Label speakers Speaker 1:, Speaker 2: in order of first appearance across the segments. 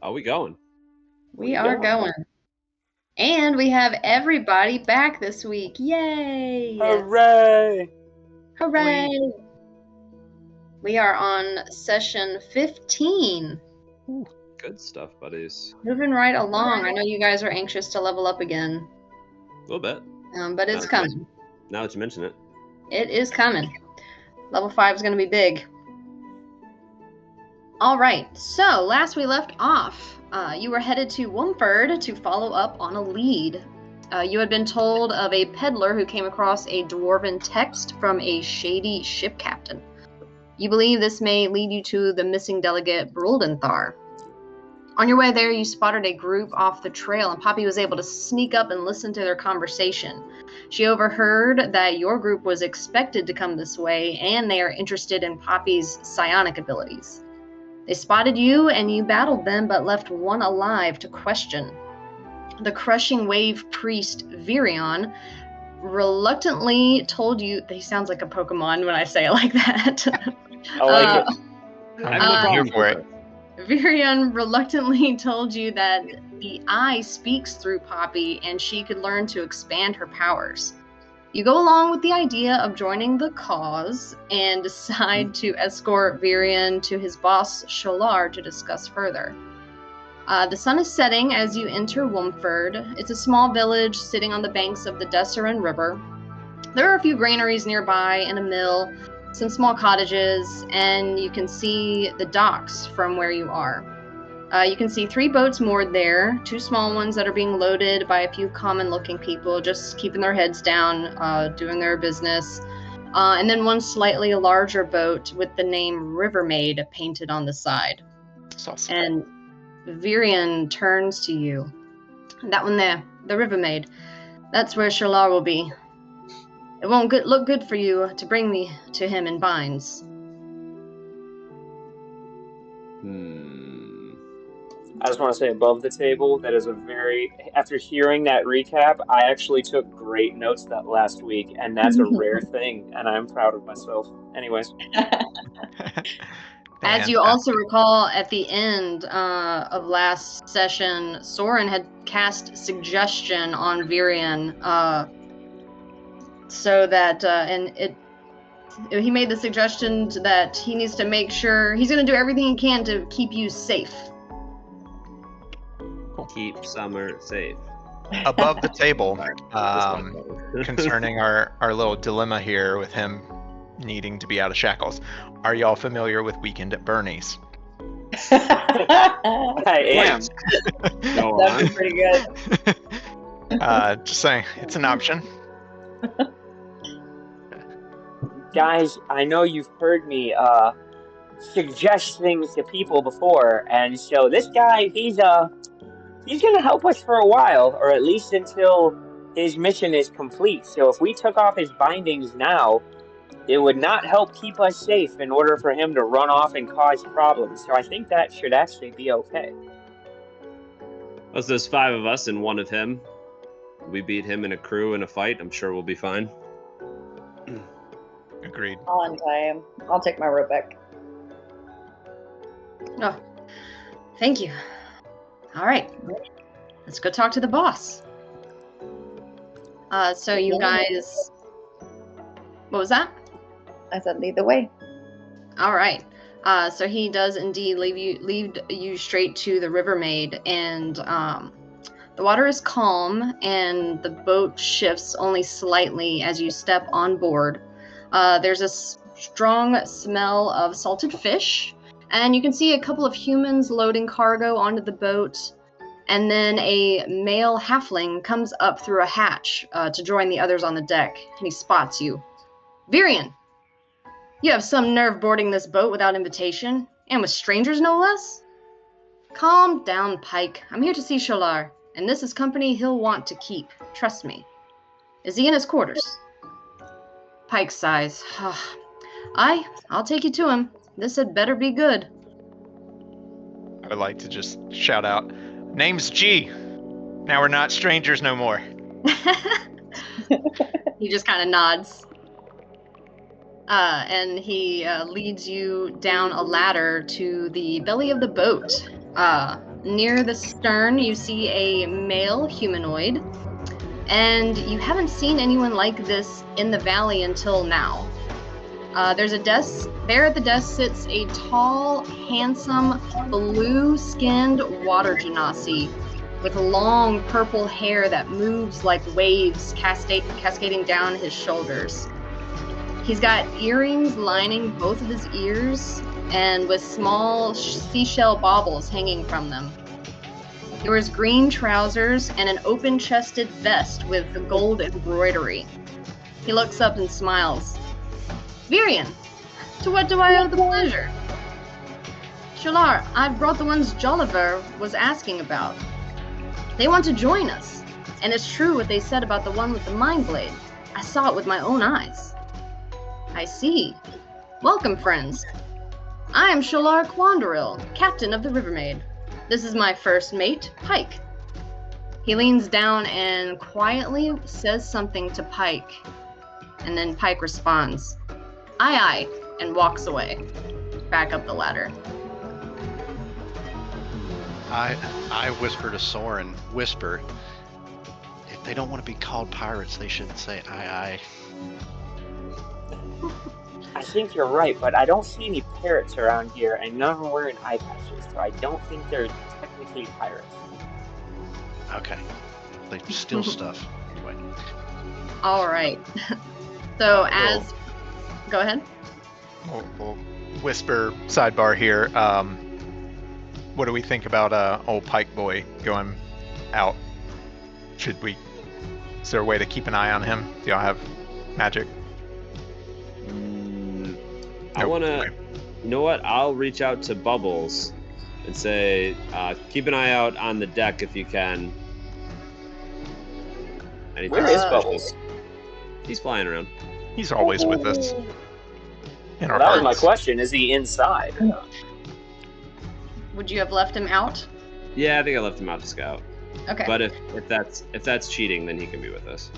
Speaker 1: Are we going?
Speaker 2: We are going. And we have everybody back this week. Yay!
Speaker 3: Hooray!
Speaker 2: Hooray! We are on session 15.
Speaker 1: Ooh, good stuff, buddies.
Speaker 2: Moving right along. I know you guys are anxious to level up again.
Speaker 1: A little bit.
Speaker 2: But it's coming.
Speaker 1: Now that you mention it.
Speaker 2: It is coming. Level 5 is going to be big. All right. So, last we left off, you were headed to Wumford to follow up on a lead. You had been told of a peddler who came across a dwarven text from a shady ship captain. You believe this may lead you to the missing delegate, Bruldenthar. On your way there, you spotted a group off the trail, and Poppy was able to sneak up and listen to their conversation. She overheard that your group was expected to come this way, and they are interested in Poppy's psionic abilities. They spotted you, and you battled them, but left one alive to question. The Crushing Wave priest, Virion, reluctantly told you... He sounds like a Pokemon when I say it like that.
Speaker 3: I like it.
Speaker 1: I'm here for it.
Speaker 2: Virion reluctantly told you that the eye speaks through Poppy and she could learn to expand her powers. You go along with the idea of joining the cause and decide to escort Virion to his boss, Sholar, to discuss further. The sun is setting as you enter Wumford. It's a small village sitting on the banks of the Desserin River. There are a few granaries nearby and a mill, some small cottages, and you can see the docks from where you are. You can see 3 boats moored there, 2 small ones that are being loaded by a few common-looking people, just keeping their heads down, doing their business. And then one slightly larger boat with the name Rivermaid painted on the side.
Speaker 3: That's awesome.
Speaker 2: And Virion turns to you. That one there, the Rivermaid. That's where Sholar will be. It won't look good for you to bring me to him in binds.
Speaker 3: I just want to say above the table, that is a very... After hearing that recap, I actually took great notes that last week, and that's a rare thing, and I'm proud of myself. Anyways.
Speaker 2: As you also recall, at the end of last session, Soren had cast Suggestion on Virion, so that, he made the suggestion that he needs to make sure, he's going to do everything he can to keep you safe.
Speaker 1: Keep Summer safe.
Speaker 4: Above the table, concerning our little dilemma here with him needing to be out of shackles. Are y'all familiar with Weekend at Bernie's?
Speaker 3: I am.
Speaker 5: That'd be pretty good.
Speaker 4: Just saying, it's an option.
Speaker 3: Guys, I know you've heard me suggest things to people before, and so this guy, he's gonna help us for a while, or at least until his mission is complete. So if we took off his bindings now, it would not help keep us safe in order for him to run off and cause problems. So I think that should actually be okay.
Speaker 1: Plus, there's 5 of us and 1 of him. We beat him in a crew in a fight. I'm sure we'll be fine.
Speaker 4: Agreed.
Speaker 5: I'll untie him. I'll take my rope back.
Speaker 2: Oh, thank you. All right, let's go talk to the boss. So you guys... What was that?
Speaker 5: I said lead the way.
Speaker 2: All right. So he does indeed lead you straight to the Rivermaid, and the water is calm, and the boat shifts only slightly as you step on board. There's a strong smell of salted fish, and you can see a couple of humans loading cargo onto the boat, and then a male halfling comes up through a hatch to join the others on the deck, and he spots you. Virion, you have some nerve boarding this boat without invitation, and with strangers no less? Calm down, Pike. I'm here to see Sholar, and this is company he'll want to keep. Trust me. Is he in his quarters? Pike sighs. I'll take you to him. This had better be good.
Speaker 4: I would like to just shout out, name's G. Now we're not strangers no more.
Speaker 2: He just kind of nods. And he leads you down a ladder to the belly of the boat. Near the stern, you see a male humanoid, and you haven't seen anyone like this in the valley until now. There's a desk. There at the desk sits a tall, handsome, blue-skinned water genasi with long purple hair that moves like waves cascading down his shoulders. He's got earrings lining both of his ears and with small seashell baubles hanging from them. He wears green trousers and an open-chested vest with gold embroidery. He looks up and smiles. Virian, to what do I owe the pleasure? Shalar, I've brought the ones Jolliver was asking about. They want to join us, and it's true what they said about the one with the mind blade. I saw it with my own eyes. I see. Welcome, friends. I am Shalar Quandaril, captain of the Rivermaid. This is my first mate, Pike. He leans down and quietly says something to Pike, and then Pike responds, "Aye, aye," and walks away, back up the ladder.
Speaker 6: I whisper to Soren, whisper, if they don't want to be called pirates, they should say aye, aye.
Speaker 3: I think you're right, but I don't see any parrots around here, and none of them wearing eye patches, so I don't think they're technically pirates.
Speaker 6: Okay. They steal stuff. Anyway.
Speaker 2: All right. So as... Go ahead.
Speaker 4: We'll whisper sidebar here. What do we think about old Pike Boy going out? Is there a way to keep an eye on him? Do y'all have magic?
Speaker 1: I want to, you know what? I'll reach out to Bubbles and say, keep an eye out on the deck if you can. Anything
Speaker 3: Where is
Speaker 1: suspicious?
Speaker 3: Bubbles?
Speaker 1: He's flying around.
Speaker 4: He's always with us. In our
Speaker 3: That was my
Speaker 4: hearts.
Speaker 3: question. Is he inside?
Speaker 2: Would you have left him out?
Speaker 1: Yeah, I think I left him out to scout.
Speaker 2: Okay.
Speaker 1: But if that's cheating, then he can be with us.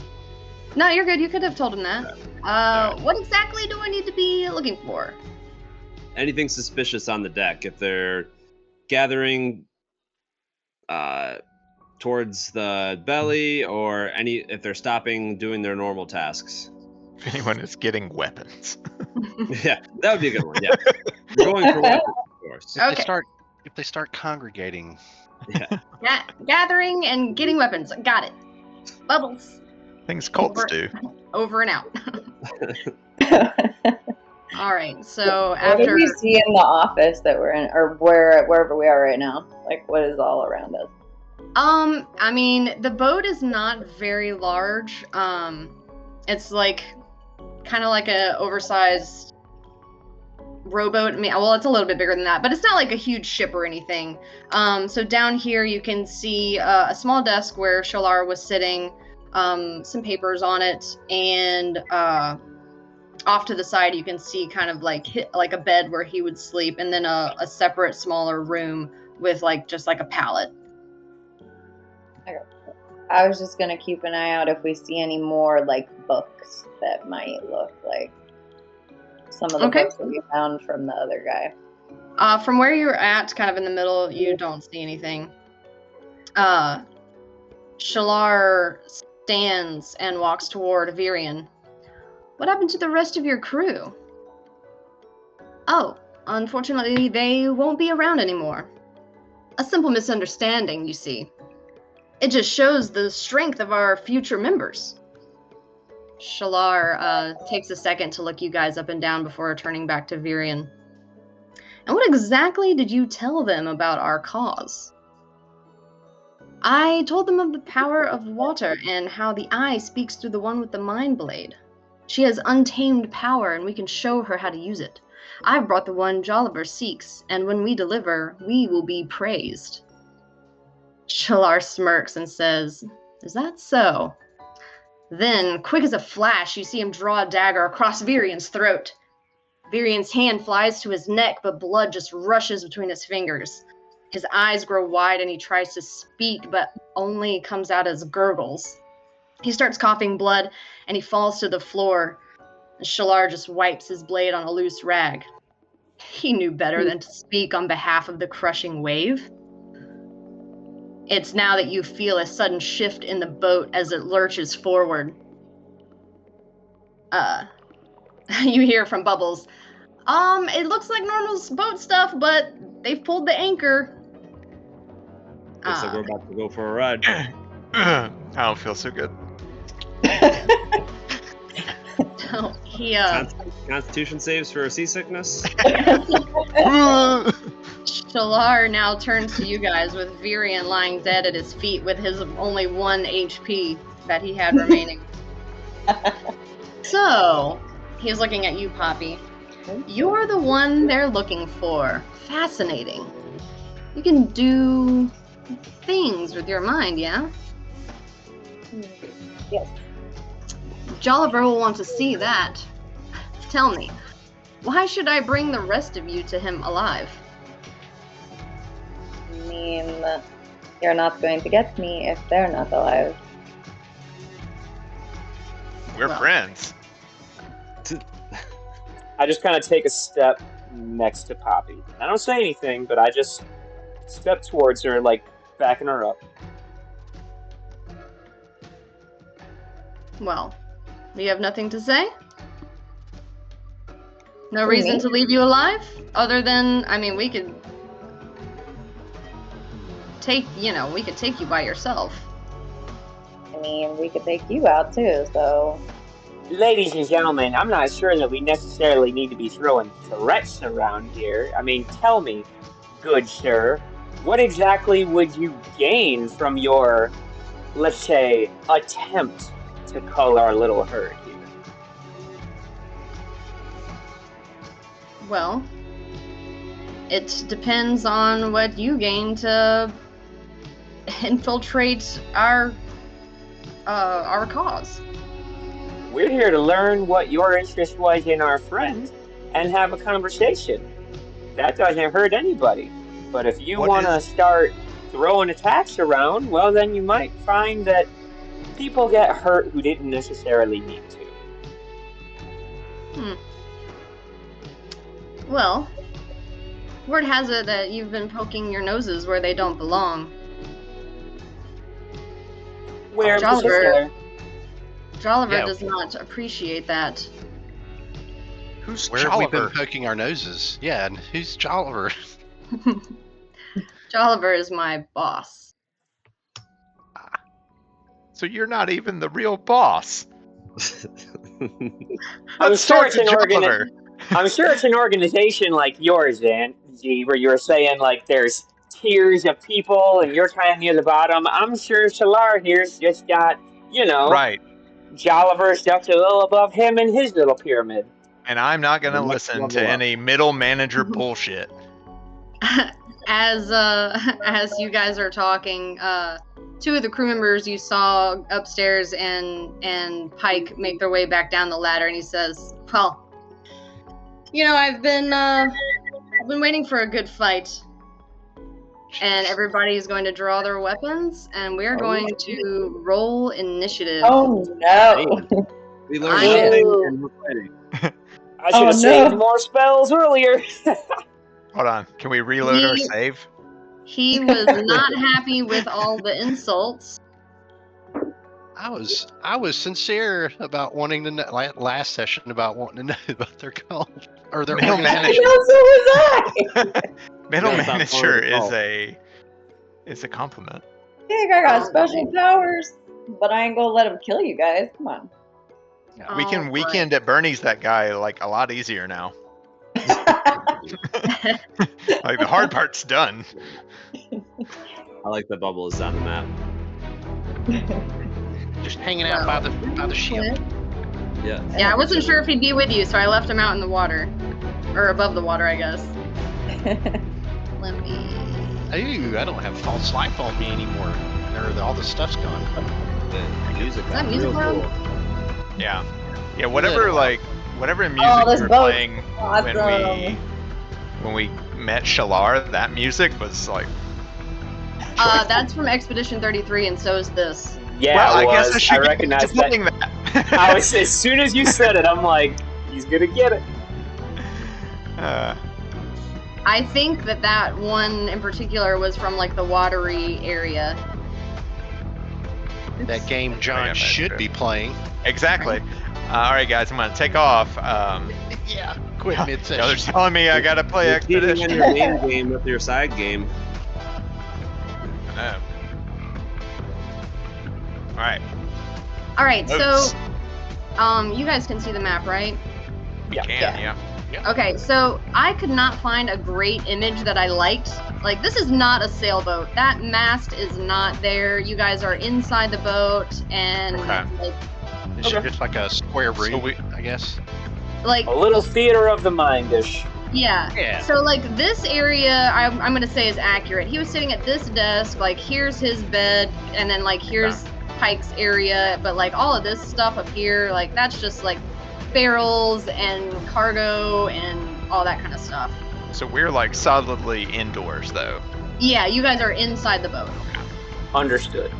Speaker 2: No, you're good. You could have told him that. What exactly do I need to be looking for?
Speaker 1: Anything suspicious on the deck? If they're gathering towards the belly, or if they're stopping doing their normal tasks.
Speaker 4: If anyone is getting weapons.
Speaker 1: Yeah, that would be a good one. Yeah, we're going for weapons, of course.
Speaker 2: Okay.
Speaker 6: If they start congregating.
Speaker 1: Yeah.
Speaker 2: Gathering and getting weapons. Got it. Bubbles.
Speaker 4: Things cults do.
Speaker 2: Over and out. All right. So
Speaker 5: What
Speaker 2: after
Speaker 5: do we see in the office that we're in, or wherever we are right now? Like, what is all around us?
Speaker 2: I mean, the boat is not very large. It's like kind of like a oversized rowboat. I mean, well, it's a little bit bigger than that, but it's not like a huge ship or anything. So down here you can see a small desk where Shalar was sitting, some papers on it, and off to the side you can see kind of like a bed where he would sleep, and then a separate smaller room with just like a pallet.
Speaker 5: I was just gonna keep an eye out if we see any more books that might look like some of the books that we found from the other guy.
Speaker 2: From where you're at, kind of in the middle, you don't see anything. Shalar stands and walks toward Virian. What happened to the rest of your crew? Oh, unfortunately, they won't be around anymore. A simple misunderstanding, you see. It just shows the strength of our future members. Shalar takes a second to look you guys up and down before turning back to Virian. And what exactly did you tell them about our cause? I told them of the power of water and how the eye speaks through the one with the mind blade. She has untamed power and we can show her how to use it. I've brought the one Jolliver seeks, and when we deliver, we will be praised. Shalar smirks and says, "Is that so?" Then, quick as a flash, you see him draw a dagger across Virian's throat. Virian's hand flies to his neck, but blood just rushes between his fingers. His eyes grow wide and he tries to speak, but only comes out as gurgles. He starts coughing blood and he falls to the floor. And Shalar just wipes his blade on a loose rag. He knew better than to speak on behalf of the crushing wave. It's now that you feel a sudden shift in the boat as it lurches forward. You hear from Bubbles, it looks like normal boat stuff, but they've pulled the anchor.
Speaker 1: Looks like we're about to go for a ride.
Speaker 4: I don't feel so good.
Speaker 2: So he,
Speaker 1: Constitution saves for seasickness?
Speaker 2: Shalar now turns to you guys with Virion lying dead at his feet with his only 1 HP that he had remaining. So, he's looking at you, Poppy. You're the one they're looking for. Fascinating. You can do things with your mind, yeah?
Speaker 5: Yes.
Speaker 2: Jolliver will want to see that. Tell me, why should I bring the rest of you to him alive?
Speaker 5: I mean, you're not going to get me if they're not alive.
Speaker 4: We're friends.
Speaker 3: I just kind of take a step next to Poppy. I don't say anything, but I just step towards her, like backing her up.
Speaker 2: Well, you have nothing to say? No reason to leave you alive? Other than, I mean, we could take you by yourself.
Speaker 5: I mean, we could take you out too, so...
Speaker 3: Ladies and gentlemen, I'm not sure that we necessarily need to be throwing threats around here. I mean, tell me, good sir, what exactly would you gain from your, let's say, attempt to cull our little herd here?
Speaker 2: Well, it depends on what you gain to infiltrate our cause.
Speaker 3: We're here to learn what your interest was in our friend and have a conversation. That doesn't hurt anybody. But if you want to start throwing attacks around, well, then you might find that people get hurt who didn't necessarily need to.
Speaker 2: Well, word has it that you've been poking your noses where they don't belong.
Speaker 3: Where in particular?
Speaker 2: Jolliver does not appreciate that.
Speaker 6: Where
Speaker 4: Jolliver?
Speaker 6: have we been poking our noses? Yeah, and who's Jolliver?
Speaker 2: Jolliver is my boss.
Speaker 4: So you're not even the real boss.
Speaker 3: I'm sure it's an organization like yours, Angie, where you're saying like there's tiers of people and you're kind of near the bottom. I'm sure Shalar here's just got,
Speaker 4: right.
Speaker 3: Jolliver's just a little above him in his little pyramid.
Speaker 4: And I'm not going to listen to any middle manager bullshit.
Speaker 2: As you guys are talking, two of the crew members you saw upstairs and Pike make their way back down the ladder, and he says, "Well, I've been waiting for a good fight, and everybody's going to draw their weapons, and we are going to roll initiative."
Speaker 5: Oh no!
Speaker 1: We learned nothing and we're fighting.
Speaker 3: I should have saved more spells earlier.
Speaker 4: Hold on. Can we reload our save?
Speaker 2: He was not happy with all the insults.
Speaker 6: I was sincere about wanting to know, last session about wanting to know about their cult or their
Speaker 4: Middle manager.
Speaker 5: So was I.
Speaker 4: Middle manager is a compliment.
Speaker 5: I think I got special powers, but I ain't gonna let him kill you guys. Come on.
Speaker 4: We can weekend at Bernie's that guy like a lot easier now. Like the hard part's done.
Speaker 1: I like the bubbles on the map.
Speaker 6: Just hanging out by the ship.
Speaker 1: Yeah.
Speaker 2: Yeah, I wasn't sure if he'd be with you, so I left him out in the water. Or above the water, I guess. Let me...
Speaker 6: Ooh, I don't have false life on me anymore. All the stuff's gone.
Speaker 1: The music.
Speaker 2: Is that music loud?
Speaker 1: cool.
Speaker 4: Yeah. Yeah, whatever music
Speaker 5: this
Speaker 4: we were
Speaker 5: boat's
Speaker 4: playing
Speaker 5: awesome.
Speaker 4: when we met Shalar, that music was like
Speaker 2: That's from Expedition 33, and so is this.
Speaker 3: Yeah,
Speaker 4: well,
Speaker 3: it
Speaker 4: I
Speaker 3: was.
Speaker 4: guess I should
Speaker 3: recognize
Speaker 4: that.
Speaker 3: I was, as soon as you said it, I'm like, he's gonna get it.
Speaker 2: I think that one in particular was from like the watery area.
Speaker 6: That game
Speaker 4: Yeah,
Speaker 6: John
Speaker 4: that's
Speaker 6: should
Speaker 4: true.
Speaker 6: be playing.
Speaker 4: Exactly. All right, guys, I'm gonna take off.
Speaker 6: Yeah, quit
Speaker 4: Y'all are
Speaker 6: mid-session.
Speaker 4: telling me I gotta play
Speaker 1: You're cheating on
Speaker 4: Expedition.
Speaker 1: your main game with your side game.
Speaker 4: I know. All right.
Speaker 2: All right,
Speaker 4: Notes.
Speaker 2: so you guys can see the map, right?
Speaker 4: We
Speaker 3: Yeah.
Speaker 4: can, yeah.
Speaker 2: Okay, so I could not find a great image that I liked. Like, this is not a sailboat. That mast is not there. You guys are inside the boat, and
Speaker 4: Okay.
Speaker 6: It's just like a square room,
Speaker 4: So we-
Speaker 6: I guess.
Speaker 2: like
Speaker 3: A little theater of the mind-ish.
Speaker 2: yeah.
Speaker 6: Yeah.
Speaker 2: So like this area, I'm gonna say is accurate. He was sitting at this desk. Like here's his bed, and then like here's Pike's area. But like all of this stuff up here, like that's just like barrels and cargo and all that kind of stuff.
Speaker 4: So we're like solidly indoors though.
Speaker 2: Yeah, you guys are inside the boat.
Speaker 3: Understood.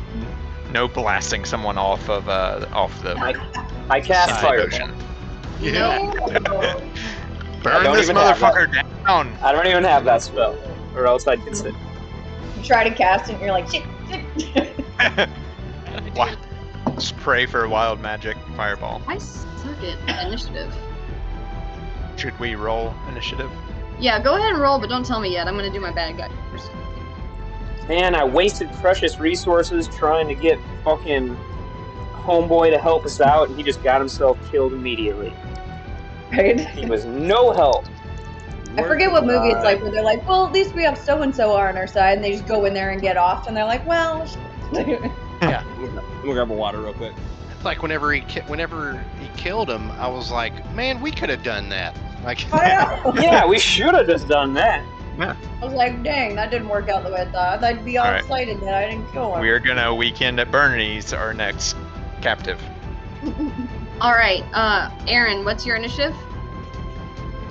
Speaker 4: No blasting someone off the
Speaker 3: I cast
Speaker 4: side
Speaker 3: fireball.
Speaker 4: ocean.
Speaker 6: Yeah.
Speaker 4: Burn
Speaker 3: don't
Speaker 4: this
Speaker 3: even have
Speaker 4: motherfucker down.
Speaker 3: I don't even have that spell, or else I'd consider.
Speaker 5: You try to cast it and you're like, shit.
Speaker 4: What? Just pray for wild magic fireball.
Speaker 2: I suck at initiative.
Speaker 4: Should we roll initiative?
Speaker 2: Yeah, go ahead and roll, but don't tell me yet. I'm gonna do my bad guy first.
Speaker 3: Man, I wasted precious resources trying to get fucking homeboy to help us out, and he just got himself killed immediately.
Speaker 5: Right?
Speaker 3: He was no help.
Speaker 5: I forget what movie it's like where they're like, well, at least we have so and so on our side, and they just go in there and get off, and they're like, well.
Speaker 6: Yeah.
Speaker 1: We'll grab a water real quick.
Speaker 6: It's like whenever he killed him, I was like, man, we could have done that. Like,
Speaker 5: I know.
Speaker 3: Yeah, we should have just done that.
Speaker 5: I was like, dang, that didn't work out the way I thought. I'd be all
Speaker 4: All right.
Speaker 5: excited that I didn't kill him.
Speaker 4: We're gonna weekend at Bernie's, our next captive.
Speaker 2: All right, Aaron, what's your initiative?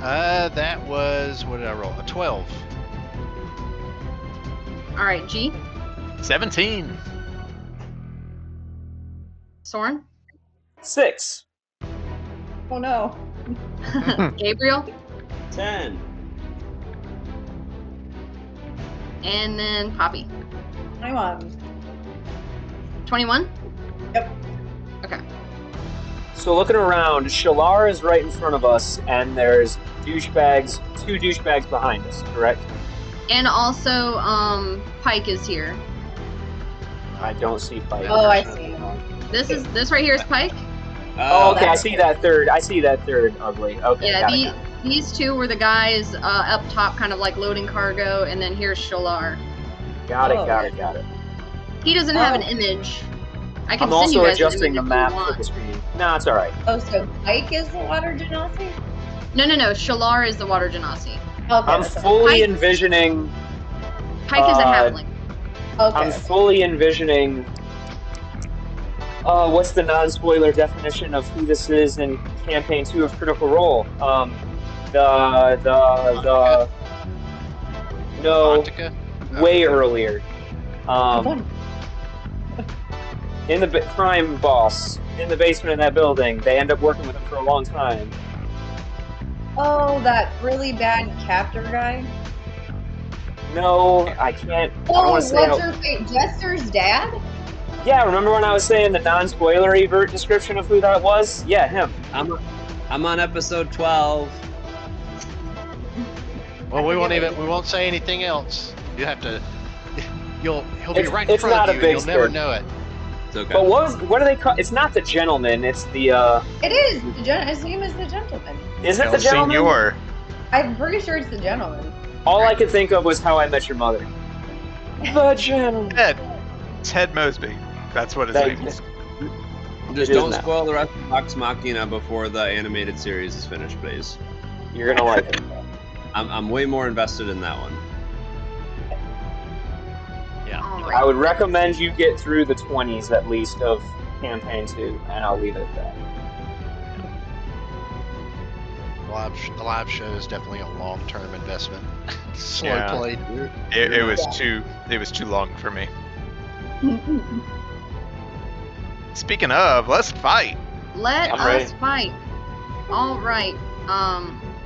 Speaker 6: that was, what did I roll? A 12.
Speaker 2: All right, G,
Speaker 4: 17.
Speaker 2: Soren,
Speaker 3: 6.
Speaker 5: Oh no.
Speaker 2: Gabriel,
Speaker 1: 10.
Speaker 2: and then Poppy.
Speaker 5: 21.
Speaker 2: 21?
Speaker 5: Yep.
Speaker 2: Okay.
Speaker 3: So looking around, Shalar is right in front of us, and there's two douchebags behind us, correct?
Speaker 2: And also, Pike is here.
Speaker 3: I don't see Pike.
Speaker 5: Oh, I see.
Speaker 2: This right here is Pike.
Speaker 3: Oh, okay, I
Speaker 5: that's
Speaker 3: see that third. I see that third ugly. Okay,
Speaker 2: Yeah,
Speaker 3: got it.
Speaker 2: these two were the guys up top, kind of like loading cargo, and then here's Shalar.
Speaker 3: Got
Speaker 5: Oh.
Speaker 3: it.
Speaker 2: He doesn't have an
Speaker 5: Oh.
Speaker 2: image. I can
Speaker 3: I'm
Speaker 2: send you
Speaker 3: also
Speaker 2: guys an
Speaker 3: adjusting the
Speaker 2: image if
Speaker 3: map
Speaker 2: you
Speaker 3: for
Speaker 2: want.
Speaker 3: the screen. No, it's alright.
Speaker 5: Oh, so Pike is the water genasi?
Speaker 2: No. Shalar is the water genasi.
Speaker 5: Okay.
Speaker 3: I'm
Speaker 5: that's
Speaker 3: fully
Speaker 2: Pike-
Speaker 3: envisioning.
Speaker 2: Pike is a halfling.
Speaker 5: okay.
Speaker 3: I'm fully envisioning. What's the non-spoiler definition of who this is in campaign 2 of Critical Role? No,
Speaker 6: Antarctica?
Speaker 3: way earlier.
Speaker 5: Fun.
Speaker 3: In the crime boss in the basement of that building. They end up working with him for a long time.
Speaker 5: Oh, that really bad captor guy?
Speaker 3: No, I can't. I don't
Speaker 5: Oh,
Speaker 3: want
Speaker 5: what's
Speaker 3: to say.
Speaker 5: her face? Jester's dad?
Speaker 3: Yeah, remember when I was saying the non-spoilery description of who that was? Yeah, him.
Speaker 1: I'm on episode 12.
Speaker 6: Well, we won't say anything else. You have to. He'll be
Speaker 3: It's-
Speaker 6: right in
Speaker 3: it's
Speaker 6: front
Speaker 3: not
Speaker 6: of
Speaker 3: a
Speaker 6: you,
Speaker 3: big
Speaker 6: and you'll never
Speaker 3: spoiler.
Speaker 6: know it.
Speaker 1: It's okay.
Speaker 3: But what do they call? It's not the gentleman. It's the.
Speaker 5: It is. His name is the gentleman.
Speaker 3: Is it
Speaker 4: El
Speaker 3: the gentleman?
Speaker 4: Senor.
Speaker 5: I'm pretty sure it's the gentleman.
Speaker 3: All I could think of was How I Met Your Mother. The gentleman.
Speaker 4: Ted Mosby. That's what his
Speaker 3: Thank
Speaker 4: name is.
Speaker 1: Just
Speaker 3: It is
Speaker 1: don't
Speaker 3: now.
Speaker 1: spoil the rest of Vox Machina before the animated series is finished, please.
Speaker 3: You're gonna like it.
Speaker 1: I'm way more invested in that one.
Speaker 2: All
Speaker 3: I
Speaker 2: right.
Speaker 3: would recommend you get through the 20s at least of campaign 2, and I'll leave it at that.
Speaker 6: The live show is definitely a long-term investment. Slow
Speaker 4: Yeah.
Speaker 6: played.
Speaker 4: It was too long for me. Speaking of, let's fight.
Speaker 2: Let
Speaker 3: I'm
Speaker 2: us
Speaker 3: ready.
Speaker 2: fight. All right.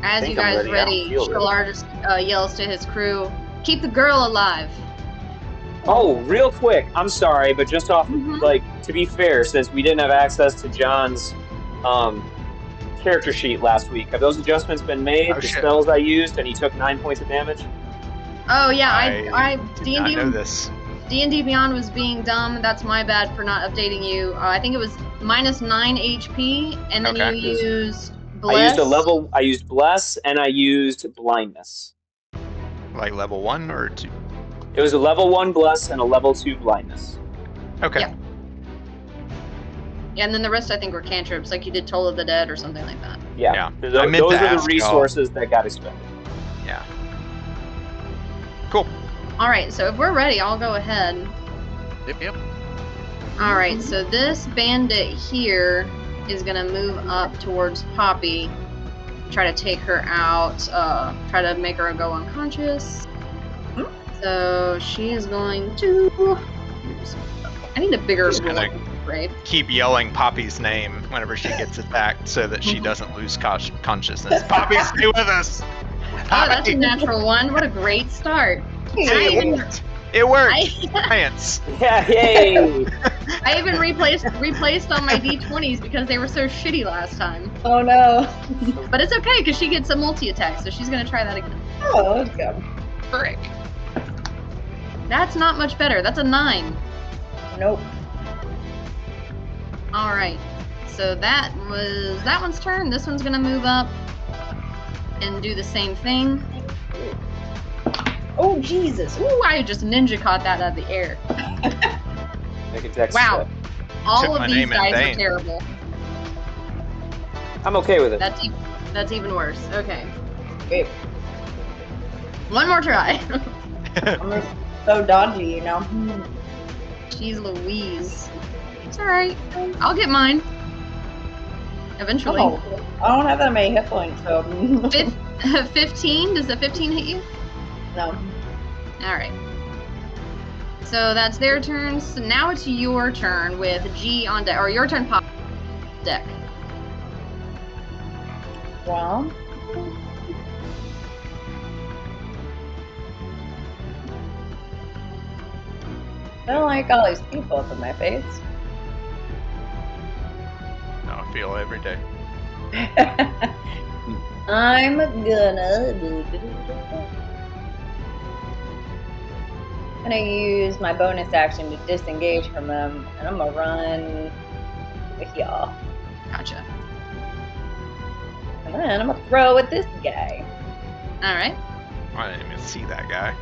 Speaker 2: As you
Speaker 3: think I'm
Speaker 2: guys
Speaker 3: ready. I don't
Speaker 2: ready,
Speaker 3: feel ready.
Speaker 2: Shalar just yells to his crew, "Keep the girl alive."
Speaker 3: Oh, real quick, I'm sorry, but just off,
Speaker 2: Mhm.
Speaker 3: like, to be fair, since we didn't have access to John's character sheet last week, have those adjustments been made?
Speaker 4: Oh,
Speaker 3: The
Speaker 4: shit.
Speaker 3: spells I used, and he took 9 points of damage?
Speaker 2: Oh yeah,
Speaker 4: I did not know this.
Speaker 2: D&D Beyond was being dumb. That's my bad for not updating you. I think it was -9 HP, and then
Speaker 4: Okay.
Speaker 2: you used
Speaker 3: I
Speaker 2: Bless.
Speaker 3: used Bless, and I used Blindness.
Speaker 4: Like level 1 or 2?
Speaker 3: It was a level 1 Bless and a level 2 Blindness.
Speaker 4: Okay.
Speaker 2: Yeah. Yeah, and then the rest I think were cantrips, like you did Toll of the Dead or something like that.
Speaker 3: Yeah.
Speaker 4: Yeah. I meant
Speaker 3: Those
Speaker 4: to
Speaker 3: are the
Speaker 4: ask
Speaker 3: resources that got expended.
Speaker 4: Yeah. Cool.
Speaker 2: All right, so if we're ready, I'll go ahead.
Speaker 6: Yep.
Speaker 2: All right, so this bandit here is gonna move up towards Poppy, try to take her out, try to make her go unconscious. So she is going to. I need a bigger
Speaker 4: Just gonna-
Speaker 2: right?
Speaker 4: Keep yelling Poppy's name whenever she gets attacked so that she doesn't lose consciousness. Poppy, stay with us!
Speaker 2: Oh, that's a natural one. What a great start.
Speaker 4: It worked! It worked! Science!
Speaker 3: Yeah, yay!
Speaker 2: I even replaced on my d20s because they were so shitty last time.
Speaker 5: Oh no.
Speaker 2: But it's okay because she gets a multi-attack, so she's gonna try that again.
Speaker 5: Oh, let's go.
Speaker 4: Frick.
Speaker 2: That's not much better. That's a 9.
Speaker 5: Nope.
Speaker 2: All right. So that was that one's turn. This one's gonna move up and do the same thing.
Speaker 5: Oh Jesus.
Speaker 2: Ooh, I just ninja caught that out of the air.
Speaker 3: Make a dex
Speaker 2: Wow.
Speaker 3: check.
Speaker 2: All
Speaker 4: Took
Speaker 2: of
Speaker 4: my
Speaker 2: these
Speaker 4: name in
Speaker 2: guys are
Speaker 4: vain.
Speaker 2: terrible.
Speaker 3: I'm okay with it.
Speaker 2: That's even worse. Okay.
Speaker 5: Wait,
Speaker 2: One more try.
Speaker 5: I'm just so dodgy, you know.
Speaker 2: Jeez Louise. It's alright. I'll get mine. Eventually.
Speaker 5: Oh, I don't have that many hit points, so
Speaker 2: 15? Does the 15 hit you?
Speaker 5: no.
Speaker 2: Alright. So that's their turn. So now it's your turn with G on deck. Or your turn, Pop. Deck.
Speaker 5: Well, I don't like all these people up in my face.
Speaker 4: No, I feel every day.
Speaker 5: I'm gonna use my bonus action to disengage from them, and I'm gonna run with y'all.
Speaker 2: Gotcha.
Speaker 5: And then I'm gonna throw at this guy.
Speaker 2: Alright.
Speaker 4: I didn't even see that guy.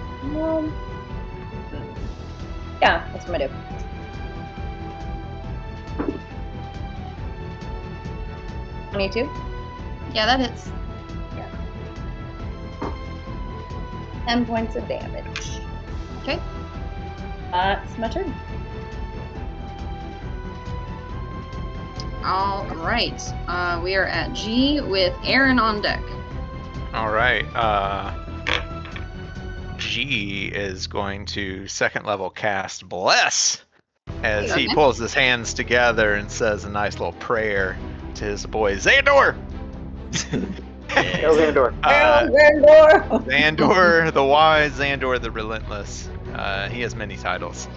Speaker 5: Yeah, that's what I'm gonna do. $22.
Speaker 2: Yeah, that hits.
Speaker 5: 10 points of damage.
Speaker 2: Okay.
Speaker 5: That's my turn.
Speaker 2: Alright. We are at G with Aaron on deck.
Speaker 4: All right. G is going to second level cast Bless as he
Speaker 2: Okay.
Speaker 4: pulls his hands together and says a nice little prayer to his boy Xandor.
Speaker 3: Hail Xandor.
Speaker 4: Xandor the Wise, Xandor the Relentless. He has many titles.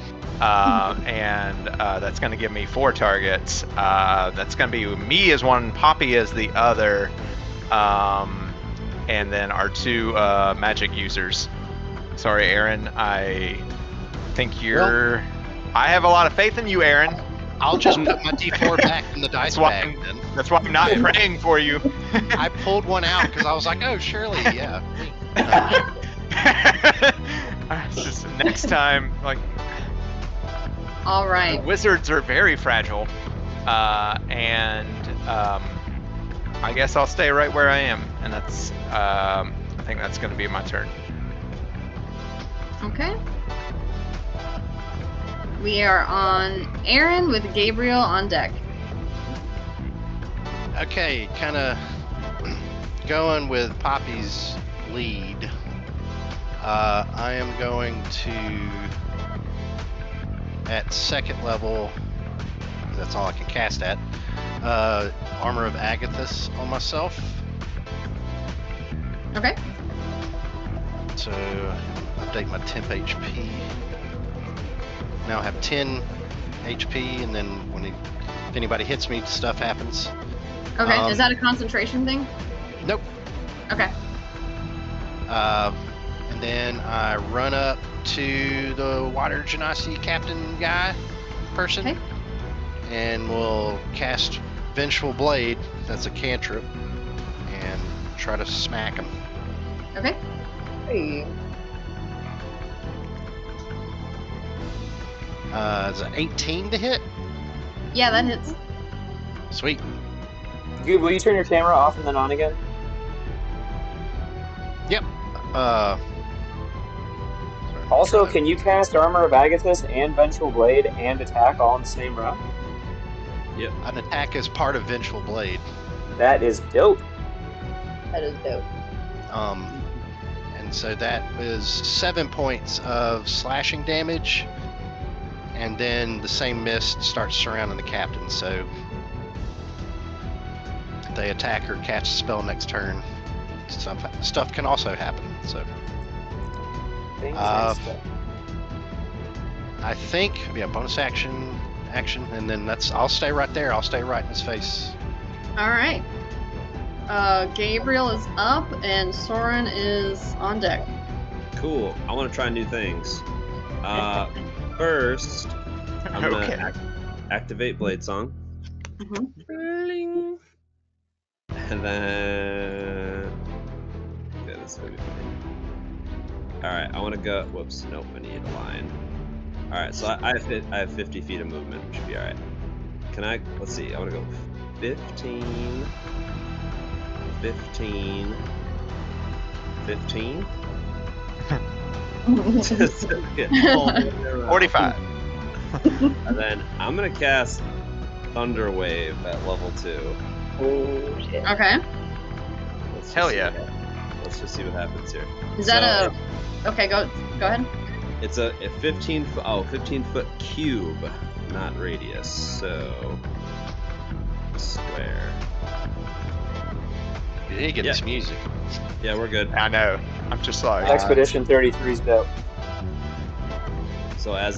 Speaker 4: And that's going to give me 4 targets. That's going to be me as one, Poppy as the other, and then our 2 magic users. Sorry, Aaron. I think you're... I have a lot of faith in you, Aaron.
Speaker 6: I'll just put my D4 back in the dice bag then.
Speaker 4: That's why I'm not praying for you.
Speaker 6: I pulled one out because I was like, oh, surely, yeah.
Speaker 4: It's just next time, like,
Speaker 2: Alright.
Speaker 4: wizards are very fragile, and I guess I'll stay right where I am, and that's I think that's going to be my turn.
Speaker 2: Okay. We are on Aaron with Gabriel on deck.
Speaker 6: Okay, kind of going with Poppy's lead. I am going to, at second level, 'cause that's all I can cast at, Armor of Agathis on myself.
Speaker 2: Okay.
Speaker 6: So update my temp HP. Now I have 10 HP, and then if anybody hits me, stuff happens.
Speaker 2: Okay. Is that a concentration thing?
Speaker 6: Nope.
Speaker 2: Okay.
Speaker 6: And then I run up to the Water Genasi captain guy person,
Speaker 2: Okay.
Speaker 6: and we'll cast Vengeful Blade. That's a cantrip, and try to smack him.
Speaker 2: Okay.
Speaker 5: Hey.
Speaker 6: Is it 18 to hit?
Speaker 2: Yeah, that hits.
Speaker 6: Sweet.
Speaker 3: Will you turn your camera off and then on again?
Speaker 6: Yep.
Speaker 3: Also, can you cast Armor of Agathis and Vengeful Blade and attack all in the same round?
Speaker 6: An attack is part of Vengeful Blade.
Speaker 3: That is dope.
Speaker 5: That is dope.
Speaker 6: And so that is 7 points of slashing damage, and then the same mist starts surrounding the captain, so if they attack or catch a spell next turn, stuff can also happen. So
Speaker 3: Things and stuff.
Speaker 6: I think bonus action, and then I'll stay right there. I'll stay right in his face.
Speaker 2: All right. Gabriel is up and Soren is on deck.
Speaker 1: Cool. I want to try new things. First, I'm gonna activate Blade Song.
Speaker 2: Mm-hmm.
Speaker 1: And then... Okay, this is gonna be funny. Alright, I want to go... Whoops, nope, I need a line. Alright, so I have 50 feet of movement, which should be alright. Can I... Let's see, I want to go 15... 15... 15? Just get all the way around.
Speaker 4: 45.
Speaker 1: And then I'm gonna cast Thunder Wave at level 2.
Speaker 5: Oh shit.
Speaker 2: Okay.
Speaker 1: Let's just
Speaker 4: Hell
Speaker 1: see
Speaker 4: yeah.
Speaker 1: Let's just see what happens here.
Speaker 2: Is that Okay, go ahead.
Speaker 1: It's a 15 foot cube, not radius. So square.
Speaker 6: You need to get this music.
Speaker 1: Yeah, we're good.
Speaker 4: I know. I'm just like,
Speaker 3: Expedition 33's dope.
Speaker 1: So as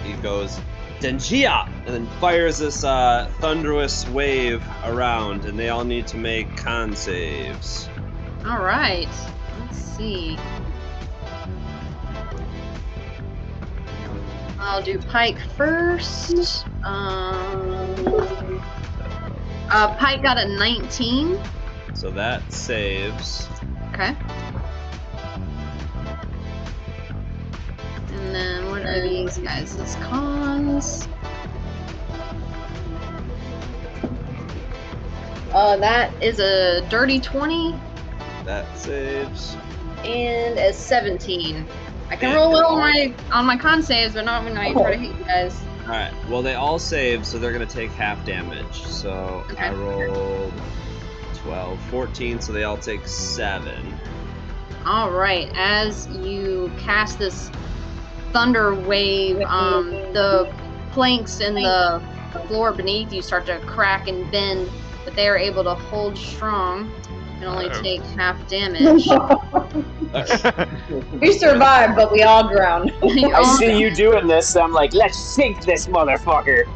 Speaker 1: he goes Denjia, and then fires this thunderous wave around, and they all need to make con saves.
Speaker 2: All right. Let's see. I'll do Pike first. Pike got a 19.
Speaker 1: So that saves.
Speaker 2: Okay. And then what are these guys' cons? That is a dirty 20
Speaker 1: That saves.
Speaker 2: and a 17. I can roll well on my con saves, but not when I try to hit you guys.
Speaker 1: Alright, well they all save, so they're gonna take half damage. So
Speaker 2: Okay.
Speaker 1: I rolled 12, 14, so they all take 7.
Speaker 2: All right, as you cast this thunder wave, the planks in the floor beneath you start to crack and bend, but they are able to hold strong and only take half damage.
Speaker 5: We survived, but we all drowned.
Speaker 3: I see you doing this, I'm like, let's sink this motherfucker.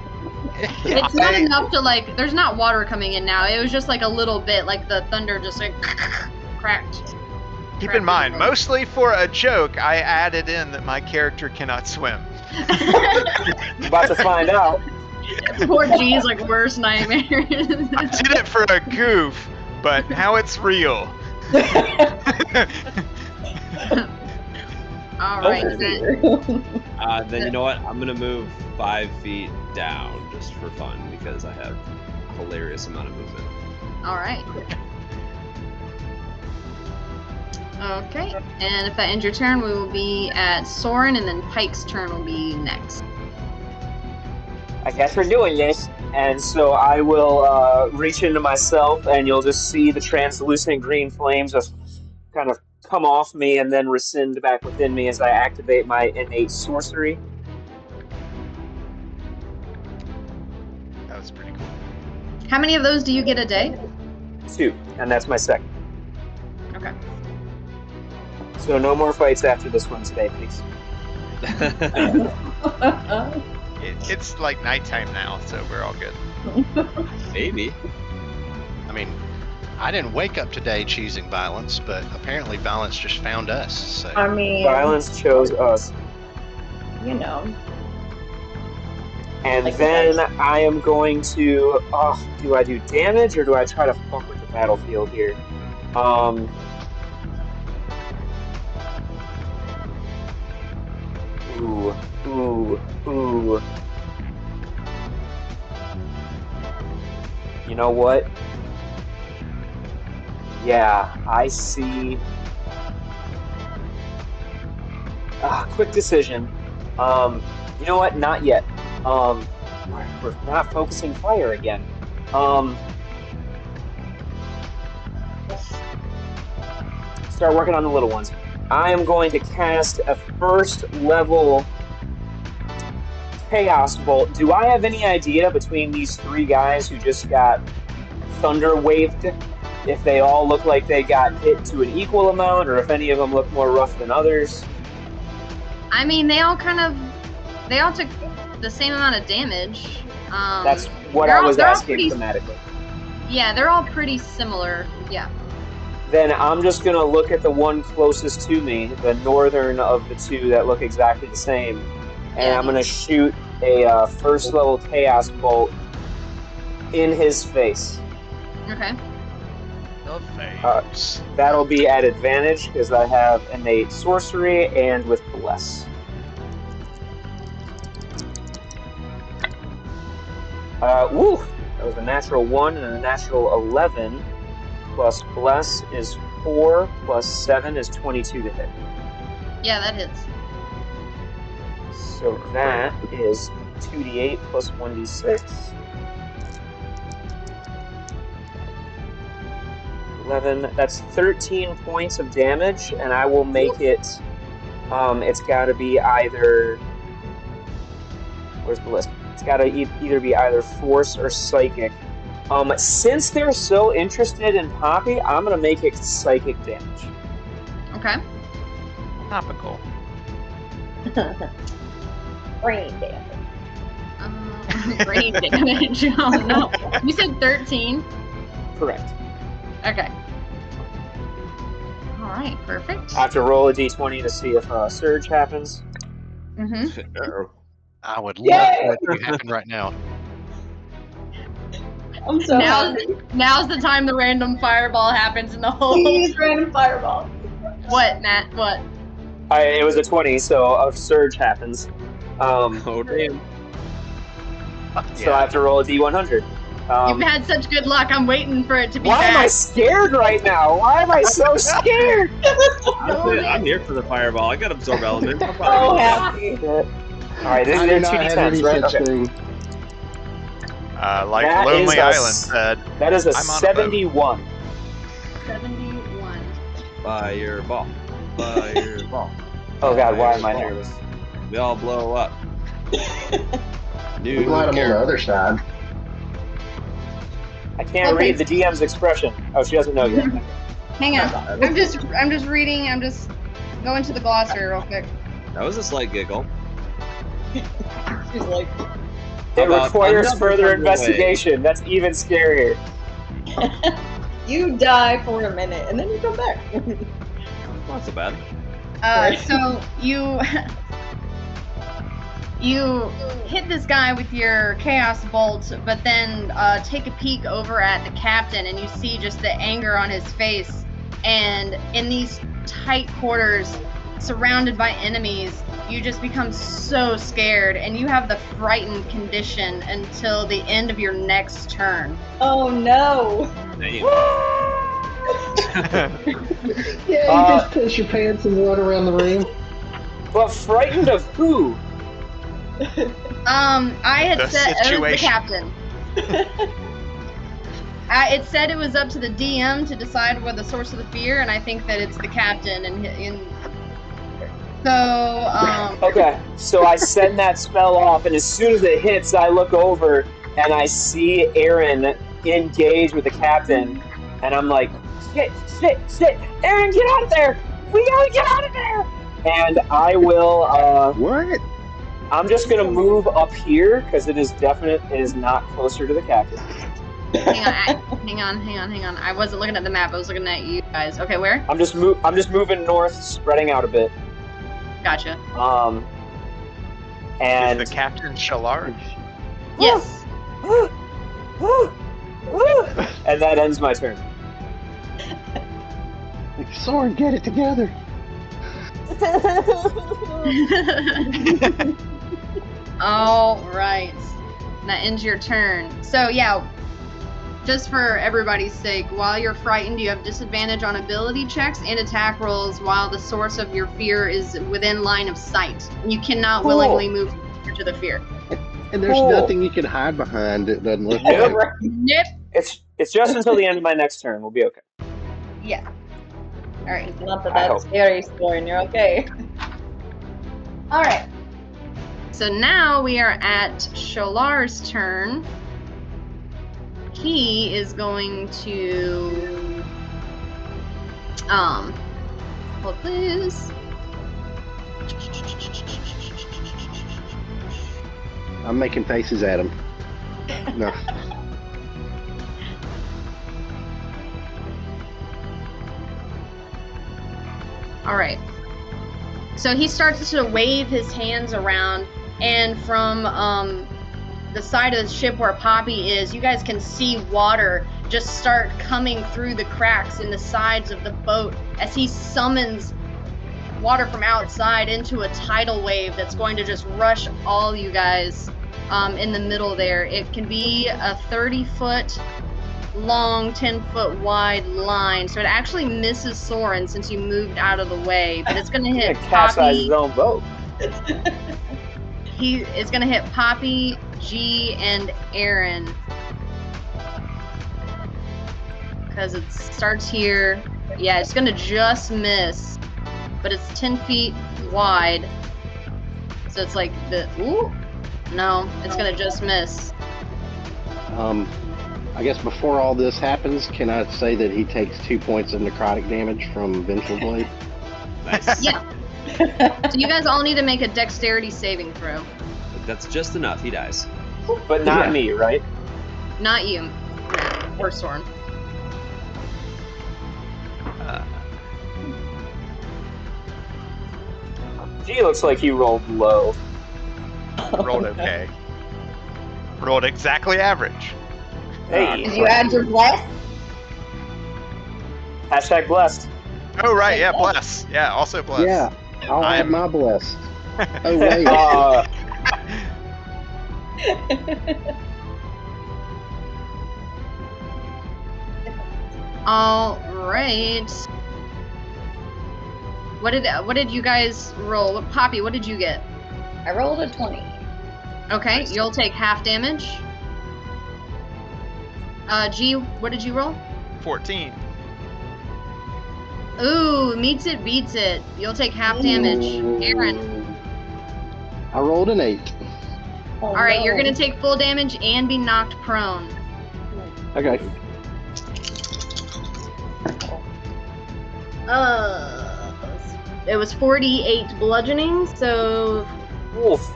Speaker 2: It's not enough to there's not water coming in now. It was just like a little bit, like the thunder just cracked.
Speaker 4: keep in mind, mostly for a joke, I added in that my character cannot swim.
Speaker 3: About to find out.
Speaker 2: Poor G's worst nightmare.
Speaker 4: I did it for a goof, but now it's real.
Speaker 2: All right.
Speaker 1: Then you know what? I'm gonna move 5 feet down just for fun because I have a hilarious amount of movement.
Speaker 2: All right. Okay, and if that ends your turn, we will be at Soren, and then Pike's turn will be next.
Speaker 3: I guess we're doing this. And so I will reach into myself, and you'll just see the translucent green flames just kind of come off me and then rescind back within me as I activate my innate sorcery.
Speaker 4: That was pretty cool.
Speaker 2: How many of those do you get a day?
Speaker 3: 2, and that's my second.
Speaker 2: Okay.
Speaker 3: So no more fights after this one today, please.
Speaker 4: It's like nighttime now, so we're all good.
Speaker 1: Maybe.
Speaker 6: I mean, I didn't wake up today choosing violence, but apparently violence just found us. So
Speaker 5: I mean,
Speaker 3: Violence chose us.
Speaker 5: you know.
Speaker 3: And
Speaker 5: Like
Speaker 3: then
Speaker 5: the
Speaker 3: I am going to... do I do damage or do I try to fuck with the battlefield here? Ooh. You know what? Yeah, I see. Quick decision. You know what? Not yet. We're not focusing fire again. Start working on the little ones. I am going to cast a first level Chaos Bolt. Do I have any idea between these three guys who just got thunder waved if they all look like they got hit to an equal amount or if any of them look more rough than others?
Speaker 2: I mean, they all took the same amount of damage.
Speaker 3: That's what I was asking thematically.
Speaker 2: Yeah, they're all pretty similar. Yeah.
Speaker 3: Then I'm just going to look at the one closest to me, the northern of the two that look exactly the same, and
Speaker 2: Yeah.
Speaker 3: I'm going to shoot a first level Chaos Bolt in his face.
Speaker 2: Okay.
Speaker 4: The face.
Speaker 3: That'll be at advantage because I have innate sorcery and with bless. Woo! That was a natural 1 and a natural 11. Plus bless is 4, plus 7 is 22 to hit.
Speaker 2: Yeah, that hits.
Speaker 3: So that is 2d8 plus 1d6. 11, that's 13 points of damage, and I will make it, it's gotta be either, where's the list? It's gotta either be either force or psychic. Since they're so interested in Poppy, I'm gonna make it psychic damage.
Speaker 2: Okay.
Speaker 4: Topical.
Speaker 5: brain damage.
Speaker 2: Brain damage. Oh no. You said 13?
Speaker 3: Correct.
Speaker 2: Okay. Alright, perfect.
Speaker 3: I have to roll a d20 to see if a surge happens.
Speaker 2: Mm-hmm.
Speaker 6: I would love for it to happen right now.
Speaker 5: I'm so happy.
Speaker 2: Now's the time the random fireball happens in the whole.
Speaker 5: Please, random fireball.
Speaker 2: What, Matt? What?
Speaker 3: It was a 20, so a surge happens.
Speaker 1: Oh, damn.
Speaker 3: So I have to roll a d100.
Speaker 2: You've had such good luck. I'm waiting for it to be
Speaker 3: Why
Speaker 2: back.
Speaker 3: am I scared right now? Why am I so scared?
Speaker 1: I'm here for the fireball. I got absorb elements. I'm
Speaker 5: So
Speaker 1: fine.
Speaker 5: happy.
Speaker 3: Alright, these
Speaker 7: I
Speaker 3: are
Speaker 7: do not have any
Speaker 3: 2d10s, right?
Speaker 7: such
Speaker 3: Okay.
Speaker 7: thing.
Speaker 4: Like
Speaker 3: That
Speaker 4: Lonely
Speaker 3: is a
Speaker 4: Island said.
Speaker 3: That is a
Speaker 4: I'm on a boat.
Speaker 3: 71.
Speaker 2: 71.
Speaker 1: Fireball. Fireball.
Speaker 3: Oh god, why am I
Speaker 1: Fireball.
Speaker 3: nervous?
Speaker 1: We all blow up.
Speaker 7: I'm
Speaker 1: New
Speaker 7: glad I'm on the
Speaker 1: character.
Speaker 7: other side.
Speaker 3: I can't
Speaker 2: Okay.
Speaker 3: read the DM's expression. Oh, she doesn't know yet.
Speaker 2: Hang on. I'm just reading. I'm just going to the glossary real quick.
Speaker 1: That was a slight giggle.
Speaker 5: She's like,
Speaker 3: It
Speaker 1: About
Speaker 3: requires
Speaker 1: another
Speaker 3: further
Speaker 1: 100
Speaker 3: investigation. That's even scarier.
Speaker 5: you die for a minute and then you come back.
Speaker 1: Not so bad.
Speaker 2: So you hit this guy with your chaos bolt, but then take a peek over at the captain, and you see just the anger on his face. And in these tight quarters, surrounded by enemies, you just become so scared, and you have the frightened condition until the end of your next turn.
Speaker 5: Oh no.
Speaker 1: Damn.
Speaker 7: Yeah, you just piss your pants and run around the room.
Speaker 3: But frightened of who?
Speaker 2: I had
Speaker 4: The
Speaker 2: said it was the
Speaker 4: situation.
Speaker 2: captain. It said it was up to the DM to decide what the source of the fear, and I think that it's the captain.
Speaker 3: Okay, so I send that spell off, and as soon as it hits, I look over and I see Aaron engage with the captain, and I'm like, shit, Aaron, get out of there! We gotta get out of there! And I will,
Speaker 8: What?
Speaker 3: I'm just gonna move up here, because it is not closer to the captain.
Speaker 2: Hang on. I wasn't looking at the map. I was looking at you guys. Okay, where?
Speaker 3: I'm just moving north, spreading out a bit.
Speaker 2: Gotcha.
Speaker 3: And
Speaker 4: Is the captain Shalar?
Speaker 2: Yes.
Speaker 3: And that ends my turn.
Speaker 8: Soren, get it together.
Speaker 2: All right. That ends your turn. So yeah, just for everybody's sake, while you're frightened, you have disadvantage on ability checks and attack rolls while the source of your fear is within line of sight. You cannot willingly move to the fear.
Speaker 8: And there's nothing you can hide behind that doesn't look
Speaker 3: Nope.
Speaker 8: like.
Speaker 2: Nope.
Speaker 3: It's just until the end of my next turn. We'll be okay.
Speaker 2: Yeah. All right.
Speaker 5: It's not that
Speaker 3: I
Speaker 5: that's
Speaker 3: hope.
Speaker 5: scary, Soren. You're okay.
Speaker 2: All right. So now we are at Sholar's turn. He is going to hold please.
Speaker 8: I'm making faces at him. No.
Speaker 2: All right. So he starts to wave his hands around, and from the side of the ship where Poppy is, you guys can see water just start coming through the cracks in the sides of the boat as he summons water from outside into a tidal wave that's going to just rush all you guys in the middle there. It can be a 30-foot long, 10-foot wide line, so it actually misses Soren since you moved out of the way, but it's going to hit
Speaker 3: capsize his
Speaker 2: Poppy.
Speaker 3: own boat.
Speaker 2: It's going to hit Poppy, G, and Aaron. Because it starts here. Yeah, it's going to just miss. But it's 10 feet wide. So it's like the... Ooh! No, it's going to just miss.
Speaker 8: I guess before all this happens, can I say that he takes 2 points of necrotic damage from Vengeful Blade?
Speaker 1: Nice.
Speaker 2: Yeah. So you guys all need to make a dexterity saving throw.
Speaker 1: That's just enough. He dies.
Speaker 3: But not
Speaker 8: Yeah.
Speaker 3: me, right?
Speaker 2: Not you, Matt, or Soren.
Speaker 3: G looks like he rolled low.
Speaker 4: Rolled okay. Rolled exactly average.
Speaker 3: Hey.
Speaker 5: Did you add your bless?
Speaker 3: Hashtag blessed.
Speaker 4: Oh right, yeah, bless. Yeah, also bless.
Speaker 8: Yeah, I'll add
Speaker 4: I'm-
Speaker 8: my blessed. Oh, wait.
Speaker 2: All right. What did you guys roll? Poppy, what did you get?
Speaker 5: I rolled a 20.
Speaker 2: Okay, you'll take half damage. G, what did you roll?
Speaker 4: 14.
Speaker 2: Ooh, meets it, beats it. You'll take half damage. Aaron.
Speaker 8: I rolled an 8.
Speaker 5: Oh,
Speaker 2: All right,
Speaker 5: no.
Speaker 2: you're gonna take full damage and be knocked prone.
Speaker 8: Okay.
Speaker 2: It was 48 bludgeoning, so
Speaker 3: Wolf.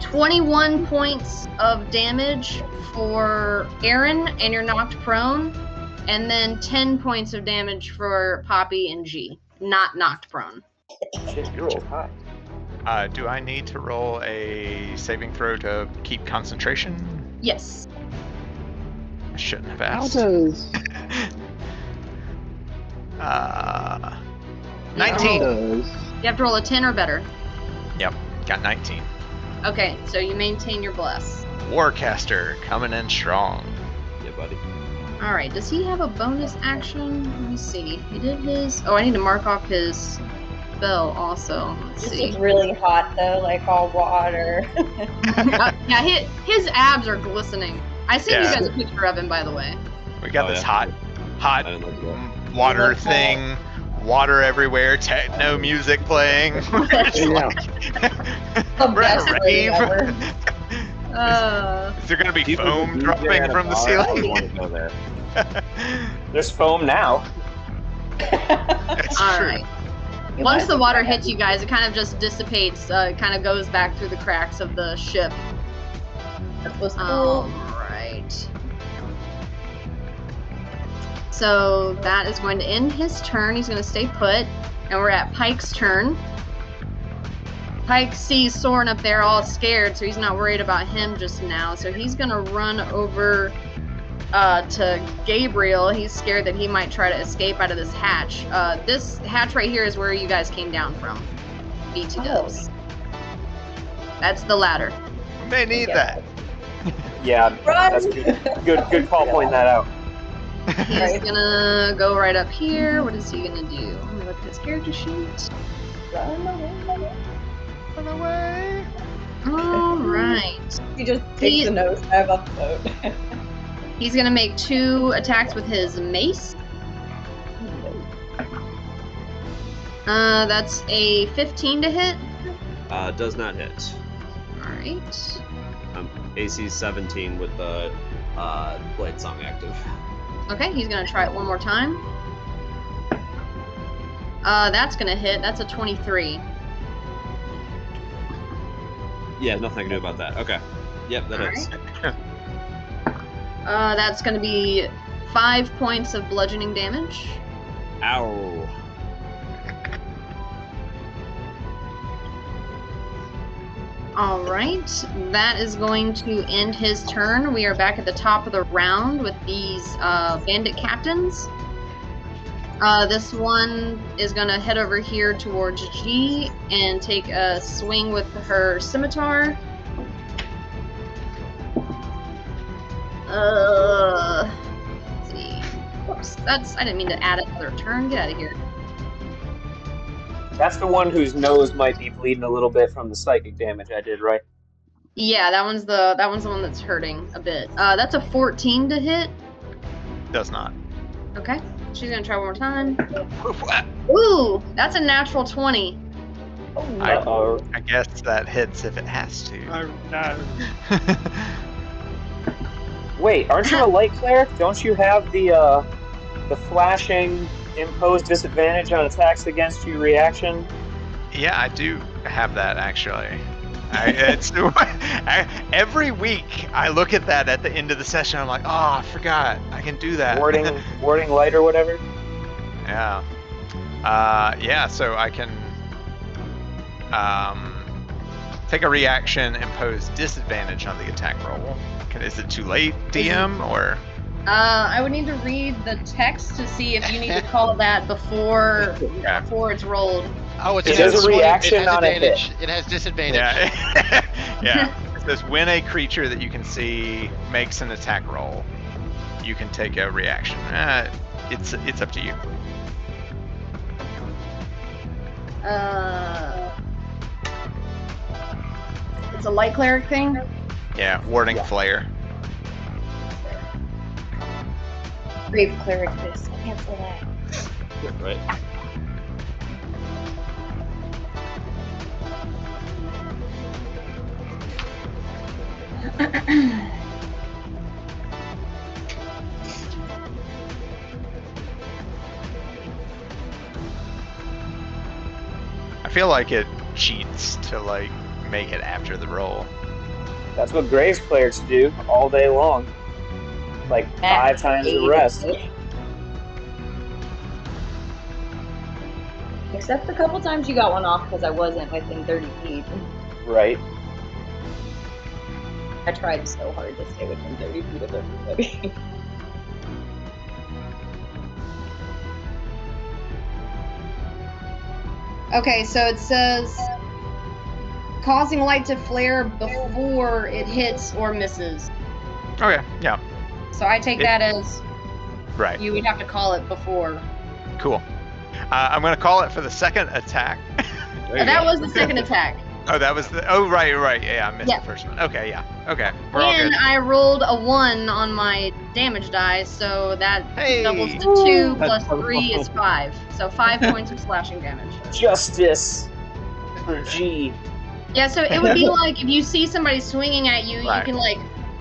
Speaker 2: 21 points of damage for Aaron, and you're knocked prone, and then 10 points of damage for Poppy and G, not knocked prone.
Speaker 3: Shit, you rolled high.
Speaker 4: Do I need to roll a saving throw to keep concentration?
Speaker 2: Yes.
Speaker 4: I shouldn't have
Speaker 8: How
Speaker 4: asked.
Speaker 8: does...
Speaker 4: 19.
Speaker 2: You have to roll a 10 or better.
Speaker 4: Got 19.
Speaker 2: Okay, so you maintain your bless.
Speaker 4: Warcaster coming in strong.
Speaker 1: Yeah, buddy.
Speaker 2: All right, does he have a bonus action? Let me see. He did his... Oh, I need to mark off his spell also. Let's
Speaker 5: This
Speaker 2: see.
Speaker 5: is really hot though, like all water.
Speaker 2: Yeah, his abs are glistening. I sent
Speaker 4: Yeah.
Speaker 2: you guys a picture of him, by the way.
Speaker 4: We got
Speaker 1: Oh,
Speaker 4: this
Speaker 1: yeah.
Speaker 4: hot
Speaker 1: I didn't look at that.
Speaker 4: water
Speaker 5: Look
Speaker 4: thing, water everywhere, techno music playing. We're just
Speaker 8: Yeah.
Speaker 4: like,
Speaker 5: The
Speaker 4: we're at
Speaker 5: best
Speaker 4: a
Speaker 5: rating
Speaker 4: rave.
Speaker 5: ever.
Speaker 4: Is there gonna be
Speaker 1: People
Speaker 4: foam
Speaker 1: who DJ
Speaker 4: dropping
Speaker 1: at a
Speaker 4: from the
Speaker 1: bar, I would
Speaker 4: ceiling?
Speaker 1: want to go there.
Speaker 3: There's foam now.
Speaker 4: It's
Speaker 2: All
Speaker 4: true.
Speaker 2: right. Once the water hits you guys, it kind of just dissipates. Kind of goes back through the cracks of the ship.
Speaker 5: That was cool.
Speaker 2: All right. So that is going to end his turn. He's going to stay put, and we're at Pike's turn. Pike sees Soren up there all scared, so he's not worried about him just now. So he's going to run over to Gabriel. He's scared that he might try to escape out of this hatch. This hatch right here is where you guys came down from. BT does. That's the ladder.
Speaker 4: We may need that.
Speaker 3: Yeah, that's good call pointing that out.
Speaker 2: He's gonna go right up here. What is he gonna do? Let me look at his character sheet.
Speaker 5: Run away.
Speaker 2: All right.
Speaker 5: He just takes the nose dive off the boat.
Speaker 2: He's gonna make 2 attacks with his mace. That's a 15 to hit.
Speaker 1: Does not hit.
Speaker 2: All right.
Speaker 1: AC 17 with the Blade Song active.
Speaker 2: Okay, he's gonna try it one more time. That's gonna hit. That's a 23.
Speaker 1: Yeah, nothing I can do about that. Okay. Yep, that hits.
Speaker 2: That's gonna be 5 points of bludgeoning damage.
Speaker 1: Ow.
Speaker 2: All right, that is going to end his turn. We are back at the top of the round with these bandit captains. This one is going to head over here towards G and take a swing with her scimitar. Let's see. Whoops, I didn't mean to add another turn. Get out of here.
Speaker 3: That's the one whose nose might be bleeding a little bit from the psychic damage I did, right?
Speaker 2: Yeah, that one's the one that's hurting a bit. That's a 14 to hit.
Speaker 4: Does not.
Speaker 2: Okay, she's gonna try one more time. Ooh, that's a natural 20.
Speaker 4: I guess that hits if it has to.
Speaker 1: Oh, no.
Speaker 3: Wait, aren't you a light cleric? Don't you have the flashing impose disadvantage on attacks against you reaction?
Speaker 4: Yeah, I do have that actually. Every week I look at that at the end of the session. I'm like, oh, I forgot. I can do that.
Speaker 3: Warding light or whatever.
Speaker 4: Yeah. So I can take a reaction, impose disadvantage on the attack roll. Is it too late, DM, or?
Speaker 2: I would need to read the text to see if you need to call that before it's rolled.
Speaker 6: Oh, it's
Speaker 3: It is a reaction on a hit.
Speaker 6: It has disadvantage.
Speaker 4: Yeah. Yeah. It says when a creature that you can see makes an attack roll, you can take a reaction. It's up to you.
Speaker 2: It's a light cleric thing.
Speaker 4: Yeah, warding flare.
Speaker 5: Brave cleric this. Cancel that.
Speaker 1: Yeah, right.
Speaker 4: I feel like it cheats to like make it after the roll.
Speaker 3: That's what Graves clerics do all day long. Like 5 times the rest.
Speaker 5: Except a couple times you got one off because I wasn't within 30 feet.
Speaker 3: Right.
Speaker 5: I tried so hard to stay within 30 feet of everybody.
Speaker 2: Okay, so it says causing light to flare before it hits or misses.
Speaker 4: Okay, yeah.
Speaker 2: So I take that as
Speaker 4: right.
Speaker 2: You would have to call it before.
Speaker 4: Cool. I'm going to call it for the second attack.
Speaker 2: That was the second attack.
Speaker 4: Oh, that was the. Oh, right. Yeah, I missed the first one. Okay, yeah. Okay, we're all
Speaker 2: And
Speaker 4: good.
Speaker 2: I rolled a 1 on my damage die, so that doubles to 2 plus 3 is 5. So 5 points of slashing damage.
Speaker 3: Justice for G.
Speaker 2: Yeah, so it would be like if you see somebody swinging at you,
Speaker 4: Right.
Speaker 2: you can like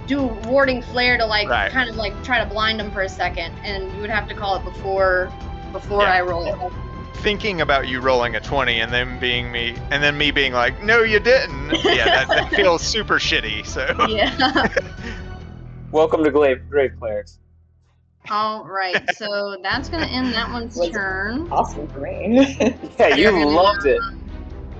Speaker 2: do warding flare to like
Speaker 4: Right.
Speaker 2: kind of like try to blind them for a second, and you would have to call it before before
Speaker 4: Yeah.
Speaker 2: I roll.
Speaker 4: Thinking about you rolling a 20 and then me being like, no, you didn't. Yeah, that feels super shitty. So
Speaker 2: Yeah.
Speaker 3: Welcome to Grave Clerics.
Speaker 2: All right. So that's gonna end that one's
Speaker 5: Was
Speaker 2: turn.
Speaker 5: awesome for me.
Speaker 3: Yeah, you
Speaker 2: You're gonna-
Speaker 3: loved it.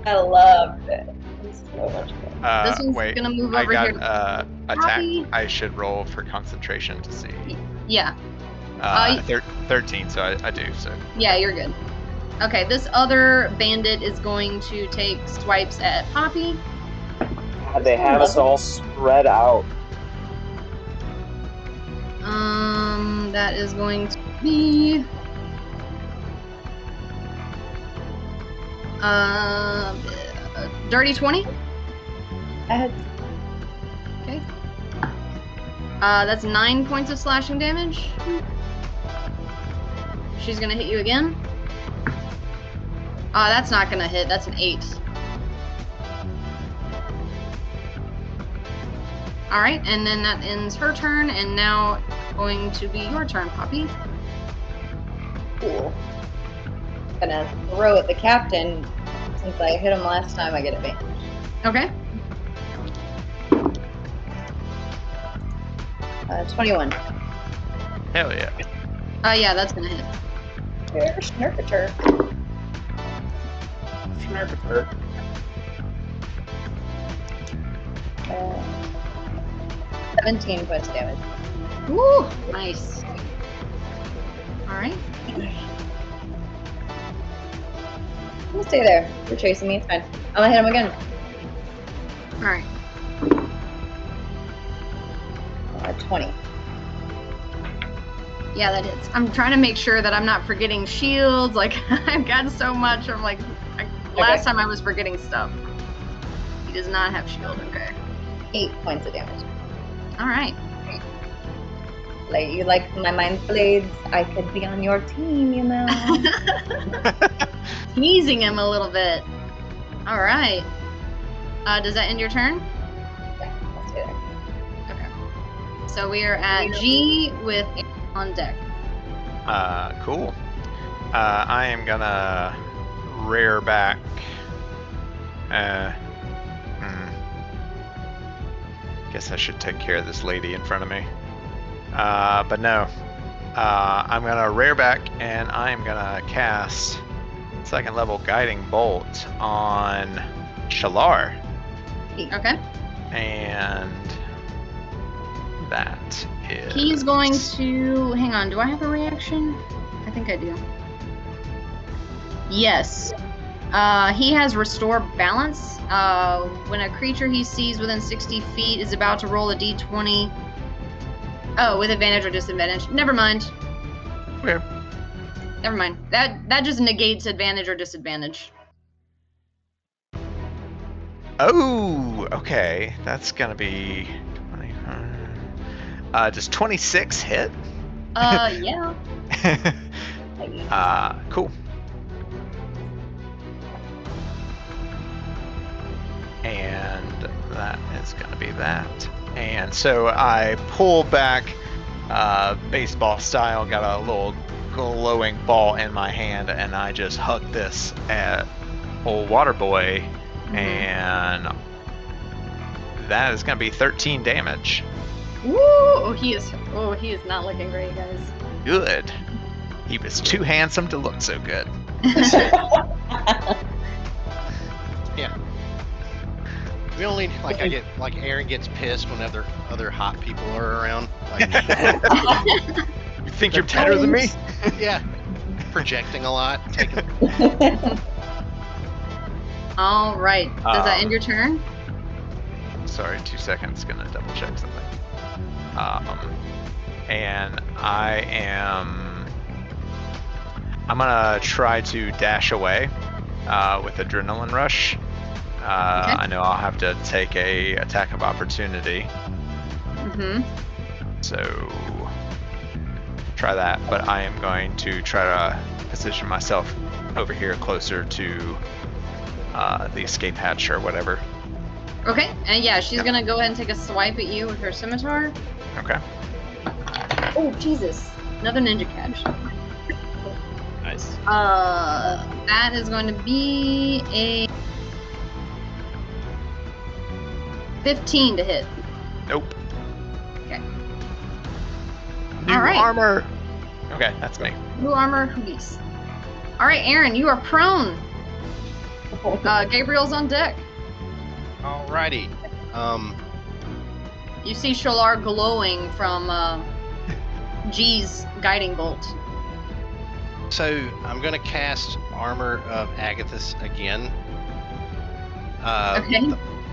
Speaker 5: I loved it. It was so much fun.
Speaker 2: This one's
Speaker 4: wait,
Speaker 2: gonna move
Speaker 4: I
Speaker 2: over
Speaker 4: got
Speaker 2: here to
Speaker 4: attack.
Speaker 2: Poppy.
Speaker 4: I should roll for concentration to see.
Speaker 2: Yeah.
Speaker 4: 13, so I do. So
Speaker 2: Yeah, you're good. Okay, this other bandit is going to take swipes at Poppy.
Speaker 3: God, they have us all spread out.
Speaker 2: That is going to be dirty 20.
Speaker 5: I
Speaker 2: Okay. That's 9 points of slashing damage. She's gonna hit you again. That's not gonna hit. That's an 8. All right, and then that ends her turn, and now going to be your turn, Poppy.
Speaker 5: Cool. Gonna throw at the captain. Since I hit him last time, I get advantage.
Speaker 2: Okay.
Speaker 5: 21.
Speaker 4: hell yeah.
Speaker 2: Yeah, that's gonna hit.
Speaker 5: Snurkatur.
Speaker 3: Snurkatur.
Speaker 5: 17 points of damage.
Speaker 2: Woo! Nice. All right.
Speaker 5: I'm gonna stay there. You're chasing me. It's fine. I'm gonna hit him again.
Speaker 2: All right.
Speaker 5: 20.
Speaker 2: Yeah, that hits. I'm trying to make sure that I'm not forgetting shields. Like, I've got so much. I'm like, last time I was forgetting stuff. He does not have shield. Okay.
Speaker 5: 8 points of damage.
Speaker 2: All right.
Speaker 5: Like, you like my mind blades? I could be on your team, you know.
Speaker 2: Teasing him a little bit. All right. Does that end your turn?
Speaker 5: Yeah, I'll stay there.
Speaker 2: Okay. So we are at G with Aaron on deck.
Speaker 4: Cool. I am gonna rear back. Guess I should take care of this lady in front of me. But no. I'm gonna rear back and I'm gonna cast 2nd level Guiding Bolt on Shalar.
Speaker 2: Okay.
Speaker 4: And that is...
Speaker 2: He's going to... Hang on. Do I have a reaction? I think I do. Yes. He has Restore Balance. When a creature he sees within 60 feet is about to roll a d20... Oh, with advantage or disadvantage. Never mind.
Speaker 4: Okay.
Speaker 2: Never mind. That just negates advantage or disadvantage.
Speaker 4: Oh, okay. That's gonna be 20. Does 26 hit?
Speaker 2: Yeah.
Speaker 4: Cool. And that is gonna be that. And so I pull back, baseball style, got a little glowing ball in my hand, and I just hug this at old water boy, and that is gonna be 13 damage.
Speaker 2: Woo! Oh, he is not looking great, guys.
Speaker 4: Good. He was too handsome to look so good.
Speaker 6: We only like Aaron gets pissed when other hot people are around. Like,
Speaker 4: You think you're better than me?
Speaker 6: yeah, projecting a lot.
Speaker 2: All right. Does that end your turn?
Speaker 4: Sorry, 2 seconds. Gonna double check something. And I'm gonna try to dash away with Adrenaline Rush.
Speaker 2: Okay.
Speaker 4: I know I'll have to take a attack of opportunity. So try that, but I am going to try to position myself over here closer to the escape hatch or whatever.
Speaker 2: Okay. And yeah, she's gonna go ahead and take a swipe at you with her scimitar.
Speaker 4: Okay.
Speaker 5: Oh, Jesus.
Speaker 2: Another ninja catch.
Speaker 1: Nice.
Speaker 2: That is going to be a 15 to hit.
Speaker 4: Nope.
Speaker 2: Okay.
Speaker 4: New
Speaker 2: All right.
Speaker 4: armor. Okay, that's me.
Speaker 2: New armor, Hoogies. All right, Aaron, you are prone. Gabriel's on deck.
Speaker 6: Alrighty.
Speaker 2: You see Sholar glowing from G's guiding bolt.
Speaker 6: So I'm gonna cast Armor of Agathis again.
Speaker 2: Okay.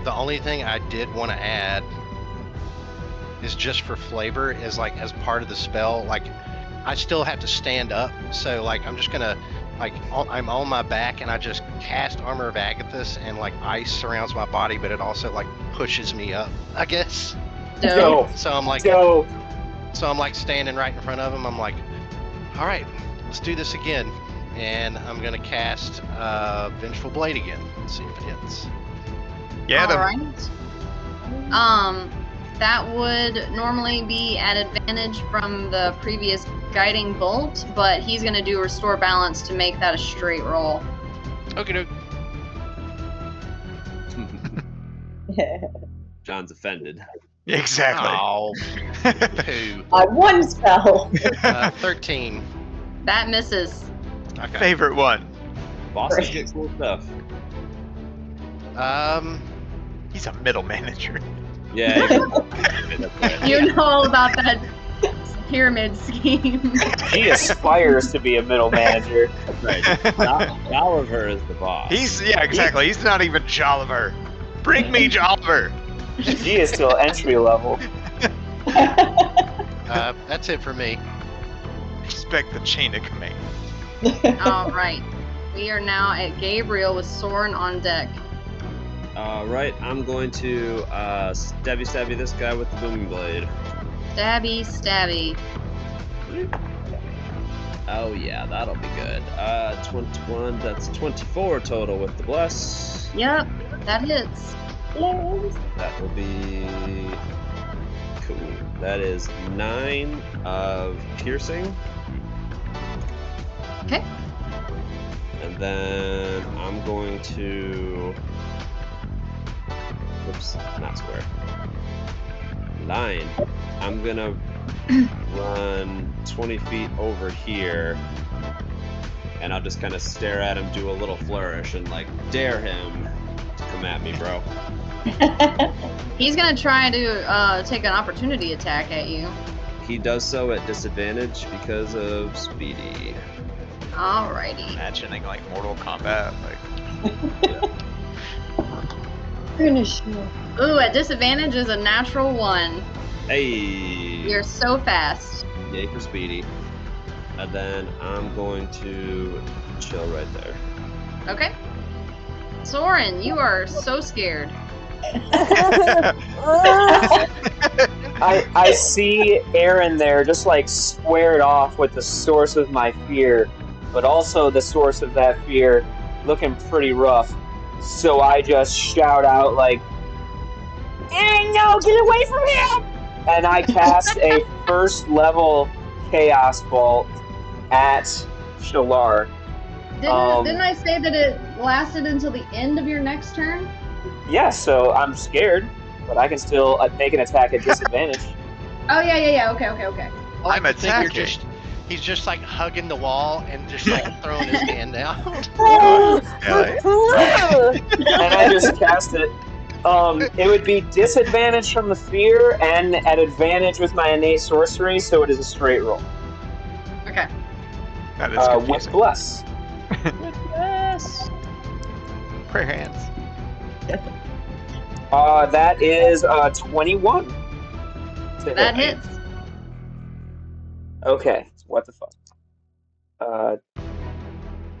Speaker 6: The only thing I did want to add is just for flavor, is like as part of the spell, like I still have to stand up. So like I'm just gonna I'm on my back and I just cast Armor of Agathis and like ice surrounds my body, but it also like pushes me up, I guess.
Speaker 2: Dope.
Speaker 6: So I'm like,
Speaker 3: So
Speaker 6: so I'm like standing right in front of him. I'm like, all right, let's do this again. And I'm gonna cast Vengeful Blade again. See if it hits.
Speaker 4: Get him.
Speaker 2: All right. That would normally be at advantage from the previous guiding bolt, but he's gonna do Restore Balance to make that a straight roll.
Speaker 6: Okay, doke.
Speaker 1: John's offended.
Speaker 4: Exactly.
Speaker 6: Oh, poo.
Speaker 5: One spell.
Speaker 6: 13.
Speaker 2: That misses.
Speaker 6: Okay.
Speaker 4: Favorite one.
Speaker 1: Bosses get cool stuff.
Speaker 4: He's a middle manager.
Speaker 1: Yeah. That's right.
Speaker 2: You know all about that pyramid scheme.
Speaker 3: he aspires to be a middle manager.
Speaker 1: That's right. Oliver is the boss.
Speaker 4: Exactly. He's not even Jolliver. Bring me Jolliver.
Speaker 3: He is still entry level.
Speaker 6: That's it for me.
Speaker 4: Respect the chain of command.
Speaker 2: All right. We are now at Gabriel with Soren on deck.
Speaker 1: Right, I'm going to stabby this guy with the booming blade.
Speaker 2: Stabby.
Speaker 1: Oh yeah, that'll be good. 21, that's 24 total with the bless.
Speaker 2: Yep, that hits.
Speaker 1: That will be cool. That is 9 of piercing.
Speaker 2: Okay.
Speaker 1: And then I'm going to... Oops, not square. Line. I'm gonna run 20 feet over here, and I'll just kind of stare at him, do a little flourish, and like dare him to come at me, bro.
Speaker 2: He's gonna try to take an opportunity attack at you.
Speaker 1: He does so at disadvantage because of Speedy.
Speaker 2: Alrighty.
Speaker 4: Imagining like Mortal Kombat.
Speaker 5: Finish.
Speaker 2: Ooh, at disadvantage is a natural 1.
Speaker 1: Hey!
Speaker 2: You're so fast.
Speaker 1: Yay for Speedy. And then I'm going to chill right there.
Speaker 2: Okay. Soren, you are so scared.
Speaker 3: I see Aaron there just like squared off with the source of my fear, but also the source of that fear looking pretty rough. So I just shout out like, "Aaron, no, get away from him!" And I cast a first level Chaos Bolt at Sholar.
Speaker 2: Didn't I say that it lasted until the end of your next turn?
Speaker 3: Yeah, so I'm scared, but I can still make an attack at disadvantage.
Speaker 2: Oh, yeah. Okay.
Speaker 6: I
Speaker 4: I'm
Speaker 6: think you're
Speaker 4: attacking.
Speaker 6: he's just like hugging the wall and just like throwing his hand out.
Speaker 3: And I just cast it. It would be disadvantage from the fear and at advantage with my innate sorcery, so it is a straight roll.
Speaker 2: Okay.
Speaker 4: That is
Speaker 3: With
Speaker 4: confusing.
Speaker 3: bless.
Speaker 1: Yes!
Speaker 4: Prayer hands.
Speaker 3: That is 21.
Speaker 2: That hits.
Speaker 3: Okay, what the fuck?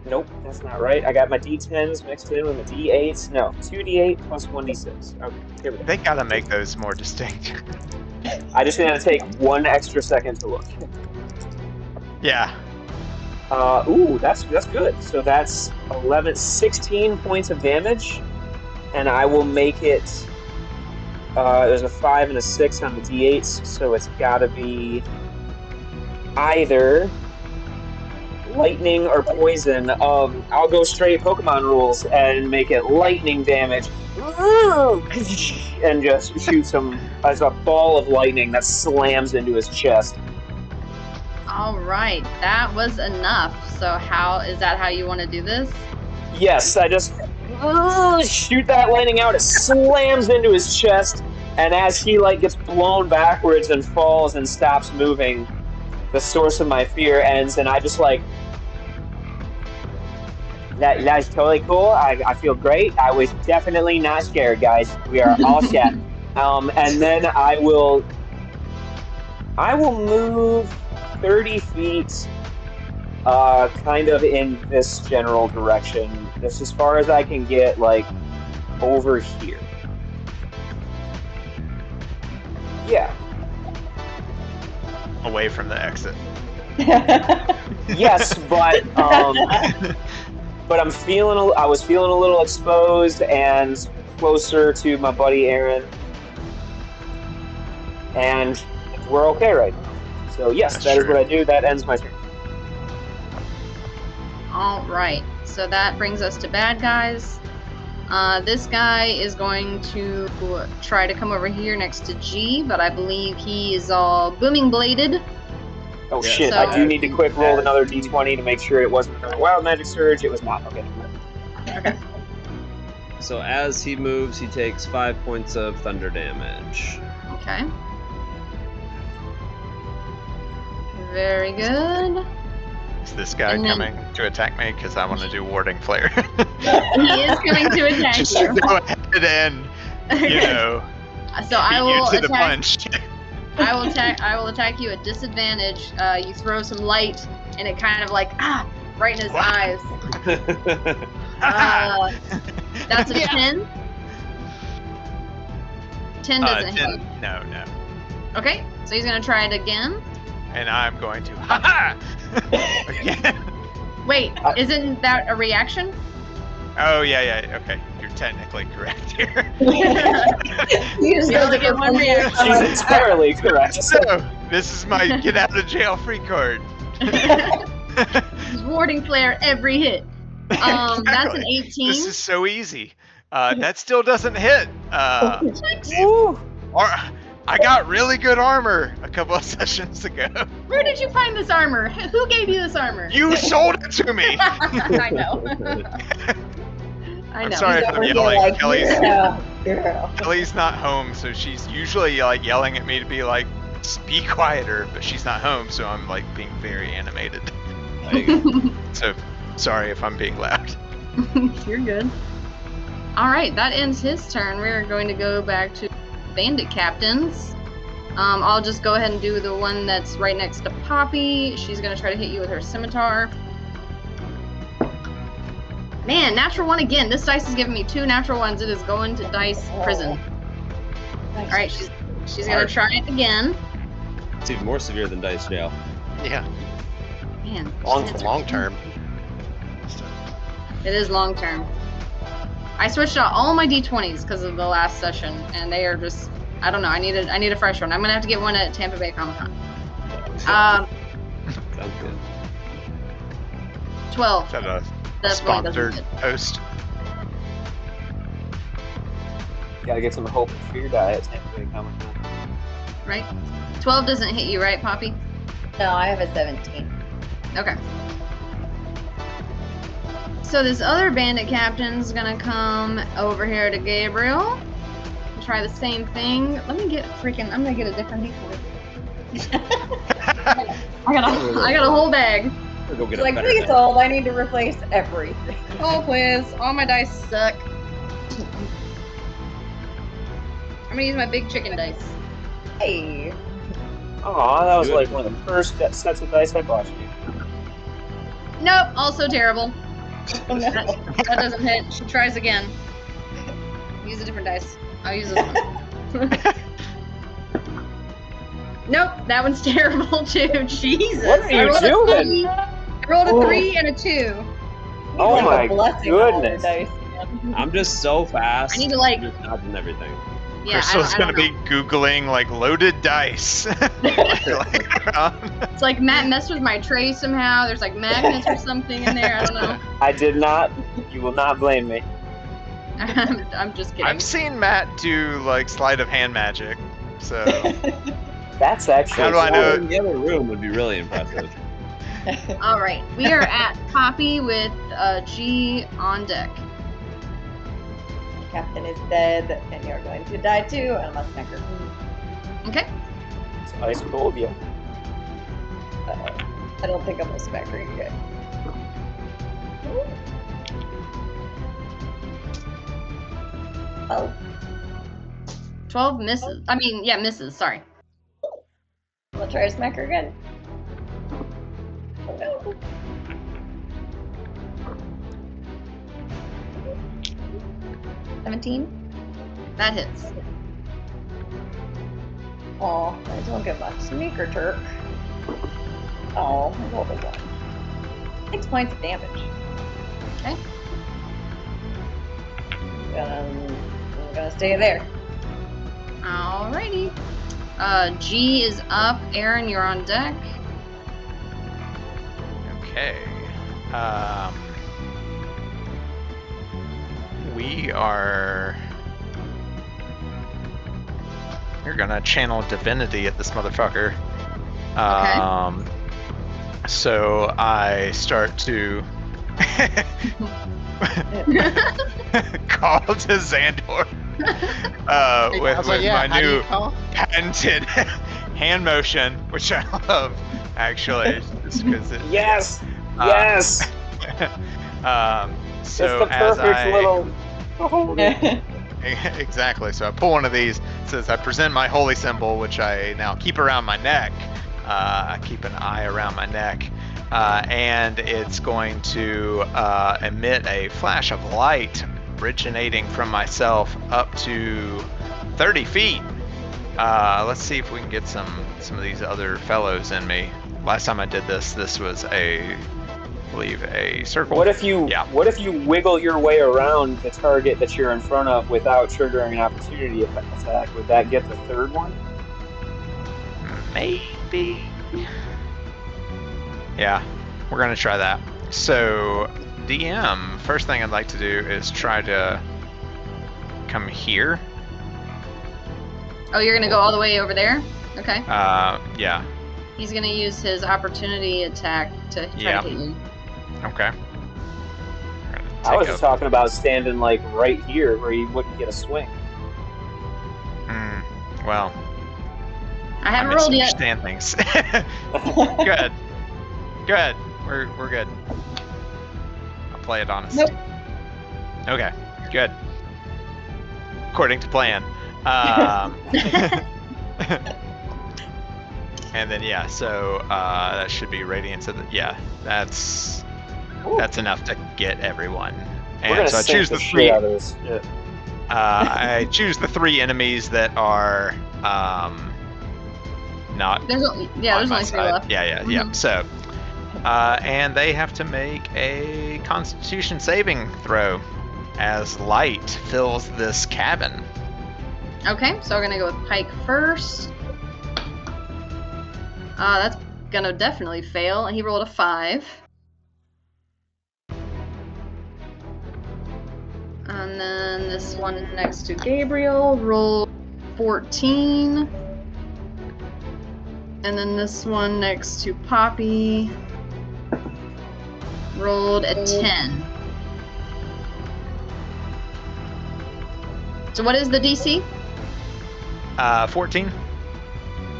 Speaker 3: Nope, that's not right. I got my D10s mixed in with my D8s. No, 2D8 plus 1D6. Okay, here we go.
Speaker 4: They gotta make those more distinct.
Speaker 3: I just had to take 1 extra second to look.
Speaker 4: Yeah.
Speaker 3: Ooh, that's good. So that's 16 points of damage, and I will make it. There's a 5 and a 6 on the D8s, so it's got to be either. lightning or poison, I'll go straight Pokemon rules and make it lightning damage. And just shoots him as a ball of lightning that slams into his chest.
Speaker 2: All right, that was enough. So is that how you want to do this?
Speaker 3: Yes, I just shoot that lightning out. It slams into his chest, and as he gets blown backwards and falls and stops moving, the source of my fear ends, and I just that's totally cool. I feel great. I was definitely not scared, guys. We are all set. And then I will move 30 feet, kind of in this general direction. That's as far as I can get, over here. Yeah.
Speaker 4: Away from the exit.
Speaker 3: Yes, but but I was feeling a little exposed and closer to my buddy Aaron, and we're okay right now. So yes, that is what I do. That ends my turn.
Speaker 2: All right, so that brings us to bad guys. This guy is going to try to come over here next to G, but I believe he is all booming bladed.
Speaker 3: Oh shit, I do need to quick roll another d20 to make sure it wasn't another wild magic surge. It was not. Okay.
Speaker 2: Okay.
Speaker 1: So as he moves, he takes 5 points of thunder damage.
Speaker 2: Okay. Very good.
Speaker 4: Is this guy coming to attack me? Because I want to do warding flare.
Speaker 2: He is coming to attack
Speaker 4: Just
Speaker 2: you.
Speaker 4: to go ahead and,
Speaker 2: So I will
Speaker 4: beat you to the
Speaker 2: attack.
Speaker 4: punch.
Speaker 2: I will attack you at disadvantage. You throw some light, and it kind of right in his eyes. That's a 10. 10 doesn't hit.
Speaker 4: No.
Speaker 2: Okay, so he's gonna try it again.
Speaker 4: And I'm going to again.
Speaker 2: Wait, isn't that a reaction?
Speaker 4: Oh yeah. Okay, you're technically correct here.
Speaker 5: You just
Speaker 2: You only get one reaction.
Speaker 3: She's entirely correct.
Speaker 4: So this is my get out of jail free card.
Speaker 2: He's warding flare every hit. That's an
Speaker 4: Exactly.
Speaker 2: 18.
Speaker 4: This is so easy. That still doesn't hit. Or I got really good armor a couple of sessions ago.
Speaker 2: Where did you find this armor? Who gave you this armor?
Speaker 4: You sold it to me.
Speaker 2: I know.
Speaker 4: I'm sorry if I'm yelling.
Speaker 5: Girl.
Speaker 4: Kelly's not home, so she's usually yelling at me to be be quieter, but she's not home, so I'm being very animated. So sorry if I'm being loud.
Speaker 2: You're good. All right, that ends his turn. We're going to go back to bandit captains. I'll just go ahead and do the one that's right next to Poppy. She's going to try to hit you with her scimitar. Man, natural one again. This dice is giving me 2 natural ones. It is going to dice prison.
Speaker 5: Nice.
Speaker 2: All right, she's going to try it again.
Speaker 1: It's even more severe than dice jail.
Speaker 6: Yeah,
Speaker 2: Man,
Speaker 6: long term.
Speaker 2: it is long term. I switched out all my d20s because of the last session, and they are just, I don't know, I need a fresh one. I'm going to have to get one at Tampa Bay Comic-Con.
Speaker 1: Sounds good.
Speaker 2: 12.
Speaker 4: Is that a
Speaker 2: That's one doesn't
Speaker 4: sponsored
Speaker 2: hit.
Speaker 4: post?
Speaker 3: Gotta get some hope and fear die at Tampa Bay Comic-Con.
Speaker 2: Right? 12 doesn't hit you, right, Poppy?
Speaker 5: No, I have a 17.
Speaker 2: Okay. So this other bandit captain's gonna come over here to Gabriel. Try the same thing. Let me get I'm gonna get a different D4. I got a whole bag.
Speaker 1: We'll go get
Speaker 5: It's
Speaker 1: a
Speaker 5: like,
Speaker 1: better
Speaker 5: please
Speaker 1: deck.
Speaker 5: hold, I need to replace everything.
Speaker 2: Oh please, all my dice suck. I'm gonna use my big chicken dice.
Speaker 5: Hey.
Speaker 3: Aw, that was one of the first sets of dice I bought you.
Speaker 2: Nope, also terrible.
Speaker 5: No.
Speaker 2: That doesn't hit. She tries again. Use a different dice. I'll use this one. Nope, that one's terrible too. Jesus.
Speaker 3: What are you
Speaker 2: I rolled a
Speaker 3: doing?
Speaker 2: 3. I rolled a 3 and a 2.
Speaker 3: Oh
Speaker 5: Like a
Speaker 3: my
Speaker 5: blessing on all the
Speaker 3: goodness.
Speaker 5: dice.
Speaker 1: I'm just so fast.
Speaker 2: I need to
Speaker 1: I'm just dodging everything.
Speaker 2: Yeah,
Speaker 4: Crystal's
Speaker 2: I
Speaker 4: gonna
Speaker 2: don't
Speaker 4: be googling loaded dice. around.
Speaker 2: It's like Matt messed with my tray somehow. There's like magnets or something in there. I don't know.
Speaker 3: I did not. You will not blame me.
Speaker 2: I'm just kidding.
Speaker 4: I've seen Matt do like sleight of hand magic, so
Speaker 3: That's actually.
Speaker 4: How do I know?
Speaker 1: In the other room would be really impressive.
Speaker 2: All right, we are at Poppy with G on deck.
Speaker 5: Captain is dead, and you're going to die too, unless Necker.
Speaker 2: Okay.
Speaker 3: It's ice cold, yeah.
Speaker 5: I don't think I'm a spectre yet.
Speaker 2: 12 misses. I mean, yeah, misses. Sorry.
Speaker 5: I'm gonna try to smack her again. Oh no. $17?
Speaker 2: That hits.
Speaker 5: Oh, I don't get much. Sneaker Turk. Oh, I rolled a 1. 6 points of damage.
Speaker 2: Okay.
Speaker 5: I'm gonna stay there.
Speaker 2: Alrighty. G is up. Aaron, you're on deck.
Speaker 4: okay. We're gonna channel divinity at this motherfucker. So I start to call to Xandor with my new patented hand motion, which I love, actually, just because it.
Speaker 3: Yes. Yes.
Speaker 4: So
Speaker 3: it's the perfect little.
Speaker 4: Exactly. So I pull one of these. It says I present my holy symbol, which I now keep around my neck. I keep an eye around my neck, and it's going to emit a flash of light originating from myself up to 30 feet. Let's see if we can get some of these other fellows in me. Last time I did this was I believe a circle.
Speaker 3: What if you wiggle your way around the target that you're in front of without triggering an opportunity attack? Would that get the third one?
Speaker 4: Maybe. Yeah, we're gonna try that. So, DM, first thing I'd like to do is try to come here.
Speaker 2: Oh, you're gonna go all the way over there? Okay.
Speaker 4: Yeah.
Speaker 2: He's gonna use his opportunity attack to try to hit you.
Speaker 4: Okay.
Speaker 3: I was just talking about standing like right here where you wouldn't get a swing.
Speaker 4: Well,
Speaker 2: I haven't rolled yet.
Speaker 4: Understand things. Good. We're good. I'll play it honest.
Speaker 5: Nope.
Speaker 4: Okay. Good. According to plan. And then so that should be radiance of the that's enough to get everyone. And so I choose the three. I choose the 3 enemies that are not.
Speaker 2: There's only 3 left.
Speaker 4: Yeah. So, and they have to make a Constitution saving throw as light fills this cabin.
Speaker 2: Okay, so we're gonna go with Pike first. That's gonna definitely fail, and he rolled a 5. And then this one next to Gabriel rolled 14. And then this one next to Poppy rolled a 10. So what is the DC?
Speaker 4: 14.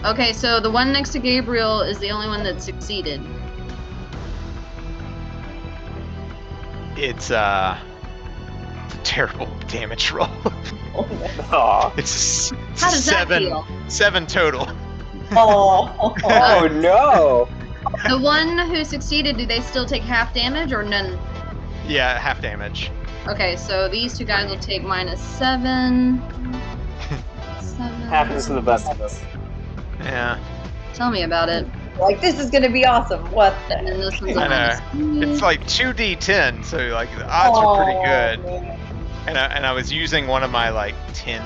Speaker 2: Okay, so the one next to Gabriel is the only one that succeeded.
Speaker 4: It's a terrible damage roll. It's
Speaker 2: How does
Speaker 4: 7,
Speaker 2: that feel?
Speaker 4: 7 total.
Speaker 5: Oh
Speaker 3: no!
Speaker 2: The one who succeeded, do they still take half damage or none?
Speaker 4: Yeah, half damage.
Speaker 2: Okay, so these 2 guys will take -7. 7.
Speaker 3: Happens to the best of us.
Speaker 4: Yeah.
Speaker 2: Tell me about it.
Speaker 5: Like, this is gonna be awesome. What the
Speaker 2: And then this one's
Speaker 4: I
Speaker 2: a
Speaker 4: know. It's like 2d10, so like the odds are pretty good.
Speaker 5: Man.
Speaker 4: And I was using one of my like 10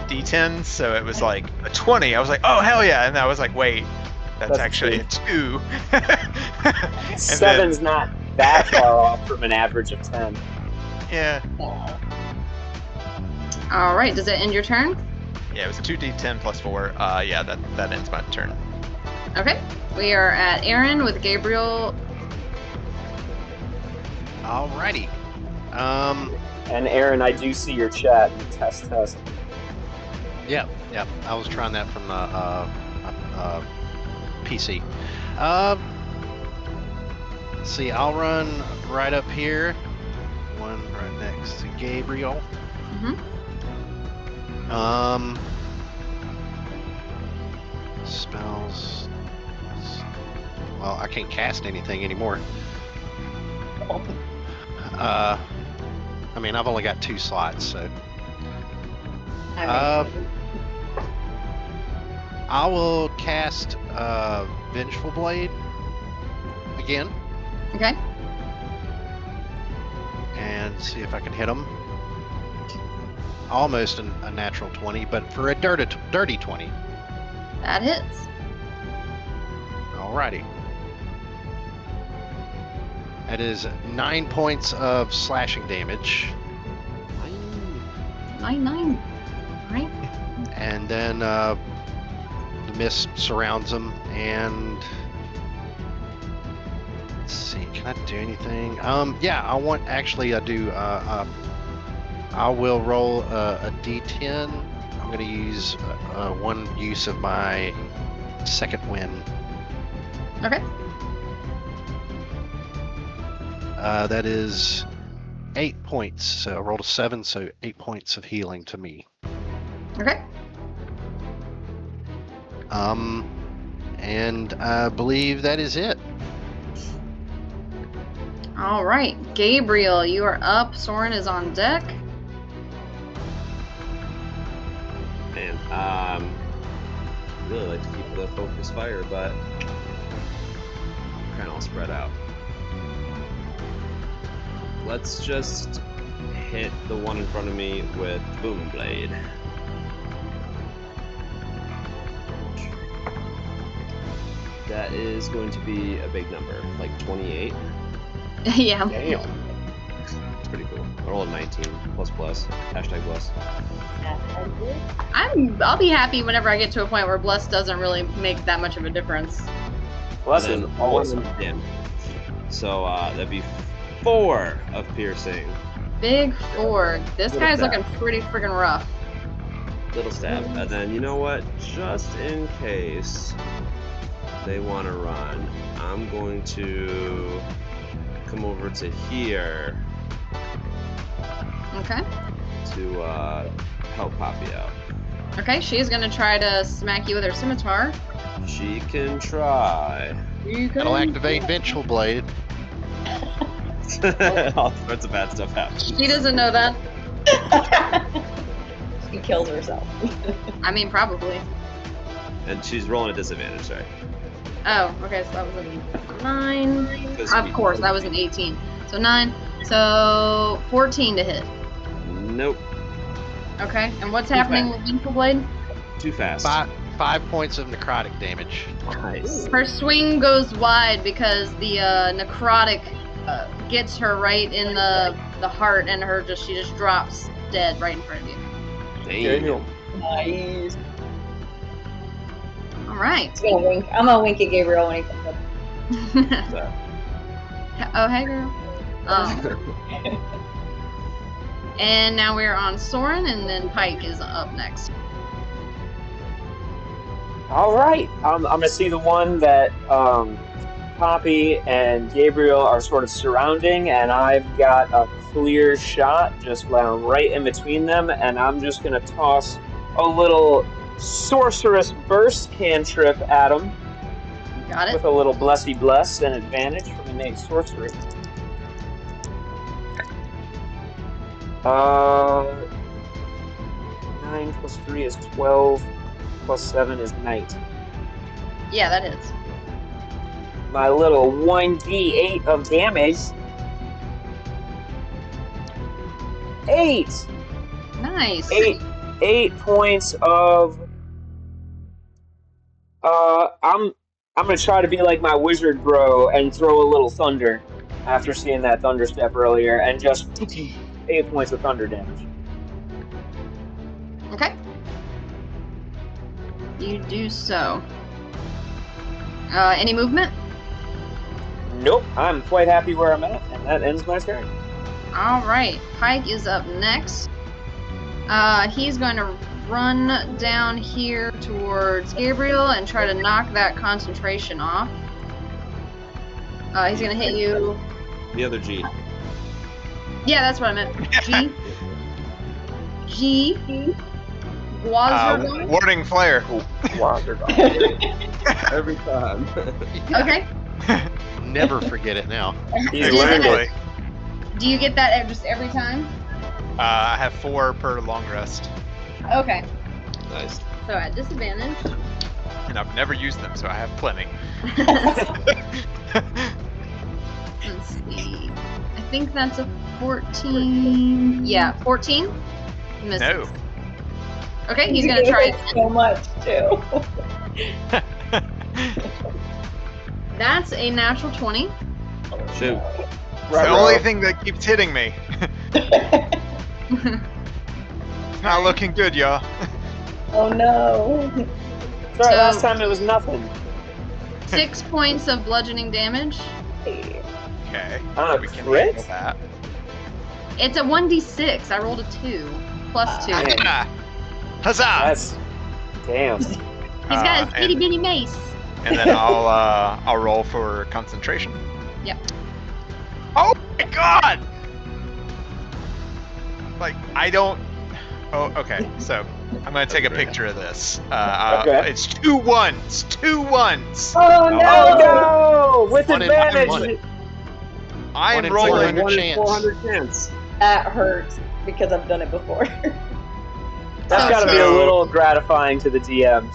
Speaker 4: d10s, so it was like a 20. I was like, oh hell yeah! And I was like, wait, That's actually a 2. And
Speaker 3: 7's not that far off from an average of 10.
Speaker 4: Yeah.
Speaker 2: All right. Does it end your turn?
Speaker 4: Yeah, it was 2d10 plus 4. Yeah, that ends my turn.
Speaker 2: Okay. We are at Aaron with Gabriel.
Speaker 6: Alrighty.
Speaker 3: And Aaron, I do see your chat. Test.
Speaker 6: Yeah. I was trying that from the PC. See, I'll run right up here. One right next to Gabriel. Spells. Well, I can't cast anything anymore. I mean, I've only got 2 slots, so. I will cast Vengeful Blade again.
Speaker 2: Okay.
Speaker 6: And see if I can hit him. Almost a natural 20, but for a dirty 20.
Speaker 2: That hits.
Speaker 6: Alrighty. That is 9 points of slashing damage.
Speaker 2: 9. Right.
Speaker 6: And then the mist surrounds him, and let's see, can I do anything? Yeah, I want actually I do. I will roll a d10. I'm going to use one use of my second wind.
Speaker 2: Okay.
Speaker 6: That is 8 points. So I rolled a 7, so 8 points of healing to me.
Speaker 2: Okay.
Speaker 6: And I believe that is it.
Speaker 2: All right. Gabriel, you are up. Soren is on deck.
Speaker 1: Man, really like to keep the focus fire, but kind of all spread out. Let's just hit the one in front of me with Boom Blade. That is going to be a big number, like 28.
Speaker 2: Yeah.
Speaker 3: Damn.
Speaker 1: It's pretty cool. I rolled a 19 plus. Hashtag bless.
Speaker 2: I'll be happy whenever I get to a point where bless doesn't really make that much of a difference.
Speaker 3: Bless
Speaker 1: And
Speaker 3: is
Speaker 1: then
Speaker 3: awesome.
Speaker 1: one damage. So that'd be 4 of piercing.
Speaker 2: Big 4. This
Speaker 1: Little
Speaker 2: guy's
Speaker 1: stab.
Speaker 2: looking pretty friggin' rough.
Speaker 1: Little stab. And then, you know what? Just in case they want to run, I'm going to come over to here
Speaker 2: Okay.
Speaker 1: to help Poppy out.
Speaker 2: Okay, she's gonna try to smack you with her scimitar.
Speaker 1: She can try.
Speaker 6: That'll activate Vengeful Blade.
Speaker 1: All sorts of bad stuff happens.
Speaker 2: She doesn't know that.
Speaker 5: She kills herself.
Speaker 2: I mean, probably.
Speaker 1: And she's rolling a disadvantage, sorry.
Speaker 2: Oh, okay, so that was a 9.
Speaker 1: Because
Speaker 2: Of course, that was an 18. So 9. So 14 to hit.
Speaker 1: Nope.
Speaker 2: Okay, and what's happening with Vengeful Blade?
Speaker 1: Too fast.
Speaker 6: 5 points of necrotic damage.
Speaker 1: Nice.
Speaker 2: Her swing goes wide because the necrotic gets her right in the heart, and she just drops dead right in front of you.
Speaker 1: Damn.
Speaker 5: Nice.
Speaker 2: All right.
Speaker 5: I'm gonna wink at Gabriel when he comes up.
Speaker 2: Oh, hey, girl. And now we're on Soren, and then Pike is up next.
Speaker 3: All right. I'm gonna see the one that Poppy and Gabriel are sort of surrounding, and I've got a clear shot just right in between them, and I'm just gonna toss a little sorceress burst cantrip at him
Speaker 2: Got it?
Speaker 3: with a little blessy bless and advantage from innate sorcery. 9 plus 3 is 12, plus 7 is 19.
Speaker 2: Yeah, that hits.
Speaker 3: My little 1d8 of damage. 8!
Speaker 2: Nice.
Speaker 3: 8 points of I'm I'm gonna try to be like my wizard bro and throw a little thunder after seeing that thunder step earlier, and just 8 points of thunder damage.
Speaker 2: Okay. You do so. Any movement?
Speaker 3: Nope, I'm quite happy where I'm at, and that ends my turn.
Speaker 2: All right. Pike is up next. He's going to run down here towards Gabriel and try to knock that concentration off. He's going to hit you.
Speaker 1: The other G.
Speaker 2: Yeah, that's what I meant. G. Guazergon.
Speaker 4: Warding flare.
Speaker 1: Every time.
Speaker 2: Okay.
Speaker 6: Never forget it now.
Speaker 3: You learned it.
Speaker 2: Do you get that just every time?
Speaker 4: I have 4 per long rest,
Speaker 2: Okay.
Speaker 1: Nice.
Speaker 2: So at disadvantage.
Speaker 4: and I've never used them, so I have plenty.
Speaker 2: Let's see. I think that's a 14. Yeah, 14? Misses.
Speaker 4: No.
Speaker 2: Okay, he's gonna try it.
Speaker 5: so much too.
Speaker 2: That's a natural 20.
Speaker 1: Shoot.
Speaker 4: It's the only thing that keeps hitting me. It's not looking good, y'all.
Speaker 5: Oh no.
Speaker 3: Sorry,
Speaker 2: So-
Speaker 3: last time it was nothing.
Speaker 2: 6 points of bludgeoning damage.
Speaker 4: Okay.
Speaker 3: On a
Speaker 4: We can
Speaker 3: crit?
Speaker 4: handle that.
Speaker 2: It's a 1d6. I rolled a 2. Plus 2.
Speaker 3: Dang.
Speaker 4: Ah, huzzah!
Speaker 3: That's damn.
Speaker 2: He's got his itty
Speaker 4: and,
Speaker 2: bitty mace.
Speaker 4: and then I'll roll for concentration.
Speaker 2: Yep.
Speaker 4: Oh my god! Like I don't. Oh, okay. So I'm gonna take a picture of this.
Speaker 3: Okay.
Speaker 4: It's 2 1s. 2 1s.
Speaker 5: Oh no.
Speaker 3: Oh no! With
Speaker 6: One in
Speaker 3: advantage.
Speaker 6: 100.
Speaker 4: I
Speaker 6: One
Speaker 4: am
Speaker 6: in
Speaker 4: rolling.
Speaker 6: 400
Speaker 1: 1 in
Speaker 6: chance.
Speaker 1: 400 chance.
Speaker 5: That hurts because I've done it before.
Speaker 3: That's gotta be a
Speaker 4: So-
Speaker 3: little gratifying to the DMs.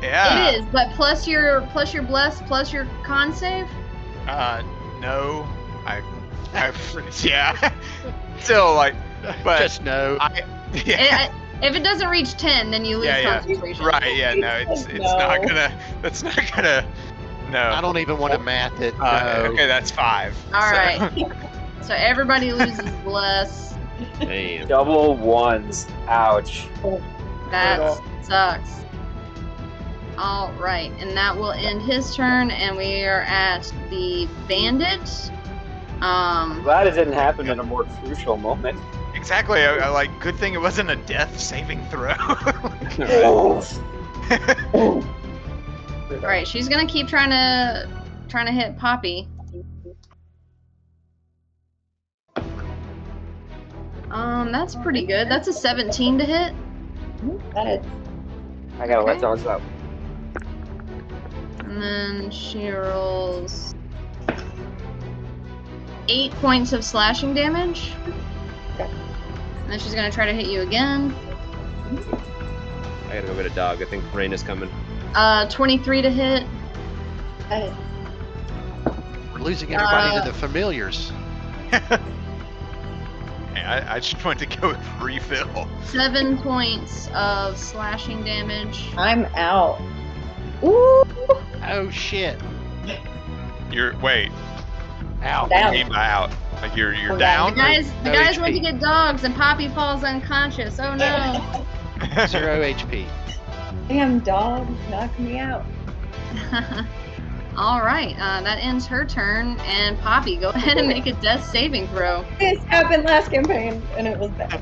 Speaker 4: Yeah.
Speaker 2: It is, but plus your bless plus your con save.
Speaker 4: No. I yeah. Still like, but
Speaker 6: Just no.
Speaker 4: yeah.
Speaker 2: If it doesn't reach 10, then you lose
Speaker 4: Yeah.
Speaker 2: concentration.
Speaker 4: Right. Yeah. No. It's
Speaker 5: No.
Speaker 4: not gonna. That's not gonna. No.
Speaker 6: I don't even want to math it. No.
Speaker 4: Okay, that's 5.
Speaker 2: All
Speaker 4: so.
Speaker 2: right. So everybody loses bless.
Speaker 1: Damn.
Speaker 3: Double ones. Ouch.
Speaker 2: That sucks. All right, and that will end his turn, and we are at the bandit.
Speaker 3: Glad it didn't happen in a more crucial moment.
Speaker 4: Exactly. I like. Good thing it wasn't a death saving throw.
Speaker 2: All right, she's gonna keep trying to hit Poppy. That's pretty good. That's a 17 to hit.
Speaker 5: That is
Speaker 3: I gotta let
Speaker 2: Okay.
Speaker 3: dogs out.
Speaker 2: And then she rolls 8 points of slashing damage.
Speaker 5: Okay.
Speaker 2: And then she's gonna try to hit you again.
Speaker 1: I gotta go get a dog. I think rain is coming.
Speaker 2: 23 to hit.
Speaker 5: that is
Speaker 6: We're losing everybody to the familiars.
Speaker 4: Hey, I just want to go with refill.
Speaker 2: 7 points of slashing damage.
Speaker 5: I'm out. Ooh.
Speaker 6: Oh shit.
Speaker 4: Wait.
Speaker 6: Ow.
Speaker 5: Down.
Speaker 4: Came out. Like you're
Speaker 5: We're
Speaker 4: down.
Speaker 2: The guys
Speaker 6: No
Speaker 2: went
Speaker 6: HP.
Speaker 2: to get dogs and Poppy falls unconscious. Oh no.
Speaker 6: 0 HP.
Speaker 5: Damn dog, knock me out.
Speaker 2: All right, that ends her turn. And Poppy, go ahead and make a death saving throw.
Speaker 5: This happened last campaign and it was bad.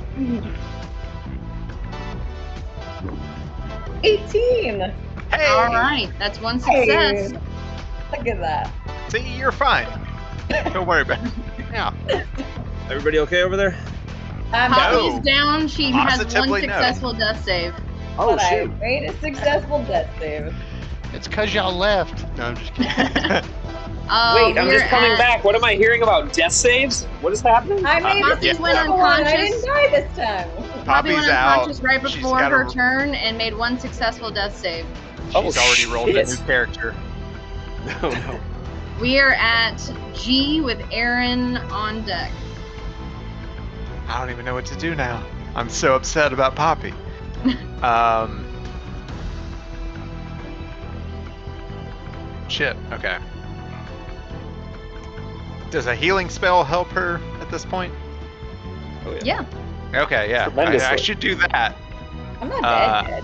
Speaker 5: 18.
Speaker 4: Hey.
Speaker 2: All right, that's one success.
Speaker 5: Hey. Look at that.
Speaker 4: See, you're fine. Don't worry about it.
Speaker 6: Yeah.
Speaker 1: Everybody okay over there?
Speaker 5: I'm
Speaker 4: No.
Speaker 5: out.
Speaker 2: Poppy's down. She has one
Speaker 4: Positively no.
Speaker 2: successful death save.
Speaker 1: Oh
Speaker 5: But I
Speaker 1: shoot!
Speaker 5: made a successful death save.
Speaker 6: It's because y'all left. No, I'm just kidding.
Speaker 3: Wait, I'm
Speaker 2: we're
Speaker 3: just coming
Speaker 2: at-
Speaker 3: back. What am I hearing about death saves? What is happening?
Speaker 5: I made
Speaker 2: Poppy
Speaker 5: a
Speaker 2: went
Speaker 5: successful one. I
Speaker 2: unconscious.
Speaker 5: didn't die this time.
Speaker 2: Poppy
Speaker 4: Poppy's
Speaker 2: went
Speaker 4: out.
Speaker 2: unconscious right
Speaker 4: She's
Speaker 2: before
Speaker 4: got
Speaker 2: her
Speaker 4: a-
Speaker 2: turn and made one successful death save.
Speaker 4: She's already rolled a
Speaker 3: shit.
Speaker 4: new character.
Speaker 1: No, no.
Speaker 2: We are at G with Aaron on deck.
Speaker 4: I don't even know what to do now. I'm so upset about Poppy. shit. Okay. Does a healing spell help her at this point?
Speaker 1: Oh yeah.
Speaker 2: Yeah.
Speaker 4: Okay, yeah. I
Speaker 3: Tremendously.
Speaker 4: should do that.
Speaker 5: I'm not dead.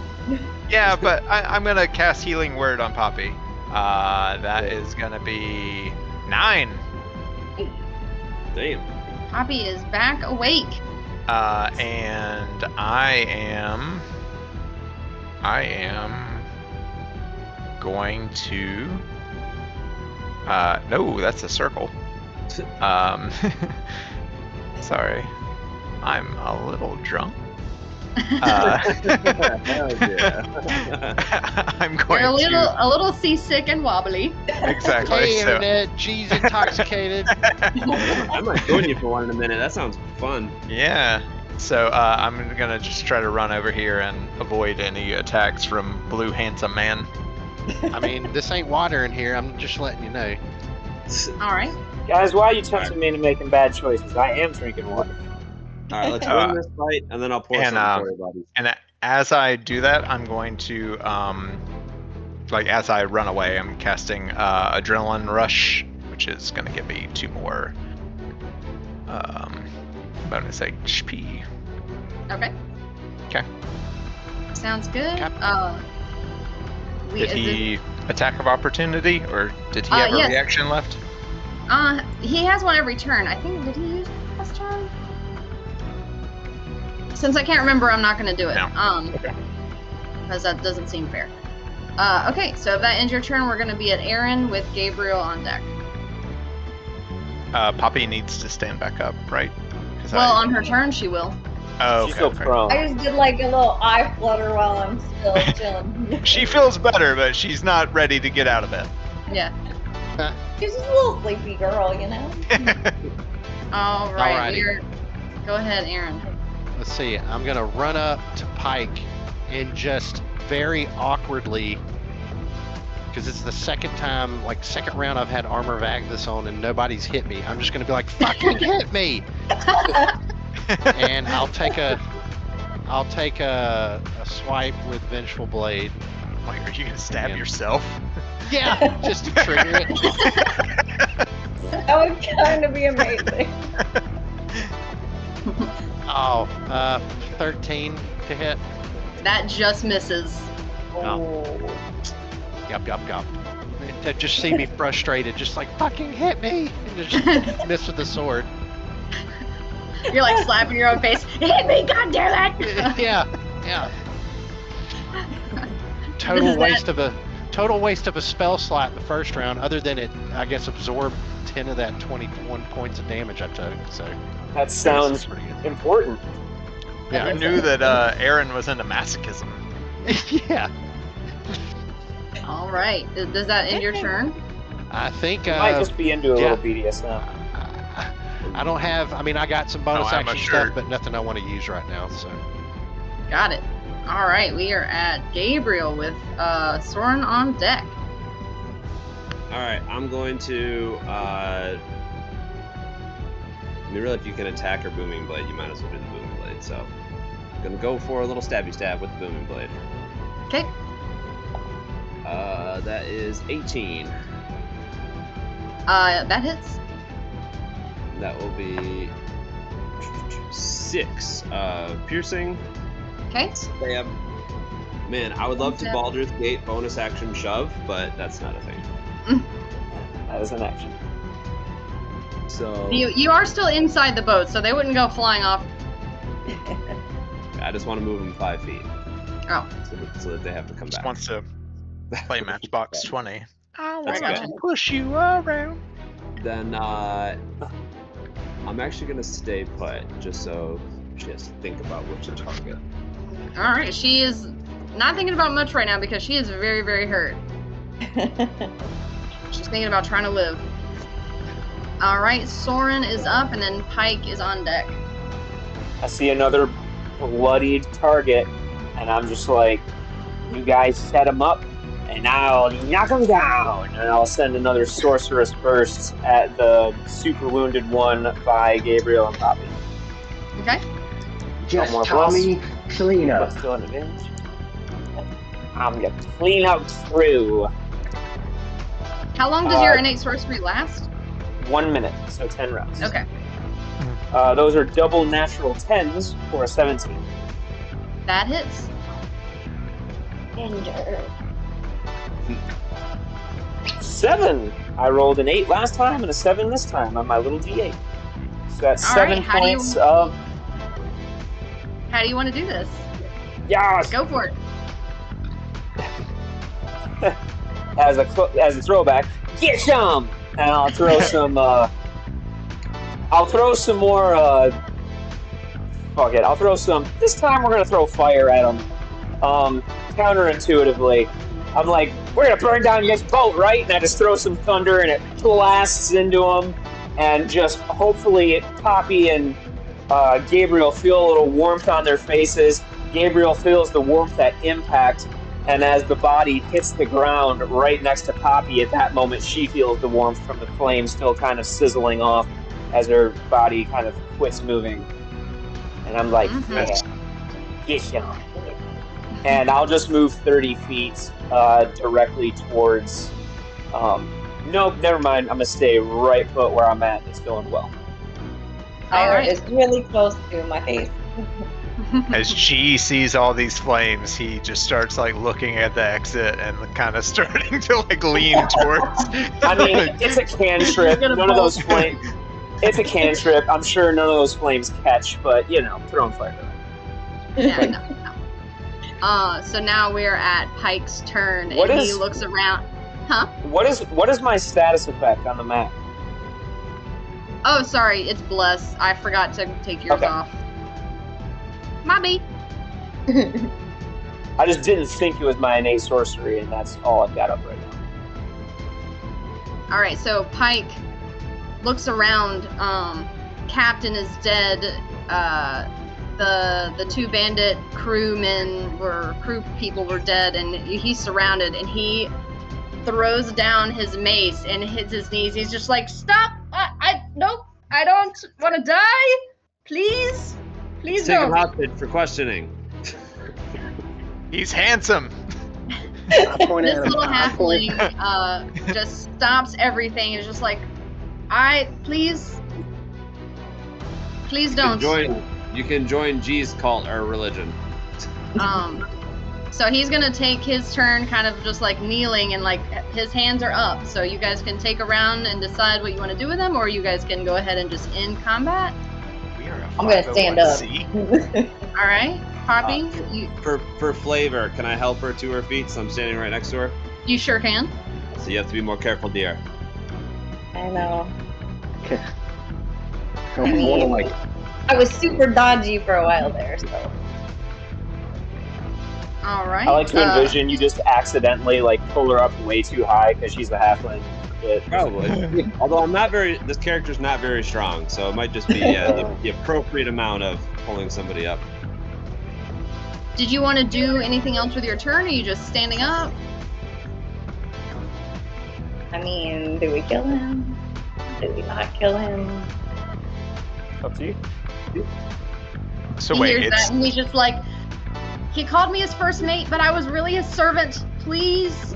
Speaker 4: Yeah, but I'm gonna cast Healing Word on Poppy. That is gonna be 9.
Speaker 1: Damn.
Speaker 2: Poppy is back awake.
Speaker 4: And I am going to. No, that's a circle. Sorry, I'm a little drunk.
Speaker 1: Hell yeah.
Speaker 4: I'm going
Speaker 2: You're a little seasick and wobbly.
Speaker 4: Exactly.
Speaker 6: Hey,
Speaker 4: So,
Speaker 6: Internet, G's intoxicated.
Speaker 1: I might join you for one in a minute. That sounds fun.
Speaker 4: yeah. So I'm gonna just try to run over here and avoid any attacks from Blue Handsome Man.
Speaker 6: I mean, this ain't water in here. I'm just letting you know.
Speaker 2: All right.
Speaker 3: Guys, why are you tempting me into making bad choices? I am drinking water.
Speaker 1: All right, let's win this fight, and then I'll pour
Speaker 4: and,
Speaker 1: something for you, buddies.
Speaker 4: And as I do that, I'm going to like as I run away, I'm casting Adrenaline Rush, which is going to give me 2 more bonus HP.
Speaker 2: Okay.
Speaker 4: Okay.
Speaker 2: Sounds good.
Speaker 6: Cap-
Speaker 4: Did he attack of opportunity, or did he have a
Speaker 2: yes.
Speaker 4: reaction left?
Speaker 2: He has one every turn. I think, did he use it last turn? Since I can't remember, I'm not going to do it.
Speaker 4: No. Okay.
Speaker 2: Because that doesn't seem fair. Okay, so if that ends your turn, we're going to be at Aaron with Gabriel on deck.
Speaker 4: Poppy needs to stand back up, right?
Speaker 2: Well, on her turn, she will.
Speaker 4: Oh,
Speaker 3: She's
Speaker 4: okay.
Speaker 3: still prone.
Speaker 5: I just did like a little eye flutter while I'm still chilling.
Speaker 4: She feels better, but she's not ready to get out of bed.
Speaker 2: Yeah.
Speaker 5: She's just a little sleepy girl, you know?
Speaker 2: All right.
Speaker 6: Alrighty.
Speaker 2: Go ahead, Aaron.
Speaker 6: Let's see. I'm gonna run up to Pike and just very awkwardly, because it's the second round I've had Armor of Agnes on and nobody's hit me. I'm just gonna be like, "Fucking hit me!" And I'll take a swipe with Vengeful Blade.
Speaker 4: Like, are you gonna stab
Speaker 6: Yeah.
Speaker 4: yourself?
Speaker 6: Yeah, just to trigger it.
Speaker 5: That would kind of be amazing.
Speaker 6: Oh, 13 to hit.
Speaker 2: That just misses.
Speaker 6: Oh. Yup. To just see me frustrated, just like, fucking hit me! And just miss with the sword.
Speaker 2: You're like slapping your own face. Hit me, God damn it!
Speaker 6: Yeah. Total waste of a spell slot the first round, other than it, I guess, absorbed 10 of that 21 points of damage I took, so.
Speaker 3: That sounds
Speaker 6: pretty good.
Speaker 3: important.
Speaker 6: Yeah.
Speaker 4: I knew that Aaron was into masochism.
Speaker 6: Yeah.
Speaker 2: All right. Does that end your turn?
Speaker 6: I think,
Speaker 3: You might just be into a
Speaker 6: yeah.
Speaker 3: little BDSM.
Speaker 6: I don't have, I got some bonus
Speaker 4: Oh, I'm
Speaker 6: action
Speaker 4: sure.
Speaker 6: stuff, but nothing I want to use right now, so.
Speaker 2: Got it. All right. We are at Gabriel with Soren on deck.
Speaker 1: All right, I'm going to. I mean, really, if you can attack her booming blade, you might as well do the booming blade. So, I'm gonna go for a little stabby stab with the booming blade.
Speaker 2: Okay.
Speaker 1: That is 18.
Speaker 2: That hits.
Speaker 1: That will be 6 piercing.
Speaker 2: Okay.
Speaker 1: Stab. Man, I would love to Baldur's Gate bonus action shove, but that's not a thing.
Speaker 3: That is an action.
Speaker 1: So
Speaker 2: You are still inside the boat, so they wouldn't go flying off.
Speaker 1: I just want to move them 5 feet.
Speaker 2: Oh.
Speaker 1: So that they have to come
Speaker 4: Just
Speaker 1: back.
Speaker 4: wants to play Matchbox 20. I
Speaker 1: That's
Speaker 4: want
Speaker 1: good.
Speaker 4: to push you around.
Speaker 1: Then I'm actually gonna stay put, just so she has to think about what to target.
Speaker 2: All right. She is not thinking about much right now because she is very, very hurt. She's thinking about trying to live. All right. Soren is up, and then Pike is on deck.
Speaker 3: I see another bloodied target, and I'm just like, you guys set him up, and I'll knock him down. And I'll send another Sorceress Burst at the super wounded one by Gabriel and Poppy.
Speaker 2: Okay.
Speaker 7: Just
Speaker 3: more
Speaker 7: Tommy, clean
Speaker 3: But
Speaker 7: up.
Speaker 3: still an advantage. I'm gonna clean up through.
Speaker 2: How long does your innate sorcery last?
Speaker 3: 1 minute, so 10 rounds.
Speaker 2: Okay.
Speaker 3: Those are double natural 10s for a 17.
Speaker 2: That hits.
Speaker 5: Ender.
Speaker 3: 7! I rolled an 8 last time and a 7 this time on my little d8. So that's
Speaker 2: All
Speaker 3: 7
Speaker 2: right, how do you-
Speaker 3: points of...
Speaker 2: How do you want to do this?
Speaker 3: Yes!
Speaker 2: Go for it.
Speaker 3: As a throwback, get some! And I'll throw some, I'll throw some more, fuck it, I'll throw some... This time we're gonna throw fire at them. Counterintuitively. I'm like, we're gonna burn down your boat, right? And I just throw some thunder and it blasts into them. And just hopefully Poppy and Gabriel feel a little warmth on their faces. Gabriel feels the warmth at impact. And as the body hits the ground right next to Poppy, at that moment she feels the warmth from the flame still kind of sizzling off as her body kind of quits moving. And I'm like, yeah, get some. And I'll just move 30 feet directly towards... nope, never mind. I'm going to stay right put where I'm at. It's going well.
Speaker 5: Fire
Speaker 2: Alright.
Speaker 5: is really close to my face.
Speaker 4: As G sees all these flames, he just starts like looking at the exit and kind of starting to like lean towards.
Speaker 3: I mean, it's a cantrip. None of those flames... It's a cantrip. I'm sure none of those flames catch, but, you know, throwing fire.
Speaker 2: Yeah, no. So now we're at Pike's turn,
Speaker 3: What
Speaker 2: and he
Speaker 3: is-
Speaker 2: looks around. Huh?
Speaker 3: What is my status effect on the map?
Speaker 2: Oh, sorry, it's Bless. I forgot to take yours
Speaker 3: Okay.
Speaker 2: off. My B.
Speaker 3: I just didn't think it was my innate sorcery, and that's all I've got up right now.
Speaker 2: Alright, so Pike looks around. Captain is dead. The two bandit crew people were dead, and he's surrounded, and he throws down his mace and hits his knees. He's just like, stop! Nope, I don't want to die! Please
Speaker 1: Take
Speaker 2: don't.
Speaker 1: him hostage for questioning.
Speaker 4: He's handsome.
Speaker 8: I point
Speaker 2: This
Speaker 8: at him.
Speaker 2: little
Speaker 8: I point.
Speaker 2: halfling just stops everything and is just like, please don't.
Speaker 1: You can join G's cult or religion.
Speaker 2: So he's gonna take his turn kind of just like kneeling, and like his hands are up, so you guys can take a round and decide what you want to do with them, or you guys can go ahead and just end combat.
Speaker 4: We are a
Speaker 5: I'm gonna stand up.
Speaker 4: 501c.
Speaker 2: All right, Poppy,
Speaker 1: For flavor, can I help her to her feet? So I'm standing right next to her.
Speaker 2: you sure can.
Speaker 1: So you have to be more careful, dear.
Speaker 5: I know.
Speaker 8: Go
Speaker 5: I mean-
Speaker 8: more like
Speaker 5: I was super dodgy for a while there, so.
Speaker 2: All right.
Speaker 3: I like to envision you just accidentally like pull her up way too high because she's a halfling.
Speaker 1: Probably. Although this character's not very strong, so it might just be the appropriate amount of pulling somebody up.
Speaker 2: Did you want to do anything else with your turn, or are you just standing up?
Speaker 5: I mean, do we kill him? Do we not kill him?
Speaker 3: Up to you.
Speaker 4: So
Speaker 2: He
Speaker 4: wait,
Speaker 2: hears
Speaker 4: it's
Speaker 2: that, and he's just like, he called me his first mate, but I was really his servant. Please,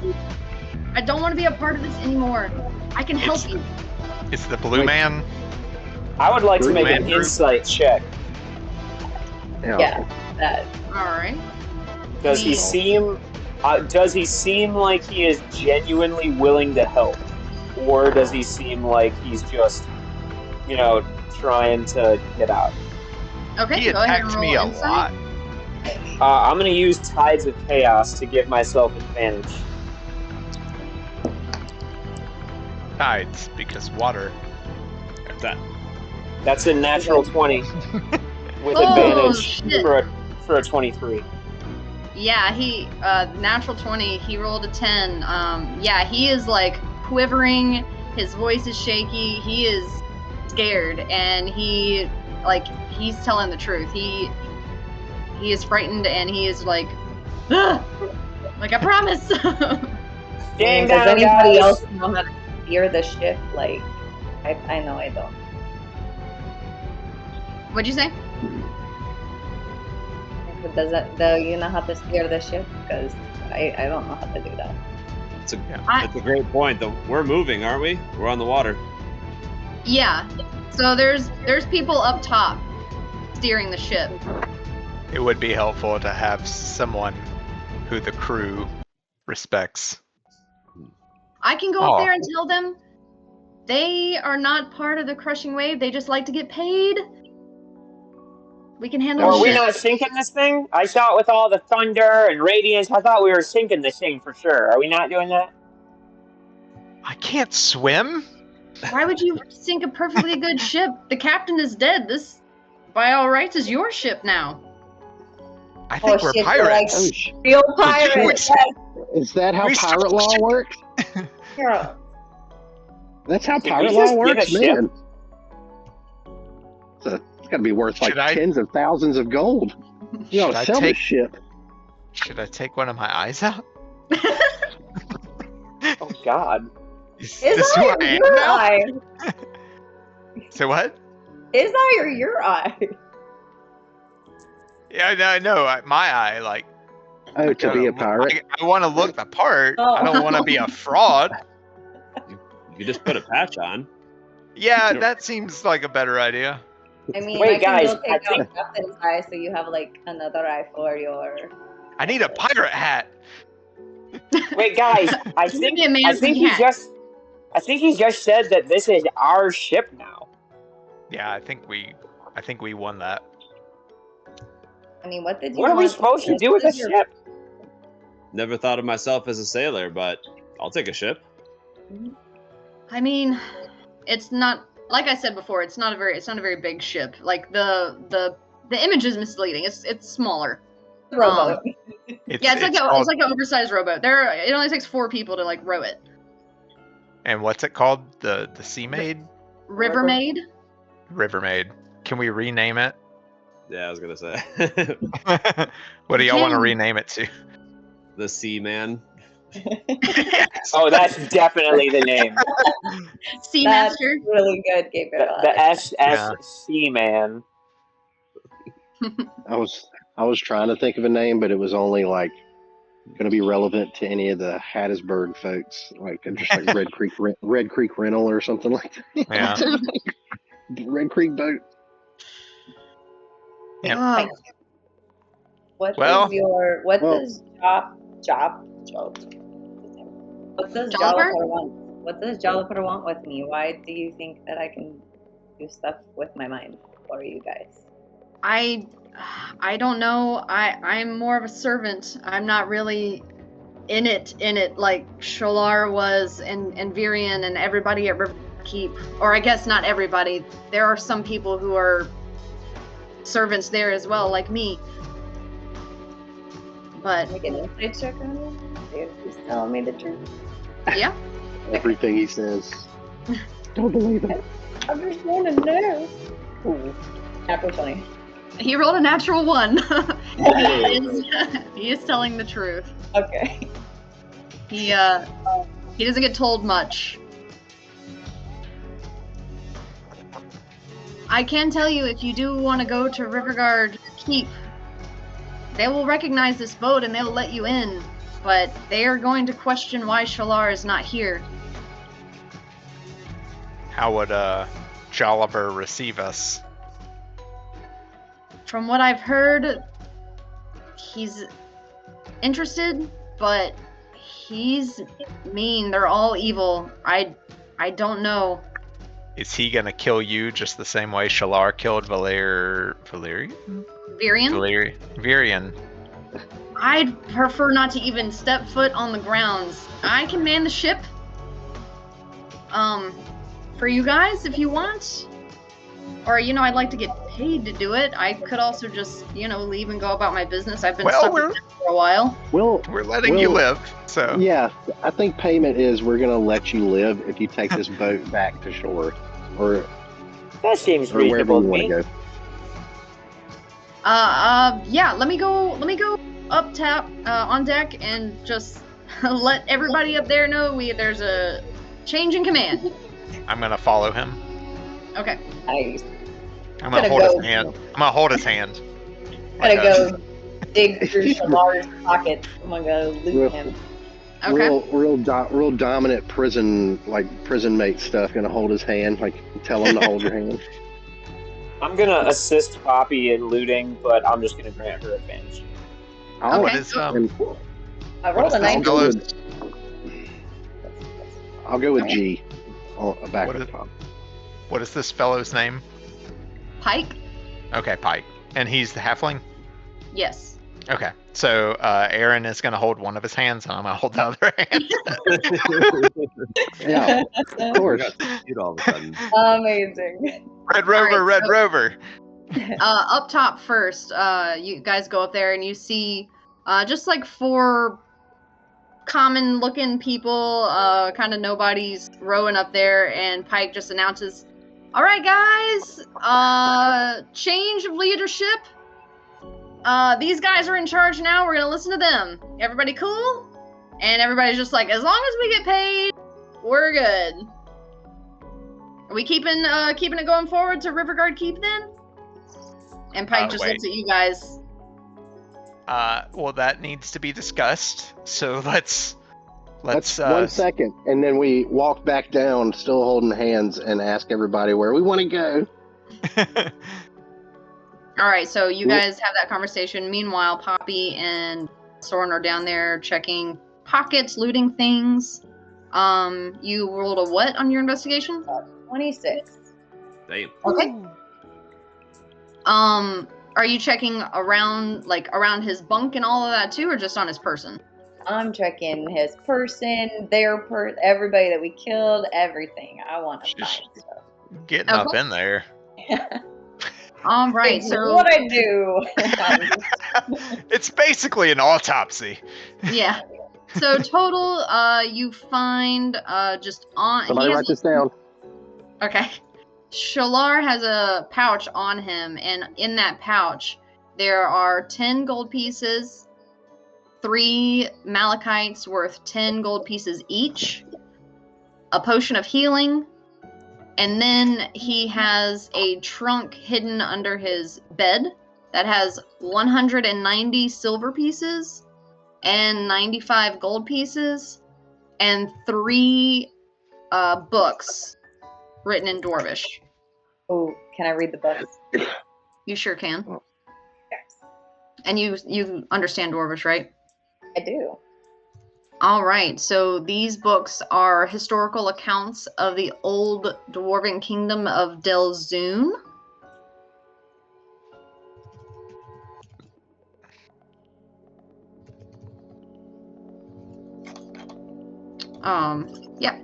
Speaker 2: I don't want to be a part of this anymore. I can help
Speaker 4: It's-
Speaker 2: you.
Speaker 4: it's the blue man.
Speaker 3: I would like to make an
Speaker 4: Andrew?
Speaker 3: insight check.
Speaker 5: Yeah, that.
Speaker 2: All right.
Speaker 3: Does he
Speaker 2: Neat.
Speaker 3: seem like he is genuinely willing to help, or does he seem like he's just, trying to get out?
Speaker 2: Okay,
Speaker 4: He
Speaker 2: go ahead and
Speaker 4: attacked
Speaker 2: roll
Speaker 4: me a
Speaker 2: insight.
Speaker 4: lot.
Speaker 3: I'm gonna use Tides of Chaos to give myself advantage.
Speaker 4: Tides, because water.
Speaker 1: That
Speaker 3: That's a natural 20 with
Speaker 2: Oh,
Speaker 3: advantage
Speaker 2: shit.
Speaker 3: for a 23.
Speaker 2: Yeah, he natural 20. He rolled a 10. Yeah, he is like quivering. His voice is shaky. He is scared, and he's telling the truth. He is frightened, and he is like, "Ugh!" Like I promise.
Speaker 3: Gang
Speaker 5: Does
Speaker 3: down,
Speaker 5: anybody
Speaker 3: guys.
Speaker 5: else know how to steer the ship? Like, I know I don't.
Speaker 2: What'd you say?
Speaker 5: Do you know how to steer the ship? Because I don't know how to do that.
Speaker 1: It's a great point. We're moving, aren't we? We're on the water.
Speaker 2: Yeah. So there's people up top steering the ship.
Speaker 4: It would be helpful to have someone who the crew respects.
Speaker 2: I can go up there and tell them they are not part of the crushing wave. They just like to get paid. We can handle
Speaker 3: Are we
Speaker 2: shit.
Speaker 3: not sinking this thing? I saw it with all the thunder and radiance. I thought we were sinking this thing for sure. Are we not doing that?
Speaker 4: I can't swim?
Speaker 2: Why would you sink a perfectly good ship? The captain is dead. This, by all rights, is your ship now.
Speaker 4: I think we're
Speaker 5: shit,
Speaker 4: pirates.
Speaker 5: Real pirates.
Speaker 8: Is that how
Speaker 4: We
Speaker 8: pirate law
Speaker 4: stole-
Speaker 8: works?
Speaker 5: Yeah.
Speaker 8: That's how
Speaker 3: Did
Speaker 8: pirate
Speaker 3: we
Speaker 8: law
Speaker 3: just get
Speaker 8: works,
Speaker 3: a ship?
Speaker 8: man. It's got to be worth like
Speaker 4: Should I-
Speaker 8: tens of thousands of gold. You
Speaker 4: Should
Speaker 8: ought
Speaker 4: I
Speaker 8: to sell
Speaker 4: take-
Speaker 8: this ship.
Speaker 4: Should I take one of my eyes out?
Speaker 3: Oh God!
Speaker 4: Is
Speaker 5: Is
Speaker 4: this who
Speaker 5: that
Speaker 4: I am
Speaker 5: your
Speaker 4: now?
Speaker 5: eye?
Speaker 4: So what?
Speaker 5: Is that your eye?
Speaker 4: Yeah, no, my eye, like.
Speaker 8: Oh, to be a pirate?
Speaker 4: I want to look the part.
Speaker 5: Oh.
Speaker 4: I don't want to be a fraud.
Speaker 1: You just put a patch on.
Speaker 4: Yeah, that seems like a better idea.
Speaker 5: I mean,
Speaker 3: Wait,
Speaker 5: I can
Speaker 3: guys,
Speaker 5: go
Speaker 3: I
Speaker 5: take out Captain's eye so you have like another eye for your.
Speaker 4: I need a pirate hat.
Speaker 3: Wait, guys, I think
Speaker 2: be a man's
Speaker 3: he
Speaker 2: hat.
Speaker 3: just said that this is our ship now.
Speaker 4: Yeah, I think we won that.
Speaker 5: I mean, what did you?
Speaker 3: What are we
Speaker 5: want
Speaker 3: supposed to do with
Speaker 5: What
Speaker 3: a
Speaker 5: is your-
Speaker 3: ship?
Speaker 1: Never thought of myself as a sailor, but I'll take a ship.
Speaker 2: I mean, it's not, like I said before, it's not a very big ship. Like the image is misleading. It's smaller.
Speaker 5: Rowboat.
Speaker 2: Yeah, it's like an oversized rowboat. It only takes 4 people to like row it.
Speaker 4: And what's it called? The Sea Maid?
Speaker 2: River Maid.
Speaker 4: River Maid. Can we rename it?
Speaker 1: Yeah, I was gonna say.
Speaker 4: What do y'all want to
Speaker 2: Can.
Speaker 4: rename it to?
Speaker 1: The Seaman.
Speaker 3: Oh, that's definitely the name.
Speaker 5: That's
Speaker 2: Seamaster.
Speaker 5: really good, Gabriel.
Speaker 3: The SSC man.
Speaker 8: I was trying to think of a name, but it was only like going to be relevant to any of the Hattiesburg folks, like just like Red Creek Rental or something like that.
Speaker 4: Yeah.
Speaker 8: Red Creek boat.
Speaker 4: Yep.
Speaker 2: Oh,
Speaker 5: What
Speaker 4: Well-
Speaker 5: does your what
Speaker 8: Well-
Speaker 5: does what does
Speaker 2: Jolliver?
Speaker 5: Jolliver want? What does Jolliver want with me? Why do you think that I can do stuff with my mind for you guys?
Speaker 2: I don't know. I'm more of a servant. I'm not really in it like Sholar was and Virian and everybody at Riverkeep. Or I guess not everybody. There are some people who are servants there as well, like me. But
Speaker 5: Make an insight check on him. See if he's telling me the truth.
Speaker 2: yeah.
Speaker 8: Everything he says. Don't believe it.
Speaker 5: I just want to know. Ooh, natural 20.
Speaker 2: He rolled a natural 1. he is telling the truth.
Speaker 5: Okay.
Speaker 2: He doesn't get told much. I can tell you, if you do want to go to Riverguard Keep, they will recognize this boat and they'll let you in, but they are going to question why Shalar is not here.
Speaker 4: How would Jolliver receive us?
Speaker 2: From what I've heard, he's interested, but he's mean. They're all evil. I don't know.
Speaker 4: Is he gonna kill you just the same way Shalar killed Virian? Virian.
Speaker 2: I'd prefer not to even step foot on the grounds. I can man the ship. For you guys, if you want. Or, I'd like to get paid to do it. I could also just, leave and go about my business. I've been stuck with them for a while.
Speaker 8: Well,
Speaker 4: We're letting you live, so.
Speaker 8: yeah, I think payment is we're going to let you live if you take this boat back to shore, or
Speaker 3: That seems
Speaker 8: wherever
Speaker 3: reasonable
Speaker 8: you
Speaker 3: to
Speaker 8: want
Speaker 3: me.
Speaker 8: to go.
Speaker 2: Yeah, let me go up top, on deck and just let everybody up there know there's a change in command.
Speaker 4: I'm gonna follow him.
Speaker 2: Okay.
Speaker 5: Nice.
Speaker 4: I'm gonna
Speaker 5: Gotta
Speaker 4: hold
Speaker 5: go.
Speaker 4: his hand. I'm gonna hold his hand.
Speaker 5: Gotta
Speaker 4: Like
Speaker 5: go dig through Shalar's pockets. I'm gonna go loot him.
Speaker 2: Okay.
Speaker 8: real dominant prison mate stuff. Gonna hold his hand, like tell him to hold your hand.
Speaker 3: I'm gonna assist Poppy in looting, but I'm just gonna grant her advantage.
Speaker 8: I'll-
Speaker 4: What
Speaker 2: Okay.
Speaker 4: is
Speaker 5: I
Speaker 4: what
Speaker 5: rolled
Speaker 4: is
Speaker 5: a
Speaker 4: this
Speaker 5: 19.
Speaker 4: fellow's
Speaker 8: I'll go with
Speaker 2: Okay.
Speaker 8: G. Back
Speaker 4: What
Speaker 8: at
Speaker 4: is-
Speaker 8: the top.
Speaker 4: what is this fellow's name?
Speaker 2: Pike?
Speaker 4: Okay, Pike, and he's the halfling.
Speaker 2: Yes.
Speaker 4: Okay, so Aaron is gonna hold one of his hands, and I'm gonna hold the other hand.
Speaker 8: Yeah, of course.
Speaker 1: Cute all of a sudden.
Speaker 5: Amazing.
Speaker 4: Red Rover,
Speaker 2: Alright,
Speaker 4: Red
Speaker 2: so-
Speaker 4: Rover.
Speaker 2: Up top first, you guys go up there and you see just like 4 common looking people, kind of nobody's rowing up there, and Pike just announces, "All right, guys, change of leadership. These guys are in charge now. We're gonna listen to them. Everybody cool?" And everybody's just like, "As long as we get paid, we're good." Are we keeping it going forward to Riverguard Keep then? And Pike just
Speaker 4: wait.
Speaker 2: looks at you guys.
Speaker 4: Well, that needs to be discussed. So let's
Speaker 8: That's 1 second, and then we walk back down, still holding hands, and ask everybody where we want to go.
Speaker 2: All right, so you
Speaker 8: Cool.
Speaker 2: guys have that conversation. Meanwhile, Poppy and Soren are down there checking pockets, looting things. You rolled a what on your investigation?
Speaker 5: 26.
Speaker 1: Damn.
Speaker 2: Okay. Are you checking around his bunk and all of that too, or just on his person?
Speaker 5: I'm checking his person, everybody that we killed, everything. I want to
Speaker 4: Just-
Speaker 5: find stuff.
Speaker 4: Getting up
Speaker 2: Okay.
Speaker 4: in there.
Speaker 2: All right,
Speaker 5: It's
Speaker 2: so
Speaker 5: what I do.
Speaker 4: It's basically an autopsy.
Speaker 2: yeah. So total, you find just on.
Speaker 8: Somebody
Speaker 2: he has
Speaker 8: write this down.
Speaker 2: Okay. Shalar has a pouch on him, and in that pouch, there are 10 gold pieces, 3 malachites worth 10 gold pieces each, a potion of healing, and then he has a trunk hidden under his bed that has 190 silver pieces and 95 gold pieces, and 3 books written in Dwarvish.
Speaker 5: Oh, can I read the books?
Speaker 2: You sure can.
Speaker 5: Yes,
Speaker 2: And you understand Dwarvish, right?
Speaker 5: I do.
Speaker 2: All right. So these books are historical accounts of the old dwarven kingdom of Delzoon. Yeah.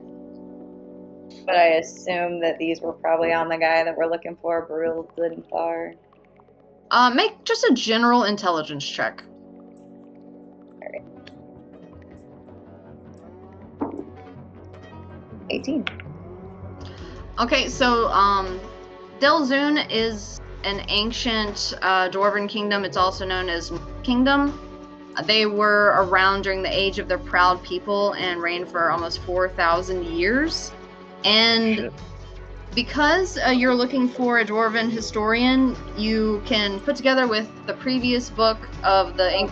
Speaker 5: But I assume that these were probably on the guy that we're looking for, Barul Dinthar.
Speaker 2: Make just a general intelligence check.
Speaker 5: 18.
Speaker 2: Okay, so Delzoon is an ancient dwarven kingdom. It's also known as Kingdom. They were around during the age of the proud people and reigned for almost 4,000 years. And
Speaker 1: Shit.
Speaker 2: because you're looking for a dwarven historian, you can put together with the previous book of the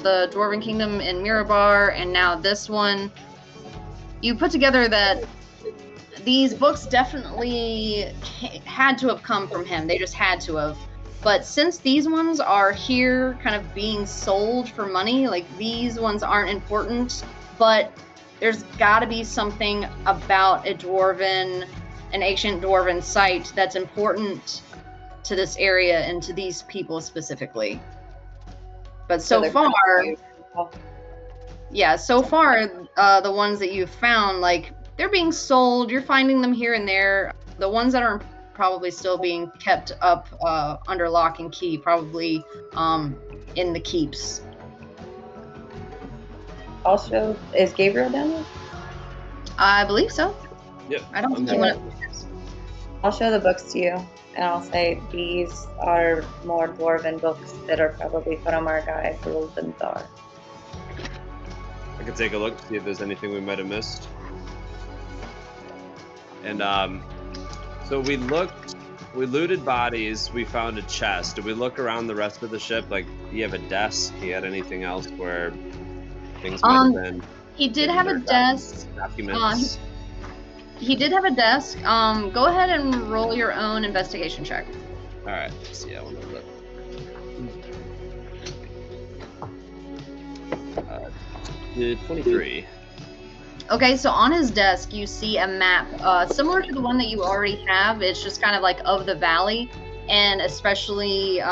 Speaker 2: dwarven kingdom in Mirabar, and now this one. You put together that these books definitely had to have come from him. They just had to have. But since these ones are here kind of being sold for money, like these ones aren't important, but there's got to be something about an ancient dwarven site that's important to this area and to these people specifically. But so
Speaker 5: they're
Speaker 2: far,
Speaker 5: Oh,
Speaker 2: yeah, so far, the ones that you've found, like, they're being sold. You're finding them here and there. The ones that are probably still being kept up under lock and key, probably in the keeps.
Speaker 5: Also, is Gabriel down there?
Speaker 2: I believe so.
Speaker 1: Yep.
Speaker 2: I don't think
Speaker 1: I'm
Speaker 2: he
Speaker 1: there.
Speaker 2: went.
Speaker 5: I'll show the books to you, and I'll say these are more dwarven books that are probably from our guy, Barul Dinthar.
Speaker 1: I can take a look to see if there's anything we might have missed. And so we looted bodies. We found a chest. Did we look around the rest of the ship? Like, do you have a desk? Do you had anything else where things might have been?
Speaker 2: He did have a desk.
Speaker 1: Documents.
Speaker 2: He did have a desk. Go ahead and roll your own investigation check.
Speaker 1: All right. Let's see. I want to look. Did 23.
Speaker 2: Okay, so on his desk you see a map similar to the one that you already have. It's just kind of like of the valley, and especially you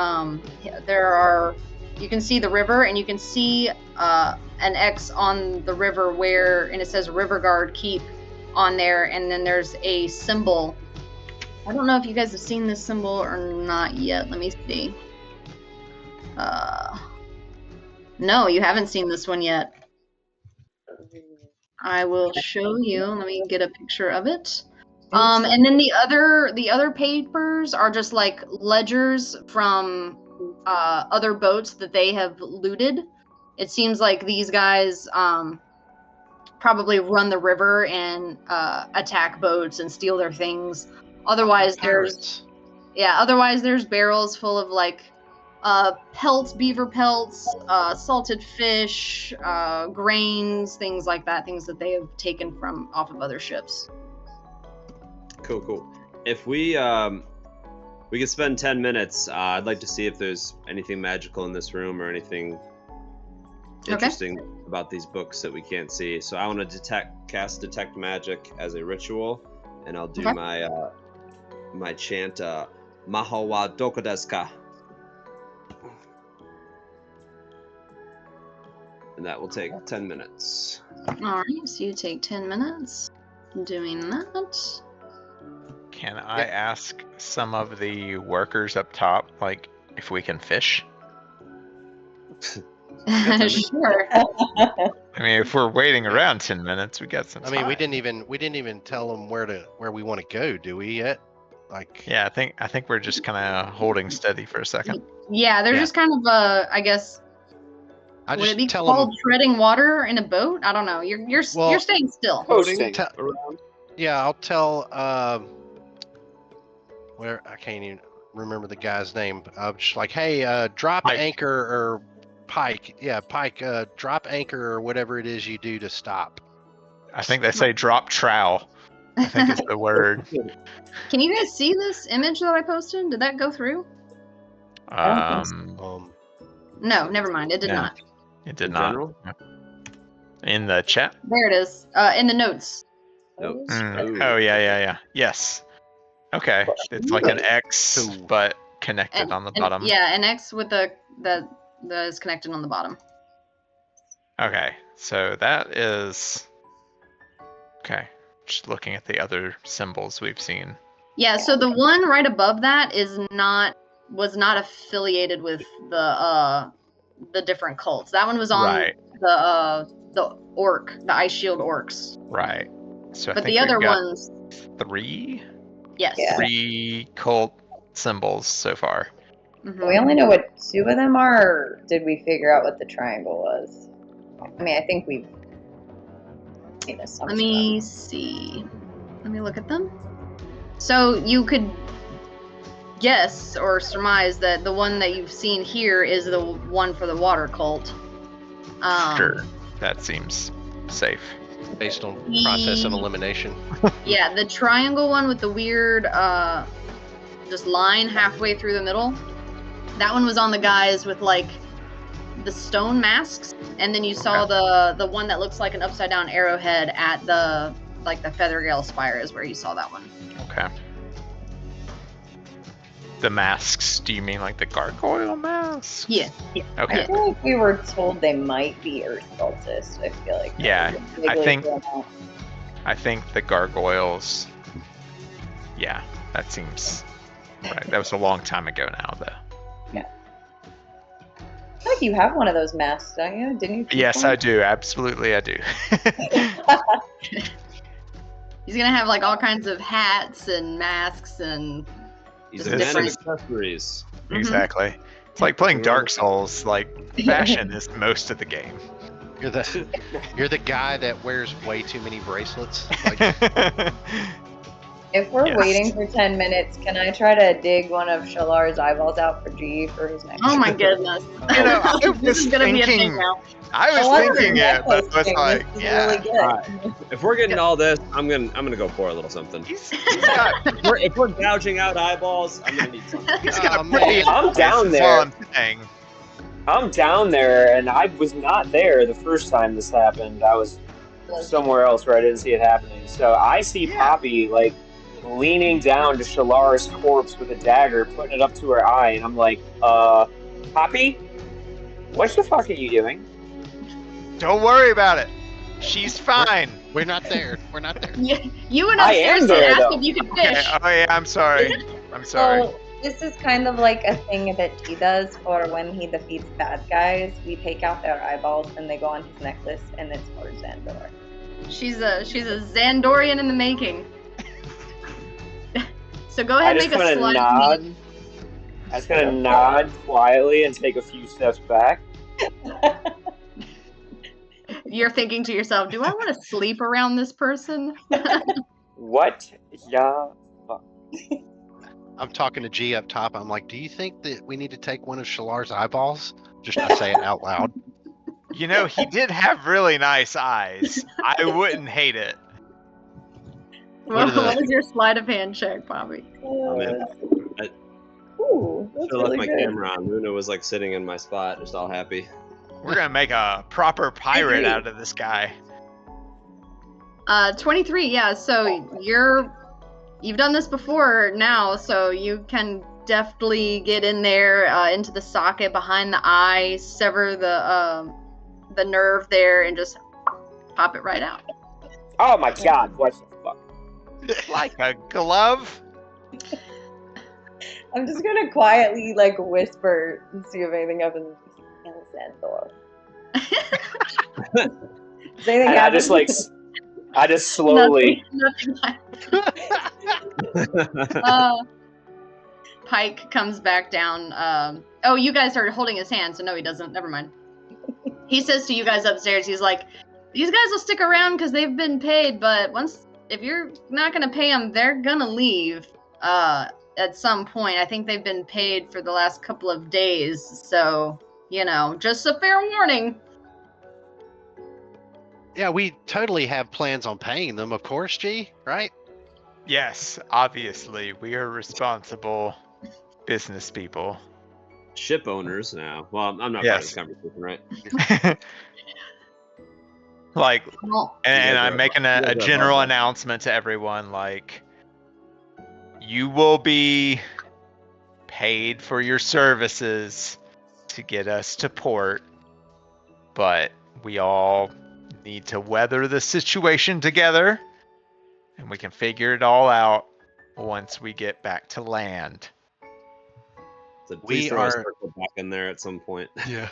Speaker 2: can see the river, and you can see an X on the river and it says River Guard Keep on there, and then there's a symbol. I don't know if you guys have seen this symbol or not yet. Let me see. No, you haven't seen this one yet. I will show you. Let me get a picture of it. And then the other papers are just like ledgers from other boats that they have looted. It seems like these guys probably run the river and attack boats and steal their things. Otherwise, there's barrels full of like pelts, beaver pelts, salted fish, grains, things like that, things that they have taken from off of other ships.
Speaker 1: Cool. If we could spend 10 minutes, I'd like to see if there's anything magical in this room or anything interesting about these books that we can't see. So I want to cast detect magic as a ritual, and I'll do my chant Maho wa doko desu ka? And that will take 10 minutes.
Speaker 2: Alright, so you take 10 minutes doing that.
Speaker 4: Can I ask some of the workers up top, like, if we can fish?
Speaker 2: Sure.
Speaker 4: I mean, if we're waiting around 10 minutes, we got some time.
Speaker 6: I mean, we didn't even tell them where we want to go, do we yet? Like.
Speaker 4: Yeah, I think we're just kind of holding steady for a second.
Speaker 2: Yeah, they're just kind of I guess.
Speaker 6: I
Speaker 2: Would
Speaker 6: just
Speaker 2: it be
Speaker 6: tell
Speaker 2: called
Speaker 6: them
Speaker 2: treading water in a boat? I don't know. You're staying still.
Speaker 6: Yeah, I'll tell. Where I can't even remember the guy's name. I'm just like, hey, drop
Speaker 4: Pike.
Speaker 6: anchor or Pike. Yeah, Pike. Drop anchor or whatever it is you do to stop.
Speaker 4: I think they say drop trowel. I think it's the word.
Speaker 2: Can you guys see this image that I posted? Did that go through?
Speaker 6: Um.
Speaker 2: No, never mind. It did
Speaker 4: No.
Speaker 2: not.
Speaker 4: It did not. In the chat?
Speaker 2: There it is. In the notes.
Speaker 1: Notes.
Speaker 4: Oh, yeah. Yes. Okay. It's like an X, but connected on the bottom.
Speaker 2: Yeah, an X with that is connected on the bottom.
Speaker 4: Okay. So that is... Okay. Just looking at the other symbols we've seen.
Speaker 2: Yeah, so the one right above that was not affiliated with the different cults. That one was on the Ice Shield orcs.
Speaker 4: Right. So
Speaker 2: but the other ones
Speaker 4: 3?
Speaker 2: Yes.
Speaker 5: Yeah.
Speaker 4: 3 cult symbols so far.
Speaker 2: Mm-hmm.
Speaker 5: We only know what 2 of them are, or did we figure out what the triangle was? I mean, I think we've seen this.
Speaker 2: Let me see. Let me look at them. So you could guess or surmise that the one that you've seen here is the one for the water cult.
Speaker 4: Sure. That seems safe.
Speaker 6: Based on process of elimination.
Speaker 2: Yeah, the triangle one with the weird just line halfway through the middle. That one was on the guys with like the stone masks, and then you saw the one that looks like an upside down arrowhead at the Feathergale Spire is where you saw that one.
Speaker 4: Okay. The masks, do you mean like the gargoyle masks?
Speaker 2: Yeah.
Speaker 4: Okay.
Speaker 5: I feel like we were told they might be Earth cultists. I feel like.
Speaker 4: Yeah, I think the gargoyles. Yeah, that seems right. That was a long time ago now, though.
Speaker 5: Yeah. I feel like you have one of those masks, don't you? Didn't you?
Speaker 4: Yes, I do. Absolutely, I do.
Speaker 2: He's gonna have like all kinds of hats and masks and.
Speaker 1: These are many accessories.
Speaker 4: Exactly. It's like playing Dark Souls. Like fashion is most of the game.
Speaker 6: You're the guy that wears way too many bracelets. Like,
Speaker 5: If we're
Speaker 4: Yes.
Speaker 5: waiting for 10 minutes, can I try to dig one of Shalar's eyeballs out for G for his next?
Speaker 2: Oh my goodness.
Speaker 4: You know, I
Speaker 2: This
Speaker 4: was
Speaker 2: is gonna be a thing
Speaker 4: thinking.
Speaker 2: now.
Speaker 4: I
Speaker 5: I
Speaker 4: was
Speaker 5: want the
Speaker 4: thinking it, but
Speaker 5: necklace
Speaker 4: I was
Speaker 5: thing.
Speaker 4: like,
Speaker 5: This is
Speaker 4: yeah.
Speaker 5: really good.
Speaker 1: Alright. If we're getting all this, I'm gonna go pour a little something.
Speaker 4: He's got,
Speaker 1: If we're gouging out eyeballs, I'm gonna need something.
Speaker 4: he's got
Speaker 6: Oh,
Speaker 4: a pretty.
Speaker 6: man.
Speaker 3: I'm down
Speaker 4: This is
Speaker 3: there.
Speaker 4: all I'm saying.
Speaker 3: I'm down there, and I was not there the first time this happened. I was somewhere else where I didn't see it happening. So I see
Speaker 4: Yeah.
Speaker 3: Poppy like leaning down to Shalar's corpse with a dagger, putting it up to her eye, and I'm like, Poppy, what the fuck are you doing?
Speaker 4: Don't worry about it. She's fine.
Speaker 6: We're not there. We're not there.
Speaker 2: You went
Speaker 3: I
Speaker 2: upstairs
Speaker 3: am
Speaker 2: to
Speaker 3: there,
Speaker 2: ask
Speaker 3: though.
Speaker 2: if you could
Speaker 4: Okay.
Speaker 2: fish.
Speaker 4: Oh yeah, I'm sorry. I'm sorry.
Speaker 5: So this is kind of like a thing that he does for when he defeats bad guys. We take out their eyeballs and they go on his necklace, and it's for Xandor.
Speaker 2: She's a Xandorian in the making. So go
Speaker 3: I
Speaker 2: ahead and
Speaker 3: just
Speaker 2: make a
Speaker 3: gonna
Speaker 2: slide.
Speaker 3: nod. I just gonna nod quietly and take a few steps back.
Speaker 2: You're thinking to yourself, do I want to sleep around this person?
Speaker 3: What? Yeah.
Speaker 6: I'm talking to G up top. I'm like, do you think that we need to take one of Shalar's eyeballs? Just to say it out loud.
Speaker 4: You know, he did have really nice eyes. I wouldn't hate it.
Speaker 2: What,
Speaker 6: are the-
Speaker 2: what was your sleight of hand check, Bobby?
Speaker 5: Ooh, that's
Speaker 1: I left
Speaker 5: really
Speaker 1: my
Speaker 5: good.
Speaker 1: camera on. Luna was like sitting in my spot, just all happy.
Speaker 4: We're gonna make a proper pirate out of this guy.
Speaker 2: 23, yeah, so you've done this before now, so you can deftly get in there into the socket behind the eye, sever the nerve there, and just pop it right out.
Speaker 3: Oh my god, what the fuck?
Speaker 4: Like a glove.
Speaker 5: I'm just gonna quietly like whisper and see if anything happens. Xandor. Does anything
Speaker 3: And
Speaker 5: happen?
Speaker 3: I just slowly.
Speaker 2: Nothing. Pike comes back down. Oh, you guys are holding his hand, so no, he doesn't. Never mind. He says to you guys upstairs, he's like, these guys will stick around because they've been paid, but if you're not going to pay them, they're going to leave at some point. I think they've been paid for the last couple of days, so, just a fair warning.
Speaker 6: Yeah, we totally have plans on paying them, of course, G, right?
Speaker 4: Yes, obviously, we are responsible business people.
Speaker 1: Ship owners now. Well, I'm not
Speaker 4: Yes.
Speaker 1: part of this conversation, right?
Speaker 4: Like,
Speaker 2: Well,
Speaker 4: and
Speaker 1: guys
Speaker 4: I'm
Speaker 1: are-
Speaker 4: making
Speaker 1: you
Speaker 4: a
Speaker 1: guys are
Speaker 4: general
Speaker 1: above
Speaker 4: announcement to everyone, like, you will be paid for your services to get us to port, but we all need to weather the situation together, and we can figure it all out once we get back to land.
Speaker 1: So
Speaker 6: We
Speaker 1: please throw a
Speaker 6: are-
Speaker 1: circle back in there at some point.
Speaker 6: Yeah.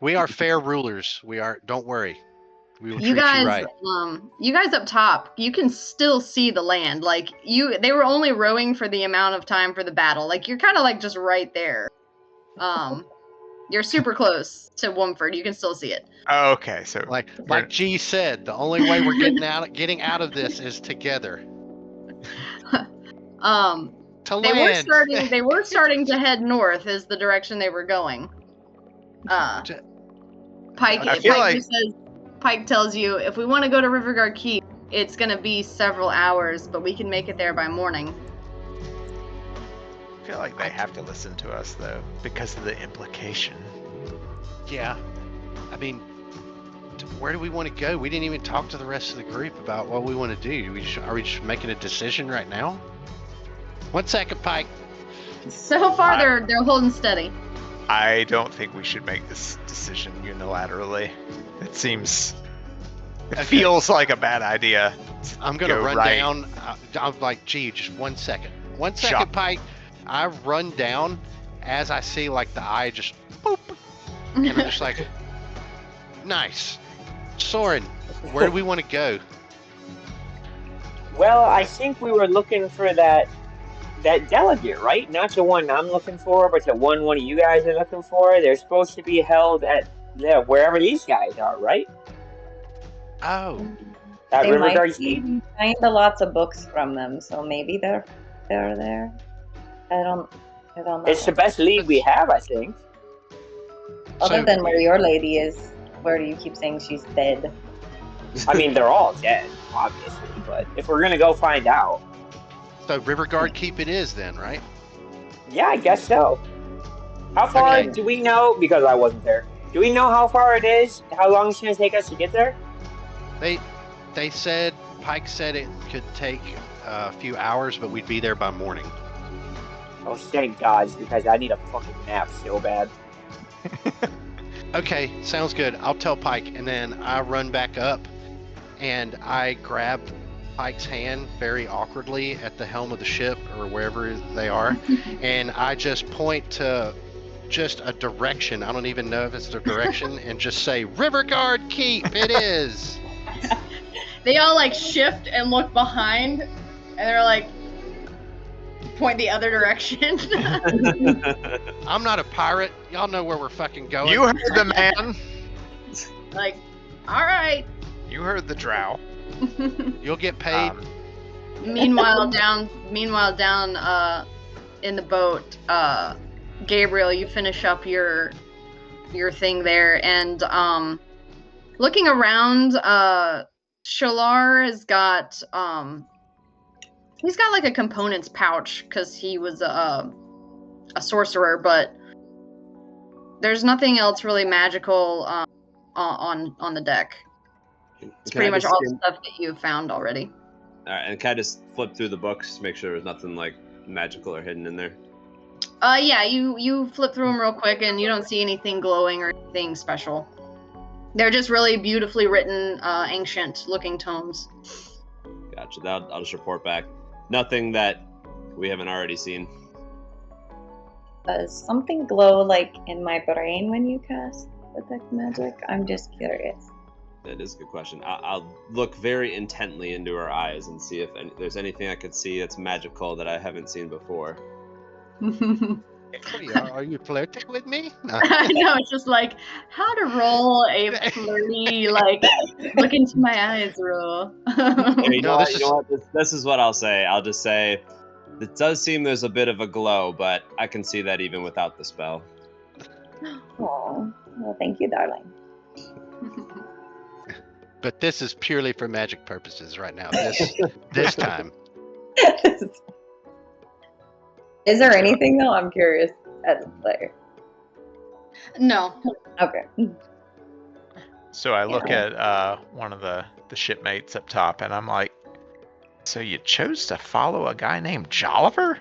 Speaker 6: We are fair rulers. We are. Don't worry. We will
Speaker 2: you
Speaker 6: treat
Speaker 2: guys,
Speaker 6: you right.
Speaker 2: you guys up top, you can still see the land. Like they were only rowing for the amount of time for the battle. Like you're kind of like just right there. You're super close to Womford. You can still see it.
Speaker 4: Oh, okay, so
Speaker 6: Like
Speaker 4: we're-
Speaker 6: G said, the only way we're getting out of this is together. To
Speaker 2: They
Speaker 6: land.
Speaker 2: were starting to head north is the direction they were going. Pike
Speaker 4: I feel like-
Speaker 2: Pike tells you if we want to go to Riverguard Keep, it's gonna be several hours, but we can make it there by morning.
Speaker 4: I feel like they have to listen to us though, because of the implication.
Speaker 6: Yeah. I mean, where do we want to go? We didn't even talk to the rest of the group about what we want to do. Are we just making a decision right now? 1 second, Pike.
Speaker 2: So far, they're holding steady.
Speaker 4: I don't think we should make this decision unilaterally. It seems, feels like a bad idea.
Speaker 6: I'm gonna
Speaker 4: Go
Speaker 6: run
Speaker 4: right.
Speaker 6: down. I'm like, gee, just 1 second. 1 second,
Speaker 4: Shot.
Speaker 6: Pike. I run down as I see like the eye just boop, and I'm just like, nice. Soren, where do we want to go?
Speaker 3: Well, I think we were looking for that delegate, right? Not the one I'm looking for, but the one of you guys are looking for. They're supposed to be held at wherever these guys are, right?
Speaker 6: Oh,
Speaker 3: At
Speaker 5: They
Speaker 3: River
Speaker 5: might
Speaker 3: Guards
Speaker 5: be
Speaker 3: Keep?
Speaker 5: kind of lots of books from them, so maybe they're there. I don't know.
Speaker 3: It's the best lead we have, I think.
Speaker 5: Other
Speaker 6: So-
Speaker 5: than where your lady is, where do you keep saying she's dead?
Speaker 3: I mean, they're all dead, obviously, but if we're gonna go find out,
Speaker 6: So River Guard Keep it is then, right?
Speaker 3: yeah, I guess so. How far
Speaker 6: Okay.
Speaker 3: do we know? Because I wasn't there. Do we know how far it is? How long it's gonna take us to get there?
Speaker 6: They said Pike said it could take a few hours, but we'd be there by morning.
Speaker 3: Oh, thank God, because I need a fucking nap so bad.
Speaker 6: Okay, sounds good. I'll tell Pike, and then I run back up, and I grab Pike's hand very awkwardly at the helm of the ship or wherever they are, and I just point to just a direction. I don't even know if it's the direction, and just say, "River Guard Keep, it is."
Speaker 2: They all like shift and look behind, and they're like point the other direction.
Speaker 6: I'm not a pirate. Y'all know where we're fucking going.
Speaker 4: You heard the man.
Speaker 2: Like, all right.
Speaker 4: You heard the drow.
Speaker 6: You'll get paid.
Speaker 2: Meanwhile, down in the boat, Gabriel, you finish up your thing there, and looking around, Shalar has got he's got like a components pouch because he was a sorcerer, but there's nothing else really magical on the deck. It's pretty much all the stuff that you've found already.
Speaker 1: All right, and can I just flip through the books to make sure there's nothing like magical or hidden in there?
Speaker 2: Yeah, you flip through them real quick, and you don't see anything glowing or anything special. They're just really beautifully written, ancient-looking tomes.
Speaker 1: Gotcha. I'll just report back. Nothing that we haven't already seen.
Speaker 5: Does something glow like in my brain when you cast detect magic? I'm just curious.
Speaker 1: That is a good question. I'll look very intently into her eyes and see if there's anything I could see that's magical that I haven't seen before.
Speaker 6: Are you flirting with me? No.
Speaker 2: I know, it's just like how to roll a flirty, like, look into my eyes roll.
Speaker 1: Hey, you know
Speaker 6: No,
Speaker 1: what? This is what I'll say. I'll just say, it does seem there's a bit of a glow, but I can see that even without the spell.
Speaker 5: Oh, well, thank you, darling.
Speaker 6: But this is purely for magic purposes right now. This time.
Speaker 5: Is there anything though? I'm curious as a player.
Speaker 2: No.
Speaker 5: Okay.
Speaker 4: So I look at one of the shipmates up top, and I'm like, "So you chose to follow a guy named Jolliver?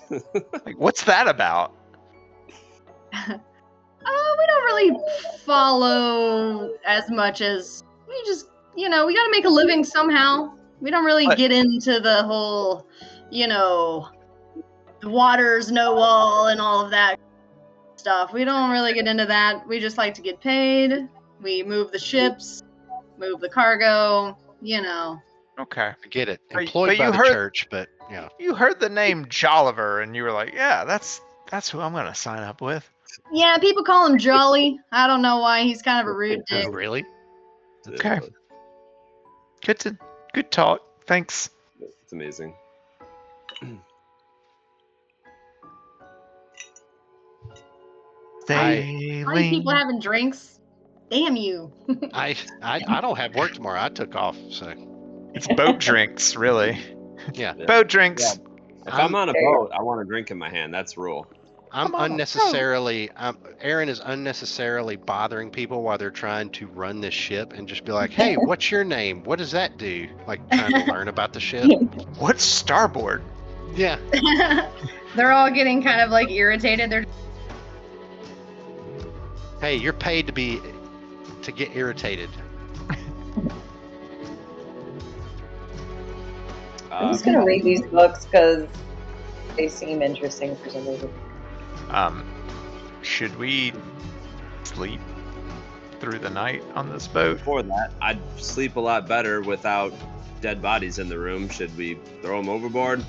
Speaker 4: Like, what's that about?"
Speaker 2: We don't really follow as much as we just, we got to make a living somehow. We don't really get into the whole, the waters, no wall, and all of that stuff. We don't really get into that. We just like to get paid. We move the ships, move the cargo,
Speaker 4: Okay.
Speaker 6: I get it.
Speaker 4: But
Speaker 6: Employed by
Speaker 4: you
Speaker 6: the
Speaker 4: heard-
Speaker 6: church, but
Speaker 4: You heard the name Jolliver, and you were like, "Yeah, that's who I'm gonna sign up with."
Speaker 2: Yeah, people call him Jolly. I don't know why. He's kind of a rude
Speaker 6: Oh,
Speaker 2: dick.
Speaker 6: really?
Speaker 4: Okay. Good talk. Thanks.
Speaker 1: It's amazing.
Speaker 2: Why are people having drinks? Damn you.
Speaker 6: I don't have work tomorrow. I took off, so
Speaker 4: It's boat drinks, really.
Speaker 6: yeah.
Speaker 4: Boat drinks.
Speaker 1: If I'm on a boat, I want a drink in my hand. That's the rule.
Speaker 6: I'm
Speaker 4: Come on,
Speaker 6: unnecessarily. Aaron is unnecessarily bothering people while they're trying to run this ship, and just be like, "Hey, what's your name? What does that do?" Like trying to learn about the ship.
Speaker 4: What's starboard?
Speaker 6: Yeah.
Speaker 2: They're all getting kind of like irritated. They're
Speaker 6: Hey, you're paid to get irritated.
Speaker 5: I'm just gonna read these books because they seem interesting for some reason.
Speaker 4: Should we sleep through the night on this boat?
Speaker 1: Before that, I'd sleep a lot better without dead bodies in the room. Should we throw them overboard?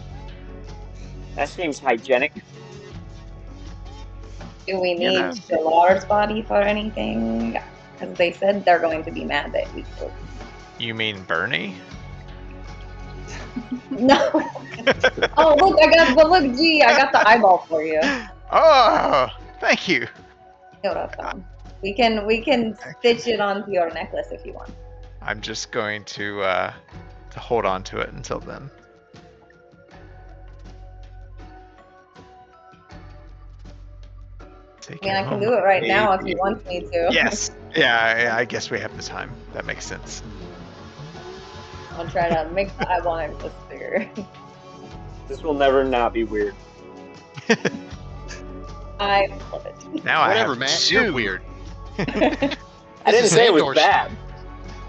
Speaker 3: That seems hygienic.
Speaker 5: Do we need
Speaker 4: know.
Speaker 5: Shalar's body for anything? Because they said they're going to be mad that we killed.
Speaker 4: You mean Bernie?
Speaker 5: No. Oh, look, G, I got the eyeball for you.
Speaker 4: Oh, thank you.
Speaker 5: You're welcome. We can stitch it onto your necklace if you want.
Speaker 4: I'm just going to hold on to it until then.
Speaker 5: I mean, I can do it right now if you want me to.
Speaker 4: Yes. Yeah, I guess we have the time. That makes sense.
Speaker 5: I'll try to make the eyeball necklace bigger.
Speaker 3: This will never not be weird.
Speaker 5: I love it.
Speaker 4: Now
Speaker 6: Whatever,
Speaker 4: I have
Speaker 6: Matt. You're weird.
Speaker 3: I didn't say it was
Speaker 6: Xandor's-
Speaker 3: bad.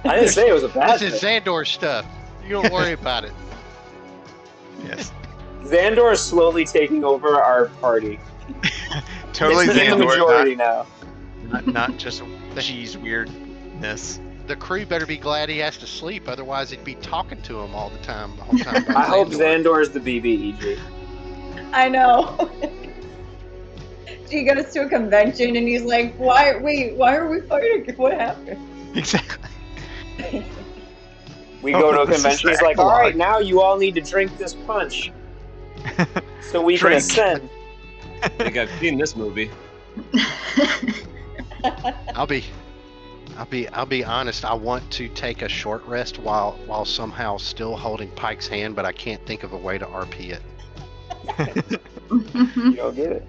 Speaker 3: I didn't say it was a bad
Speaker 6: This is
Speaker 3: thing.
Speaker 6: Xandor stuff. You don't worry about it.
Speaker 4: Yes.
Speaker 3: Xandor is slowly taking over our party.
Speaker 4: Totally
Speaker 3: He's the
Speaker 4: Xandor,
Speaker 3: majority now.
Speaker 4: not just cheese weirdness.
Speaker 6: The crew better be glad he has to sleep, otherwise he'd be talking to him all the time. The whole time about
Speaker 3: I hope
Speaker 6: Xandor.
Speaker 3: Xandor is the BBEG.
Speaker 5: I know. He goes to a convention and he's like, why are we fighting? What happened?
Speaker 4: Exactly.
Speaker 3: We go to a
Speaker 4: this is
Speaker 3: convention,
Speaker 4: the
Speaker 3: he's like,
Speaker 4: epilogue.
Speaker 3: alright, now you all need to drink this punch so we can
Speaker 4: Drink.
Speaker 3: ascend.
Speaker 1: I think I've seen this movie.
Speaker 6: I'll be honest. I want to take a short rest while somehow still holding Pike's hand, but I can't think of a way to RP it.
Speaker 3: You don't get it.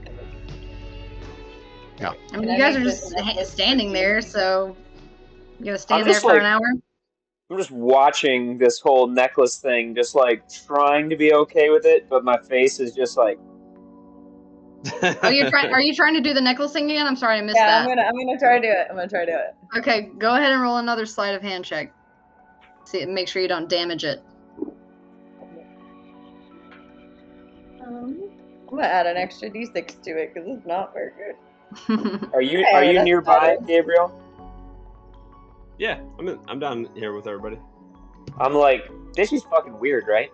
Speaker 2: I mean, you guys are just standing there, so you gotta stand
Speaker 3: I'm
Speaker 2: there
Speaker 3: just
Speaker 2: for
Speaker 3: like-
Speaker 2: an hour.
Speaker 3: I'm just watching this whole necklace thing, just like trying to be okay with it, but my face is just like,
Speaker 2: Are you trying to do the necklace thing again? I'm sorry, I missed
Speaker 5: Yeah,
Speaker 2: that.
Speaker 5: I'm gonna try to do it.
Speaker 2: Okay, go ahead and roll another sleight of hand check. See, make sure you don't damage it.
Speaker 5: I'm gonna add an extra d6 to it because it's not very good.
Speaker 3: are you
Speaker 5: Hey, that's
Speaker 3: nearby,
Speaker 5: better.
Speaker 3: Gabriel?
Speaker 1: Yeah, I'm down here with everybody.
Speaker 3: I'm like, this is fucking weird, right?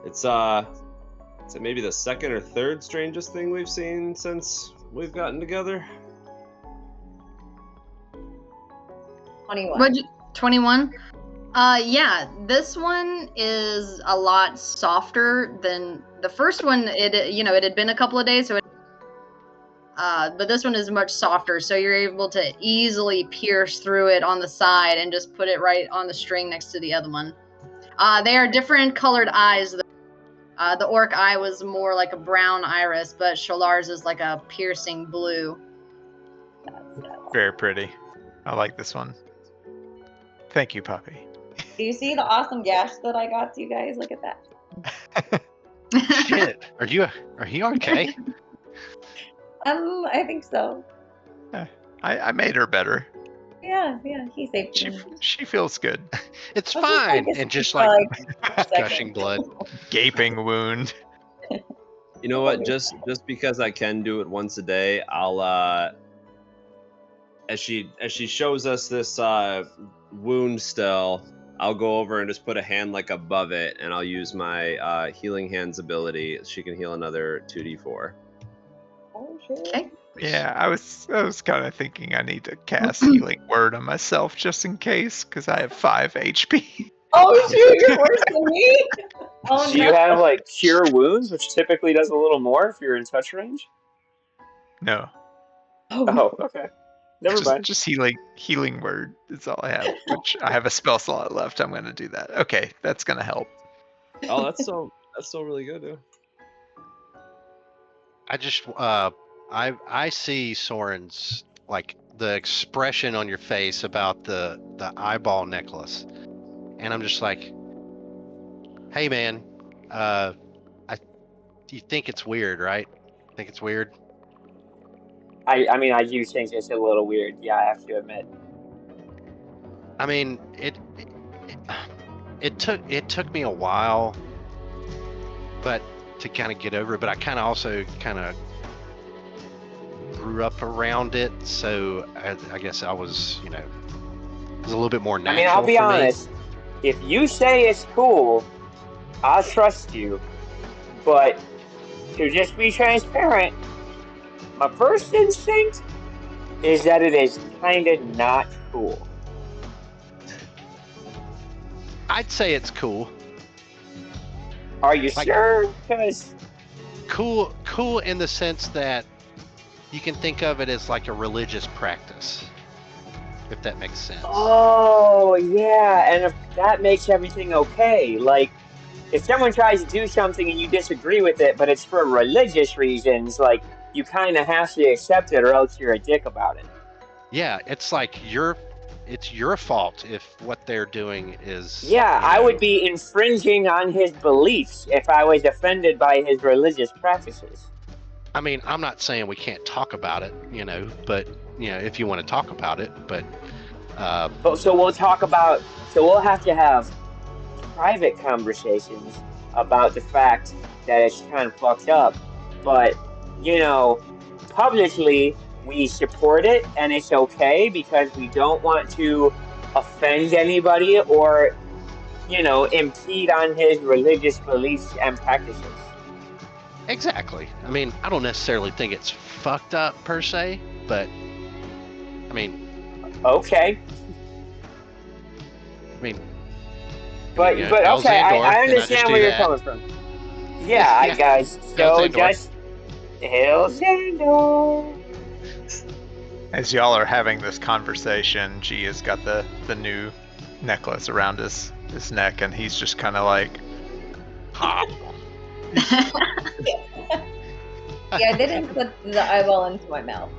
Speaker 1: It's maybe the second or third strangest thing we've seen since we've gotten together.
Speaker 5: 21.
Speaker 2: What'd you, 21? Yeah, this one is a lot softer than the first one. It had been a couple of days, so but this one is much softer, so you're able to easily pierce through it on the side and just put it right on the string next to the other one. They are different colored eyes. The orc eye was more like a brown iris, but Shalar's is like a piercing blue.
Speaker 4: Very pretty. I like this one. Thank you, Poppy.
Speaker 5: Do you see the awesome gash that I got to you guys? Look at that.
Speaker 6: Shit. Are you okay?
Speaker 5: I think so.
Speaker 4: I made her better.
Speaker 5: Yeah, he saved me.
Speaker 4: She feels good.
Speaker 6: It's
Speaker 5: I was just
Speaker 6: fine.
Speaker 5: like,
Speaker 6: And just
Speaker 5: for,
Speaker 6: like
Speaker 5: a second.
Speaker 6: gushing blood.
Speaker 4: Gaping wound.
Speaker 1: You know what? Just because I can do it once a day, I'll as she shows us this wound still, I'll go over and just put a hand like above it, and I'll use my healing hands ability. She can heal another 2d4.
Speaker 5: Oh, shit.
Speaker 2: Okay.
Speaker 4: Yeah, I was kind of thinking I need to cast healing word on myself just in case, because I have 5 HP.
Speaker 5: Oh, shoot, you're worse than me. Oh,
Speaker 3: Do
Speaker 5: no.
Speaker 3: you have like cure wounds, which typically does a little more if you're in touch range?
Speaker 4: No,
Speaker 3: Oh, okay. Never mind.
Speaker 4: just healing word is all I have. Which I have a spell slot left. I'm gonna do that. Okay, that's gonna help.
Speaker 1: Oh, that's still really good, dude.
Speaker 6: I just I see Soren's like the expression on your face about the eyeball necklace, and I'm just like, hey man, you think it's weird, right? Think it's weird?
Speaker 3: I mean, I do think it's a little weird. Yeah, I have to admit.
Speaker 6: I mean, it took me a while, but to kind of get over it. But I kind of also kind of grew up around it, so I guess I was, it was a little bit more
Speaker 3: I
Speaker 6: natural.
Speaker 3: mean, I'll be
Speaker 6: for me.
Speaker 3: honest. If you say it's cool, I'll trust you. But to just be transparent, my first instinct is that it is kind of not cool.
Speaker 6: I'd say it's cool.
Speaker 3: Are you
Speaker 6: Like-
Speaker 3: sure? Because
Speaker 6: Cool in the sense that you can think of it as like a religious practice, if that makes sense.
Speaker 3: oh yeah, and if that makes everything okay. Like, if someone tries to do something and you disagree with it, but it's for religious reasons, like you kind of have to accept it, or else you're a dick about it.
Speaker 6: Yeah, it's like it's your fault if what they're doing is.
Speaker 3: Yeah,
Speaker 6: you
Speaker 3: I
Speaker 6: know-
Speaker 3: would be infringing on his beliefs if I was offended by his religious practices.
Speaker 6: I mean, I'm not saying we can't talk about it, but if you want to talk about it, but.
Speaker 3: So we'll talk about. So we'll have to have private conversations about the fact that it's kind of fucked up, but publicly we support it and it's okay because we don't want to offend anybody or impede on his religious beliefs and practices.
Speaker 6: Exactly. I mean, I don't necessarily think it's fucked up per se, but I mean,
Speaker 3: Okay. But
Speaker 6: Hell's
Speaker 3: okay,
Speaker 6: Andor,
Speaker 3: I
Speaker 6: and just
Speaker 3: understand
Speaker 6: do
Speaker 3: where you're
Speaker 6: that.
Speaker 3: coming from. Yeah, I guys.
Speaker 6: Hell's
Speaker 3: So
Speaker 6: Andor.
Speaker 3: just Hell's Andor.
Speaker 4: As y'all are having this conversation, G has got the new necklace around his neck, and he's just kind of like, "Hop."
Speaker 5: Yeah, I didn't put the eyeball into my mouth,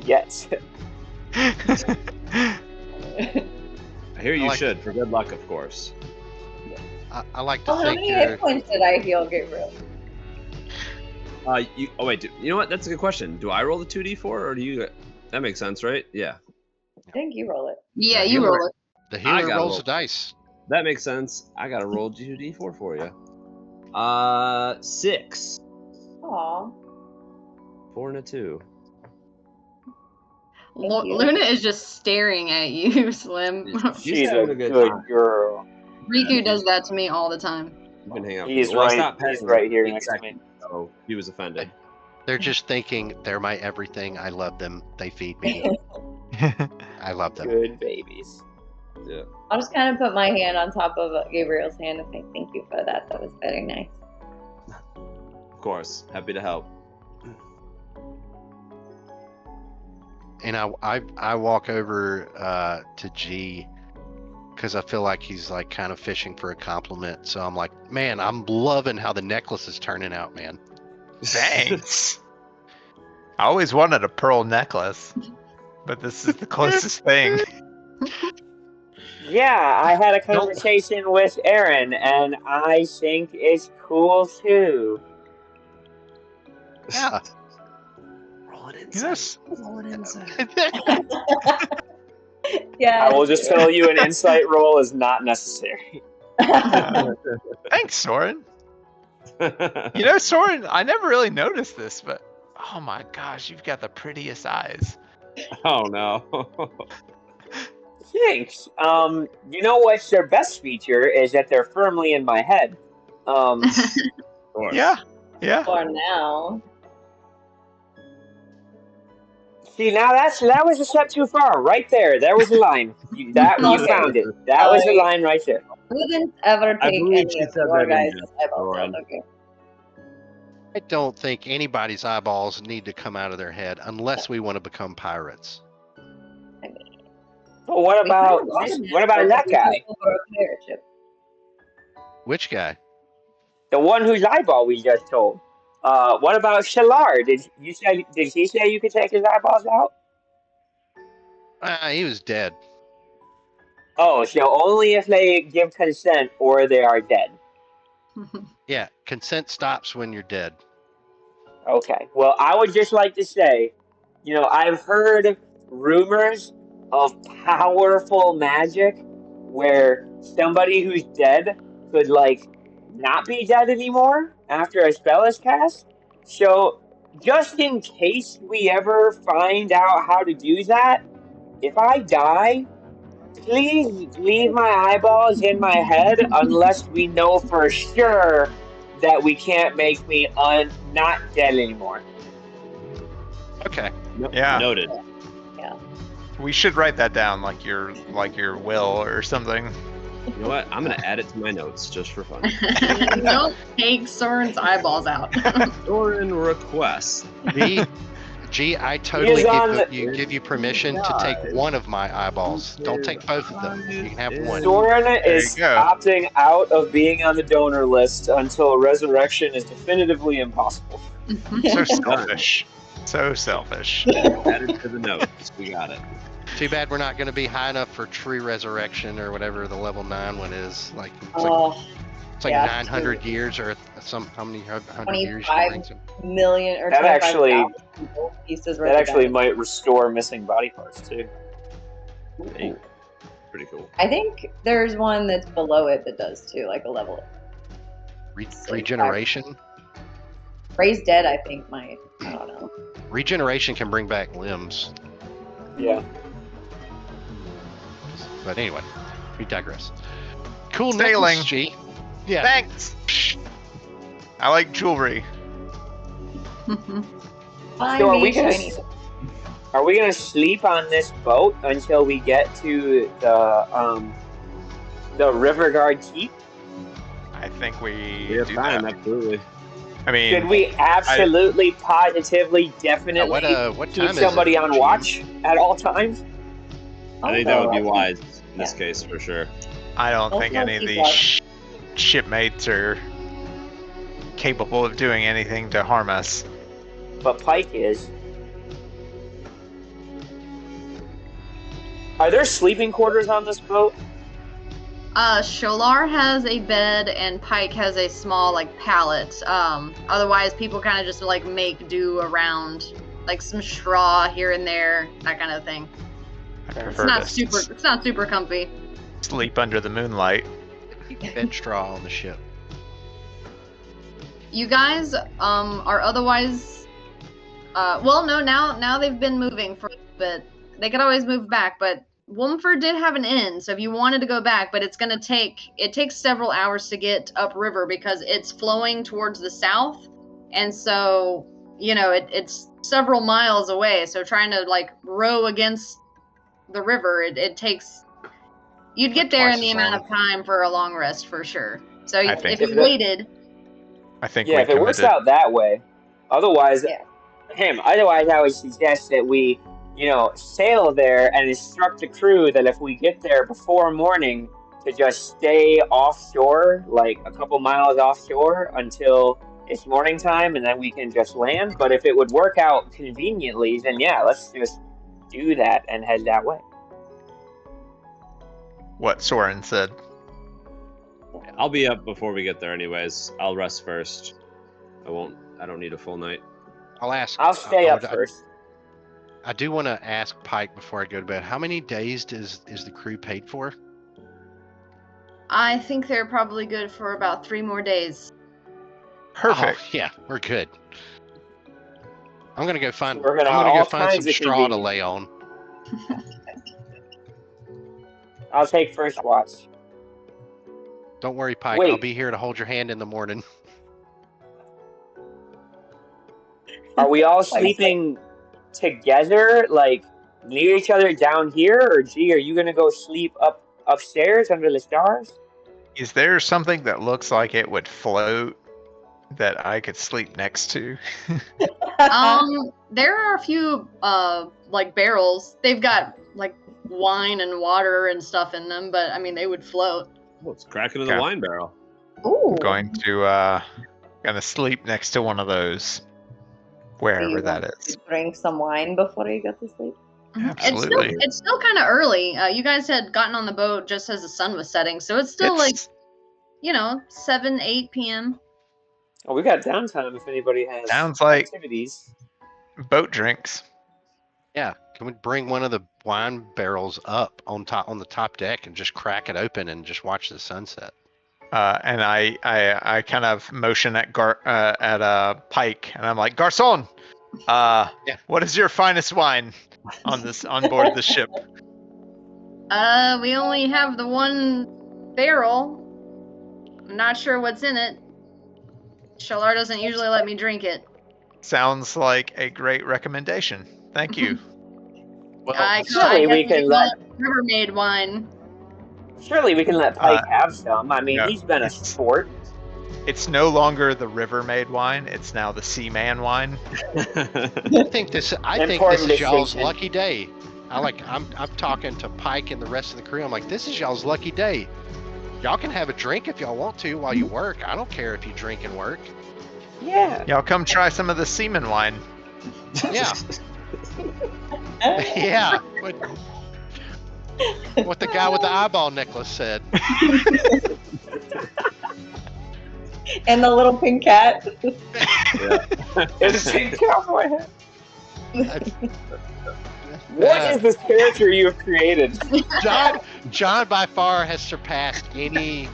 Speaker 3: Yes.
Speaker 1: I hear you
Speaker 6: I like-
Speaker 1: should, for good luck, of course.
Speaker 6: I like to
Speaker 5: Well, how
Speaker 6: think
Speaker 5: many
Speaker 6: you're.
Speaker 5: hit points did I heal, Gabriel?
Speaker 1: Oh wait, you know what? That's a good question. Do I roll the 2d4 or do you? That makes sense, right? Yeah,
Speaker 5: I think you roll it.
Speaker 2: Yeah,
Speaker 6: Yeah,
Speaker 2: you
Speaker 6: you
Speaker 2: roll it.
Speaker 6: The
Speaker 1: I
Speaker 6: healer
Speaker 1: gotta
Speaker 6: rolls
Speaker 1: roll.
Speaker 6: the dice.
Speaker 1: that makes sense. I gotta roll 2d4 for you. 6,
Speaker 5: Aw.
Speaker 1: 4 and a 2.
Speaker 5: Thank you.
Speaker 2: Luna is just staring at you, Slim.
Speaker 3: She's a
Speaker 1: having a
Speaker 3: good,
Speaker 1: good time.
Speaker 3: girl.
Speaker 2: Riku does that to me all the time.
Speaker 1: You've been hanging out.
Speaker 3: He's
Speaker 1: Well, I
Speaker 3: right.
Speaker 1: stopped
Speaker 3: He's
Speaker 1: petting
Speaker 3: right
Speaker 1: him
Speaker 3: here
Speaker 1: 8
Speaker 3: next to me.
Speaker 1: seconds, so he was offended.
Speaker 6: They're just thinking they're my everything. I love them. They feed me. I love them.
Speaker 3: Good babies.
Speaker 1: Yeah.
Speaker 5: I'll just kind of put my hand on top of Gabriel's hand and say thank you for that. That was very nice.
Speaker 1: Of course, happy to help.
Speaker 6: And I walk over to G because I feel like he's like kind of fishing for a compliment. So I'm like, man, I'm loving how the necklace is turning out, man.
Speaker 4: Thanks. I always wanted a pearl necklace, but this is the closest thing.
Speaker 3: Yeah, I had a conversation with Aaron, and I think it's cool too.
Speaker 6: Yeah.
Speaker 1: Roll it in.
Speaker 4: Yes.
Speaker 1: Roll it inside.
Speaker 5: Yeah.
Speaker 3: I will just tell you an insight roll is not necessary.
Speaker 4: Thanks, Soren. Soren, I never really noticed this, but oh my gosh, you've got the prettiest eyes.
Speaker 1: Oh no.
Speaker 3: Thanks. You know what's their best feature is that they're firmly in my head.
Speaker 1: Of course.
Speaker 4: Yeah.
Speaker 5: For now.
Speaker 3: See, now that was a step too far. Right there, there was a line. You found it. That was a line right there.
Speaker 5: We didn't ever
Speaker 1: I
Speaker 5: take
Speaker 1: believe
Speaker 5: any
Speaker 1: she
Speaker 5: of
Speaker 1: said
Speaker 5: your
Speaker 1: that in
Speaker 5: guys'
Speaker 1: jest,
Speaker 5: eyeballs
Speaker 1: Soren.
Speaker 5: out. Okay.
Speaker 6: I don't think anybody's eyeballs need to come out of their head unless we want to become pirates.
Speaker 3: But what about that guy?
Speaker 6: Which guy?
Speaker 3: The one whose eyeball we just told. What about Shalar? Did he say you could take his eyeballs out?
Speaker 6: He was dead.
Speaker 3: Oh, so only if they give consent or they are dead.
Speaker 6: Yeah, consent stops when you're dead.
Speaker 3: Okay. Well, I would just like to say, I've heard rumors of powerful magic where somebody who's dead could, not be dead anymore after a spell is cast. So, just in case we ever find out how to do that, if I die, please leave my eyeballs in my head unless we know for sure that we can't make me not dead anymore.
Speaker 6: Okay.
Speaker 4: Yeah.
Speaker 1: Noted.
Speaker 4: We should write that down, like your will or something.
Speaker 1: You know what? I'm gonna add it to my notes just for fun.
Speaker 2: Don't take Soren's eyeballs out.
Speaker 1: Soren request.
Speaker 6: G, I totally
Speaker 3: on
Speaker 6: give you permission to take one of my eyeballs. Don't take both of them. You can have one.
Speaker 3: Soren is
Speaker 4: you go.
Speaker 3: opting out of being on the donor list until resurrection is definitively impossible.
Speaker 4: So selfish. So selfish.
Speaker 1: Added to the notes. We got it.
Speaker 6: Too bad we're not going to be high enough for tree resurrection or whatever the level 9 one is. Like it's like
Speaker 5: yeah,
Speaker 6: 900 years or how many hundred years?
Speaker 5: 25 million or
Speaker 3: That actually
Speaker 5: 25,000 pieces.
Speaker 3: That actually might restore missing body parts too.
Speaker 1: Hey, pretty cool.
Speaker 5: I think there's one that's below it that does too, like a level.
Speaker 6: Regeneration.
Speaker 5: Raised Dead, I think might. I don't know.
Speaker 6: Regeneration can bring back limbs.
Speaker 3: Yeah.
Speaker 6: But anyway, we digress. Cool
Speaker 4: Sailing.
Speaker 6: necklace, G. Yeah.
Speaker 4: Thanks. I like jewelry.
Speaker 5: Buy
Speaker 3: So
Speaker 5: me shiny.
Speaker 3: are we gonna sleep on this boat until we get to the River Guard Keep?
Speaker 4: I think we
Speaker 1: We have
Speaker 4: do
Speaker 1: time,
Speaker 4: that.
Speaker 1: absolutely.
Speaker 4: I mean,
Speaker 3: Should we absolutely, positively, definitely
Speaker 6: What
Speaker 3: keep
Speaker 6: time is
Speaker 3: somebody
Speaker 6: it,
Speaker 3: on
Speaker 6: G?
Speaker 3: watch at all times?
Speaker 1: I think that would be wise in this case for sure.
Speaker 4: I don't
Speaker 5: Don't
Speaker 4: think
Speaker 5: know
Speaker 4: any of
Speaker 5: if
Speaker 4: these
Speaker 5: he's
Speaker 4: shipmates are capable of doing anything to harm us.
Speaker 3: But Pike is. Are there sleeping quarters on this boat?
Speaker 2: Sholar has a bed and Pike has a small like pallet. Otherwise people kind of just like make do around like some straw here and there, that kind of thing.
Speaker 4: I
Speaker 3: It's
Speaker 4: prefer to
Speaker 2: It's not super comfy.
Speaker 4: sleep under the moonlight.
Speaker 6: Bed straw on the ship.
Speaker 2: You guys are otherwise well no now they've been moving for a bit. They could always move back, but Womford did have an inn, so if you wanted to go back, but it takes several hours to get upriver because it's flowing towards the south, and so it's several miles away. So trying to like row against the river, it takes. You'd get there
Speaker 6: twice
Speaker 2: in the
Speaker 6: as
Speaker 2: amount
Speaker 6: long.
Speaker 2: of time for a long rest for sure. So
Speaker 4: I think-
Speaker 2: if you waited,
Speaker 4: I think
Speaker 3: Yeah,
Speaker 4: we
Speaker 3: if it works
Speaker 4: committed.
Speaker 3: out that way. Otherwise,
Speaker 5: Yeah.
Speaker 3: Otherwise, I would suggest that we, sail there and instruct the crew that if we get there before morning, to just stay offshore, like a couple miles offshore, until it's morning time, and then we can just land. But if it would work out conveniently, then yeah, let's just do that and head that way.
Speaker 4: What Soren said.
Speaker 1: I'll be up before we get there anyways. I'll rest first. I don't need a full night.
Speaker 6: I'll ask.
Speaker 3: I'll stay up
Speaker 6: I-
Speaker 3: first.
Speaker 6: I do want to ask Pike before I go to bed. How many days is the crew paid for?
Speaker 2: I think they're probably good for about 3 more days.
Speaker 4: Perfect.
Speaker 6: Oh, yeah, we're good. I'm gonna go find.
Speaker 3: We're gonna
Speaker 6: I'm
Speaker 3: have
Speaker 6: gonna
Speaker 3: all
Speaker 6: go find some
Speaker 3: kinds of
Speaker 6: straw to
Speaker 3: convenience.
Speaker 6: lay on.
Speaker 3: I'll take first watch.
Speaker 6: Don't worry, Pike.
Speaker 3: Wait.
Speaker 6: I'll be here to hold your hand in the morning.
Speaker 3: Are we all sleeping together, like near each other down here, or G, are you gonna go sleep upstairs under the stars?
Speaker 4: Is there something that looks like it would float that I could sleep next to?
Speaker 2: There are a few like barrels. They've got like wine and water and stuff in them, but I mean they would float.
Speaker 1: Oh, it's cracking in the
Speaker 4: Okay.
Speaker 1: wine barrel.
Speaker 5: Ooh.
Speaker 4: Going to gonna sleep next to one of those, wherever
Speaker 5: you
Speaker 4: that
Speaker 5: want
Speaker 4: is.
Speaker 5: to drink some wine before you go to sleep.
Speaker 4: Absolutely.
Speaker 2: It's still kind of early. You guys had gotten on the boat just as the sun was setting, so it's still
Speaker 4: It's-
Speaker 2: 7, 8 p.m.
Speaker 3: Oh, we got downtime if anybody has
Speaker 4: Sounds like-
Speaker 3: activities.
Speaker 4: boat drinks.
Speaker 6: Yeah, can we bring one of the wine barrels up on the top deck and just crack it open and just watch the sunset?
Speaker 4: And I kind of motion at Pike, and I'm like, Garçon, what is your finest wine on board the ship?
Speaker 2: We only have the one barrel. I'm not sure what's in it. Shalar doesn't usually let me drink it.
Speaker 4: Sounds like a great recommendation. Thank you. Well,
Speaker 2: I
Speaker 3: surely we
Speaker 2: guess
Speaker 3: can
Speaker 2: call
Speaker 3: let-
Speaker 2: it Rivermaid wine.
Speaker 3: Surely we can let Pike have some. I mean,
Speaker 4: no,
Speaker 3: he's been a
Speaker 4: it's-
Speaker 3: sport.
Speaker 4: It's no longer the River-made wine. It's now the Seaman wine.
Speaker 6: I think this
Speaker 3: Important
Speaker 6: is y'all's
Speaker 3: distinction.
Speaker 6: lucky day. I'm talking to Pike and the rest of the crew. I'm like, this is y'all's lucky day. Y'all can have a drink if y'all want to while you work. I don't care if you drink and work.
Speaker 3: Yeah.
Speaker 4: Y'all come try some of the Seaman wine.
Speaker 6: Yeah. Yeah. What the guy with the eyeball necklace said.
Speaker 5: And the little pink cat.
Speaker 3: It's a pink cowboy hat.
Speaker 6: Uh,
Speaker 3: What is this character you have created?
Speaker 6: John by far has surpassed any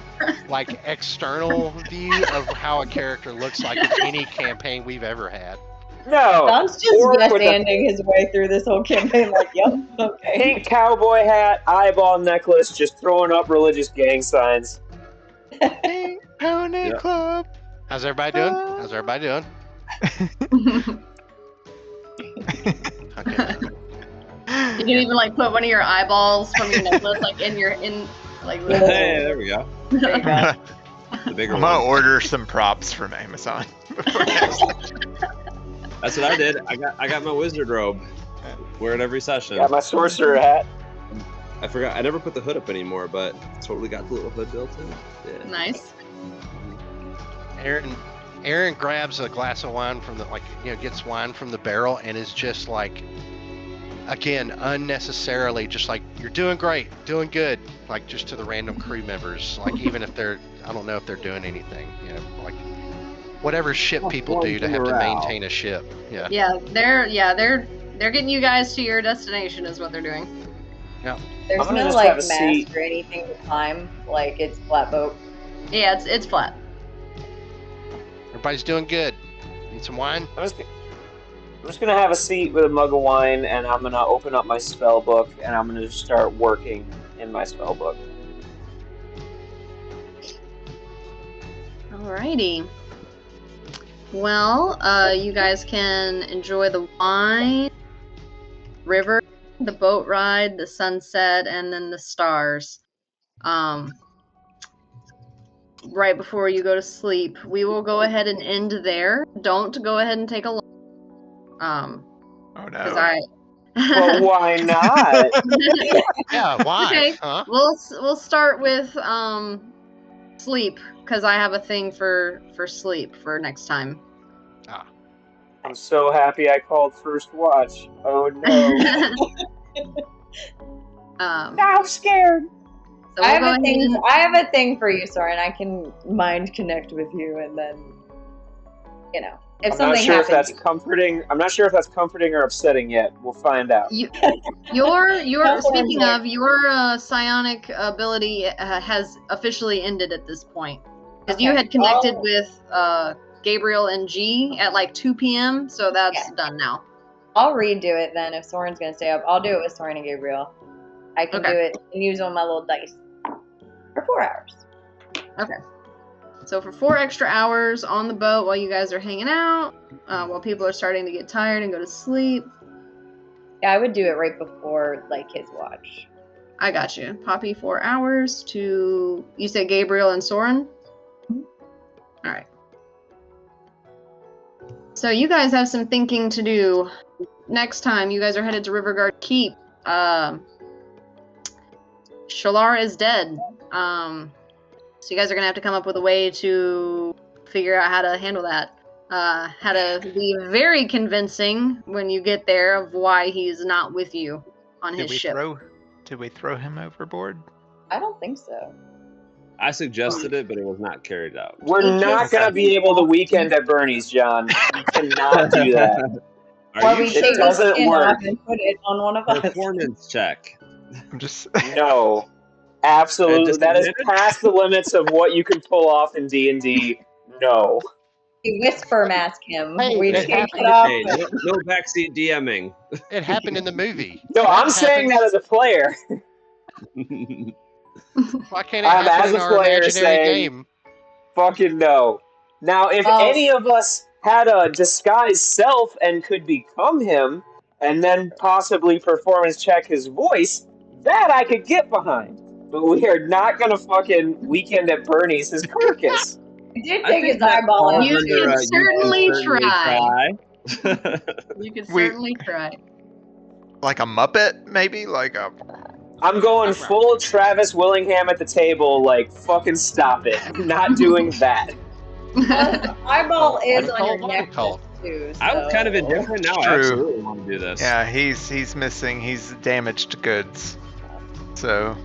Speaker 6: like external view of how a character looks like in any campaign we've ever had.
Speaker 3: No.
Speaker 5: John's just
Speaker 3: Orc
Speaker 5: yes
Speaker 3: with a
Speaker 5: anding his way through this whole campaign. Like, yep, okay.
Speaker 3: pink cowboy hat, eyeball necklace, just throwing up religious gang signs.
Speaker 4: Pink Pony
Speaker 1: Yeah.
Speaker 4: Club.
Speaker 6: How's everybody doing? How's everybody doing? Okay.
Speaker 2: You can even like put one of your eyeballs from your necklace like in like
Speaker 1: Hey,
Speaker 2: the
Speaker 1: there we go.
Speaker 5: There you go.
Speaker 1: The bigger
Speaker 4: I'm
Speaker 1: one.
Speaker 4: gonna order some props from Amazon. before next session.
Speaker 1: That's what I did. I got my wizard robe. Wear it every session.
Speaker 3: Got my sorcerer hat.
Speaker 1: I forgot. I never put the hood up anymore, but totally got the little hood built in. Yeah.
Speaker 2: nice.
Speaker 6: Aaron grabs a glass of wine from the gets wine from the barrel and is just like, again, unnecessarily just like, you're doing great, doing good, like just to the random crew members, like even if I don't know if they're doing anything, like whatever ship people do to have to maintain a ship. Yeah.
Speaker 2: Yeah, they're getting you guys to your destination is what they're doing.
Speaker 5: There's
Speaker 3: I'm gonna
Speaker 5: no
Speaker 3: just
Speaker 5: like
Speaker 3: have a
Speaker 5: mast
Speaker 3: seat.
Speaker 5: or anything to climb. Like it's flatboat.
Speaker 2: Yeah, it's flat.
Speaker 6: Everybody's doing good. Need some wine?
Speaker 3: I'm just gonna have a seat with a mug of wine, and I'm gonna open up my spell book, and I'm gonna just start working in my spell book.
Speaker 2: Alrighty. Well, you guys can enjoy the wine, river, the boat ride, the sunset, and then the stars. Right before you go to sleep, we will go ahead and end there. Don't go ahead and take a look.
Speaker 4: Oh
Speaker 2: Because
Speaker 4: no.
Speaker 3: Well, why not?
Speaker 6: Yeah, why?
Speaker 2: Okay.
Speaker 6: Huh?
Speaker 2: We'll start with sleep because I have a thing for sleep for next time.
Speaker 3: I'm so happy I called first watch. Oh no! Now I'm scared.
Speaker 2: So
Speaker 5: I
Speaker 2: we'll go
Speaker 5: have a
Speaker 2: ahead
Speaker 5: thing.
Speaker 2: and-
Speaker 5: I have a thing for you, Soren. I can mind connect with you, and then, if
Speaker 3: I'm not
Speaker 5: something
Speaker 3: sure if
Speaker 5: happens,
Speaker 3: that's comforting. I'm not sure if that's comforting or upsetting yet. We'll find out.
Speaker 2: Your
Speaker 5: That's what I'm
Speaker 2: speaking
Speaker 5: saying.
Speaker 2: of your psionic ability has officially ended at this point because you
Speaker 5: Okay.
Speaker 2: had connected
Speaker 5: Oh.
Speaker 2: with Gabriel and G at like 2 p.m. So that's
Speaker 5: Yeah.
Speaker 2: done now.
Speaker 5: I'll redo it then. If Soren's gonna stay up, I'll do it with Soren and Gabriel. I can
Speaker 2: Okay.
Speaker 5: do it and use one of my little dice for 4 hours.
Speaker 2: So for 4 extra hours on the boat while you guys are hanging out, while people are starting to get tired and go to sleep.
Speaker 5: Yeah, I would do it right before like his watch.
Speaker 2: I got you. Poppy 4 hours to, you said Gabriel and Soren? All right. So you guys have some thinking to do. Next time you guys are headed to Riverguard Keep. Shalar is dead. So you guys are gonna have to come up with a way to figure out how to handle that. How to be very convincing when you get there of why he's not with you on his ship.
Speaker 4: Did we throw him overboard?
Speaker 5: I don't think so.
Speaker 1: I suggested it, but it was not carried out.
Speaker 3: We're not gonna be able to weekend at Bernie's, John. We cannot do that.
Speaker 1: Are
Speaker 5: Or
Speaker 1: you
Speaker 5: we
Speaker 3: It
Speaker 5: take
Speaker 1: sure?
Speaker 5: his
Speaker 3: doesn't
Speaker 5: skin
Speaker 3: work.
Speaker 5: off and put it on one of us.
Speaker 1: Performance check.
Speaker 4: I'm just.
Speaker 3: No, absolutely.
Speaker 1: Just
Speaker 3: That is
Speaker 1: admitted?
Speaker 3: past the limits of what you can pull off in D&D. No.
Speaker 5: We whisper mask him.
Speaker 6: Hey,
Speaker 5: we
Speaker 6: it
Speaker 5: take
Speaker 6: happened
Speaker 5: it off.
Speaker 1: Hey, no backseat DMing.
Speaker 6: It happened in the movie.
Speaker 3: No,
Speaker 6: That
Speaker 3: I'm saying
Speaker 6: happens-
Speaker 3: that as a player.
Speaker 6: Why can't it
Speaker 3: I'm
Speaker 6: happen
Speaker 3: as
Speaker 6: in
Speaker 3: a
Speaker 6: our
Speaker 3: player
Speaker 6: imaginary
Speaker 3: saying-
Speaker 6: game?
Speaker 3: Fucking no. Now, if
Speaker 5: Oh.
Speaker 3: any of us had a disguised self and could become him and then possibly performance check his voice, that I could get behind. But we are not gonna fucking Weekend at Bernie's his carcass.
Speaker 5: I did
Speaker 1: I
Speaker 5: take
Speaker 1: think
Speaker 5: his
Speaker 1: that
Speaker 5: eyeball
Speaker 1: falls
Speaker 5: out.
Speaker 2: You
Speaker 1: under,
Speaker 2: can certainly try.
Speaker 1: try.
Speaker 2: You could
Speaker 4: We-
Speaker 2: certainly try.
Speaker 4: Like a Muppet, maybe? Like a.
Speaker 3: I'm going full Travis Willingham at the table, like, fucking stop it. I'm not doing that.
Speaker 5: Eyeball is
Speaker 6: I'd
Speaker 5: on
Speaker 6: call
Speaker 5: your
Speaker 6: it
Speaker 5: necklace
Speaker 6: call.
Speaker 5: too.
Speaker 1: I'm
Speaker 5: so-
Speaker 1: kind of indifferent now. I
Speaker 4: True.
Speaker 1: absolutely want to do this.
Speaker 4: Yeah, he's missing. He's damaged goods. So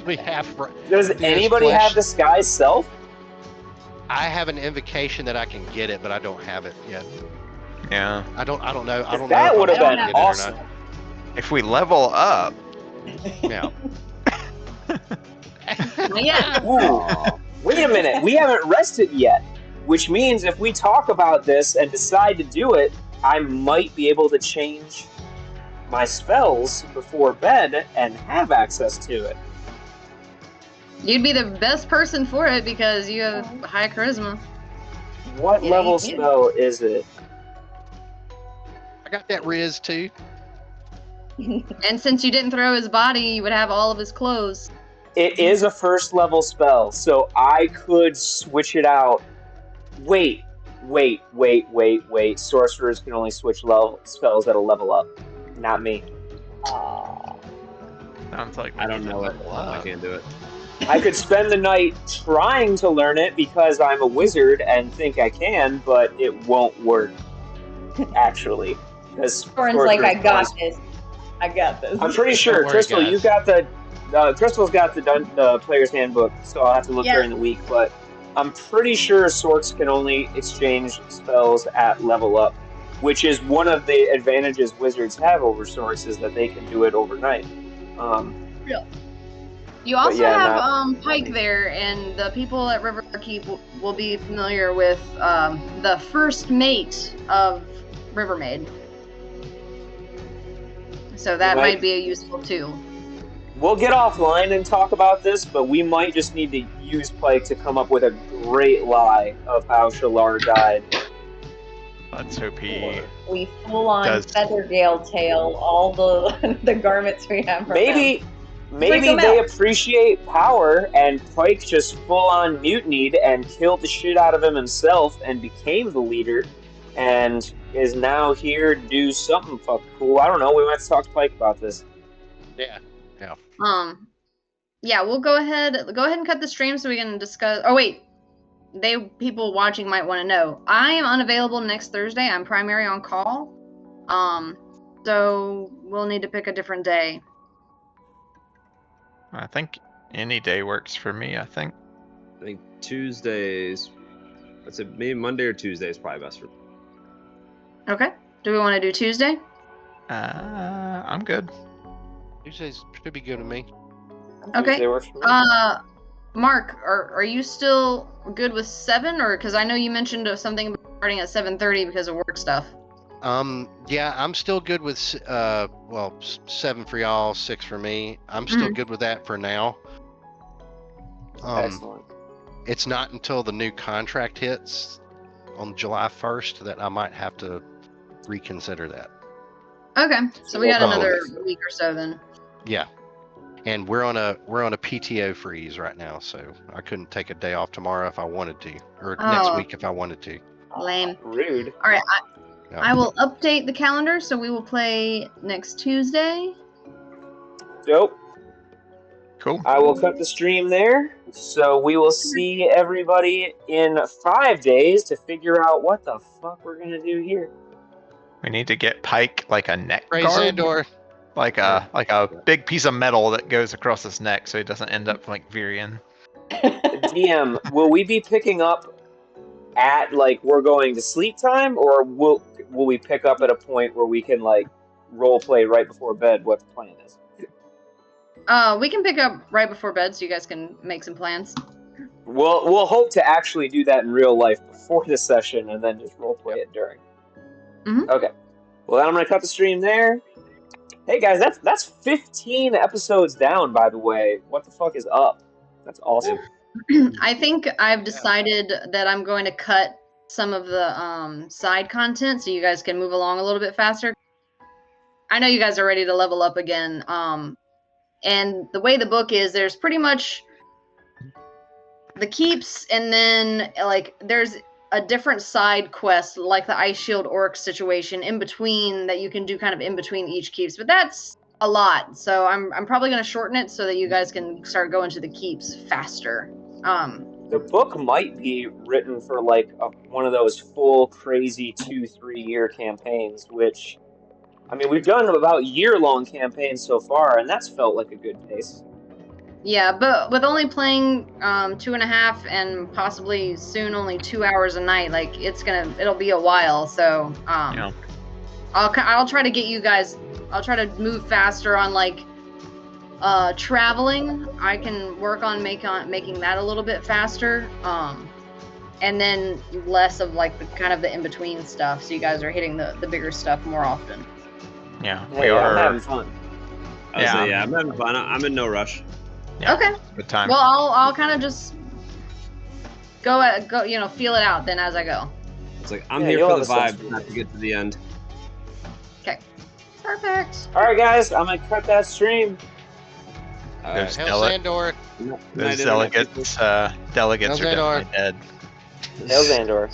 Speaker 6: We have.
Speaker 3: Does
Speaker 6: There's
Speaker 3: anybody
Speaker 6: flesh.
Speaker 3: have disguise self?
Speaker 6: I have an invocation that I can get it, but I don't have it yet.
Speaker 4: yeah,
Speaker 6: I don't know. I don't
Speaker 3: That
Speaker 6: know.
Speaker 3: would
Speaker 6: if
Speaker 3: have
Speaker 6: I'm
Speaker 3: been
Speaker 6: gonna get it or
Speaker 3: awesome.
Speaker 6: not.
Speaker 4: if we level up,
Speaker 6: Yeah.
Speaker 2: Yeah.
Speaker 3: Ooh. Wait a minute, we haven't rested yet. Which means if we talk about this and decide to do it, I might be able to change my spells before bed and have access to it.
Speaker 2: You'd be the best person for it because you have high charisma.
Speaker 3: What
Speaker 5: Yeah,
Speaker 3: level
Speaker 5: you can.
Speaker 3: spell is it?
Speaker 6: I got that Riz too.
Speaker 2: And since you didn't throw his body, you would have all of his clothes.
Speaker 3: It is a first level spell, so I could switch it out. Wait. Sorcerers can only switch spells at a level up. Not me.
Speaker 4: sounds like
Speaker 1: I don't know it.
Speaker 6: Level
Speaker 1: I
Speaker 6: up.
Speaker 1: can't do it.
Speaker 3: I could spend the night trying to learn it because I'm a wizard and think I can, but it won't work, actually. Because
Speaker 5: Soren's like, I got this. I got this.
Speaker 3: I'm pretty sure,
Speaker 6: Don't worry,
Speaker 3: Crystal,
Speaker 6: guys.
Speaker 3: you got the... Crystal's got the player's handbook, so I'll have to look
Speaker 2: Yeah.
Speaker 3: during the week, but I'm pretty sure Sorts can only exchange spells at level up, which is one of the advantages wizards have over Sorts, is that they can do it overnight.
Speaker 2: You also
Speaker 3: yeah,
Speaker 2: have
Speaker 3: not
Speaker 2: Pike
Speaker 3: me.
Speaker 2: there, and the people at Riverkeep will be familiar with the first mate of Rivermaid. So that
Speaker 3: Right.
Speaker 2: might be a useful tool.
Speaker 3: We'll get offline and talk about this, but we might just need to use Pike to come up with a great lie of how Shalar died.
Speaker 4: let's hope he.
Speaker 5: We full on
Speaker 4: Does-
Speaker 5: Feathergale tail all the the garments we have. From
Speaker 3: Maybe
Speaker 5: them
Speaker 3: they
Speaker 5: out.
Speaker 3: appreciate power, and Pike just full on mutinied and killed the shit out of him himself and became the leader, and is now here to do something fucking cool. I don't know. We might have to talk to Pike about this.
Speaker 6: Yeah.
Speaker 2: Yeah, we'll go ahead and cut the stream so we can discuss. Oh wait, people watching might want to know. I am unavailable next Thursday. I'm primary on call. So we'll need to pick a different day.
Speaker 4: I think any day works for me. I think.
Speaker 1: I think Tuesdays. Let's say maybe Monday or Tuesday is probably best for me.
Speaker 2: Okay. Do we want to do Tuesday?
Speaker 4: I'm good.
Speaker 6: Tuesdays should be good to me.
Speaker 2: Okay.
Speaker 3: Tuesday works for me.
Speaker 2: Mark, are you still good with 7, or because I know you mentioned something about starting at 7:30 because of work stuff.
Speaker 6: Yeah, I'm still good with 7 for y'all, 6 for me. I'm still good with that for now.
Speaker 3: Excellent.
Speaker 6: It's not until the new contract hits on July 1st that I might have to reconsider that.
Speaker 2: Okay, so we got
Speaker 6: Well,
Speaker 2: another week or so then.
Speaker 6: Yeah. And we're on a PTO freeze right now, so I couldn't take a day off tomorrow if I wanted to, or next
Speaker 2: Oh.
Speaker 6: week if I wanted to.
Speaker 2: Lame.
Speaker 3: Rude.
Speaker 2: All right,
Speaker 6: Yeah.
Speaker 2: I will update the calendar so we will play next Tuesday.
Speaker 3: Dope.
Speaker 4: Cool.
Speaker 3: I will cut the stream there. So we will see everybody in 5 days to figure out what the fuck we're gonna do here.
Speaker 4: We need to get Pike like a neck
Speaker 6: Praise
Speaker 4: guard,
Speaker 6: Xandor.
Speaker 4: like a big piece of metal that goes across his neck, so he doesn't end up like Virion.
Speaker 3: DM, will we be picking up at like we're going to sleep time, or will we pick up at a point where we can like role play right before bed what the plan is?
Speaker 2: We can pick up right before bed so you guys can make some plans.
Speaker 3: We'll hope to actually do that in real life before the session and then just role play it during.
Speaker 2: Mhm.
Speaker 3: Okay. Well, then I'm gonna cut the stream there. Hey guys, that's 15 episodes down, by the way. What the fuck is up? That's awesome.
Speaker 2: I think I've decided that I'm going to cut some of the side content so you guys can move along a little bit faster. I know you guys are ready to level up again. And the way the book is, there's pretty much the keeps, and then like there's a different side quest, like the Ice Shield Orc situation in between that you can do kind of in between each keeps. But that's a lot, so I'm probably gonna shorten it so that you guys can start going to the keeps faster.
Speaker 3: The book might be written for like one of those full crazy 2-3 year campaigns, which, I mean, we've done about year-long campaigns so far, and that's felt like a good pace.
Speaker 2: Yeah, but with only playing 2.5 and possibly soon only 2 hours a night, like it'll be a while. So
Speaker 4: Yeah.
Speaker 2: I'll try to get you guys. I'll try to move faster on like traveling. I can work on making that a little bit faster. And then less of like the kind of the in between stuff. So you guys are hitting the bigger stuff more often.
Speaker 4: Yeah,
Speaker 3: Hey, I'm having fun.
Speaker 1: I'm having fun. I'm in no rush.
Speaker 4: Yeah,
Speaker 2: Okay.
Speaker 4: good time.
Speaker 2: Well, I'll kind of just go feel it out then as I go.
Speaker 1: It's like I'm
Speaker 3: Yeah,
Speaker 1: here
Speaker 3: you'll
Speaker 1: for the
Speaker 3: have a sense
Speaker 1: vibe,
Speaker 3: of
Speaker 1: not
Speaker 3: it.
Speaker 1: to get to the end.
Speaker 2: Okay. Perfect.
Speaker 3: All right, guys, I'm gonna cut that stream.
Speaker 1: All
Speaker 4: There's
Speaker 1: right.
Speaker 6: Hail
Speaker 4: Dele-
Speaker 6: Sandor.
Speaker 4: Those
Speaker 1: Night,
Speaker 4: delegates
Speaker 6: How's
Speaker 4: are
Speaker 6: that,
Speaker 4: definitely dead.
Speaker 3: Hail Xandor.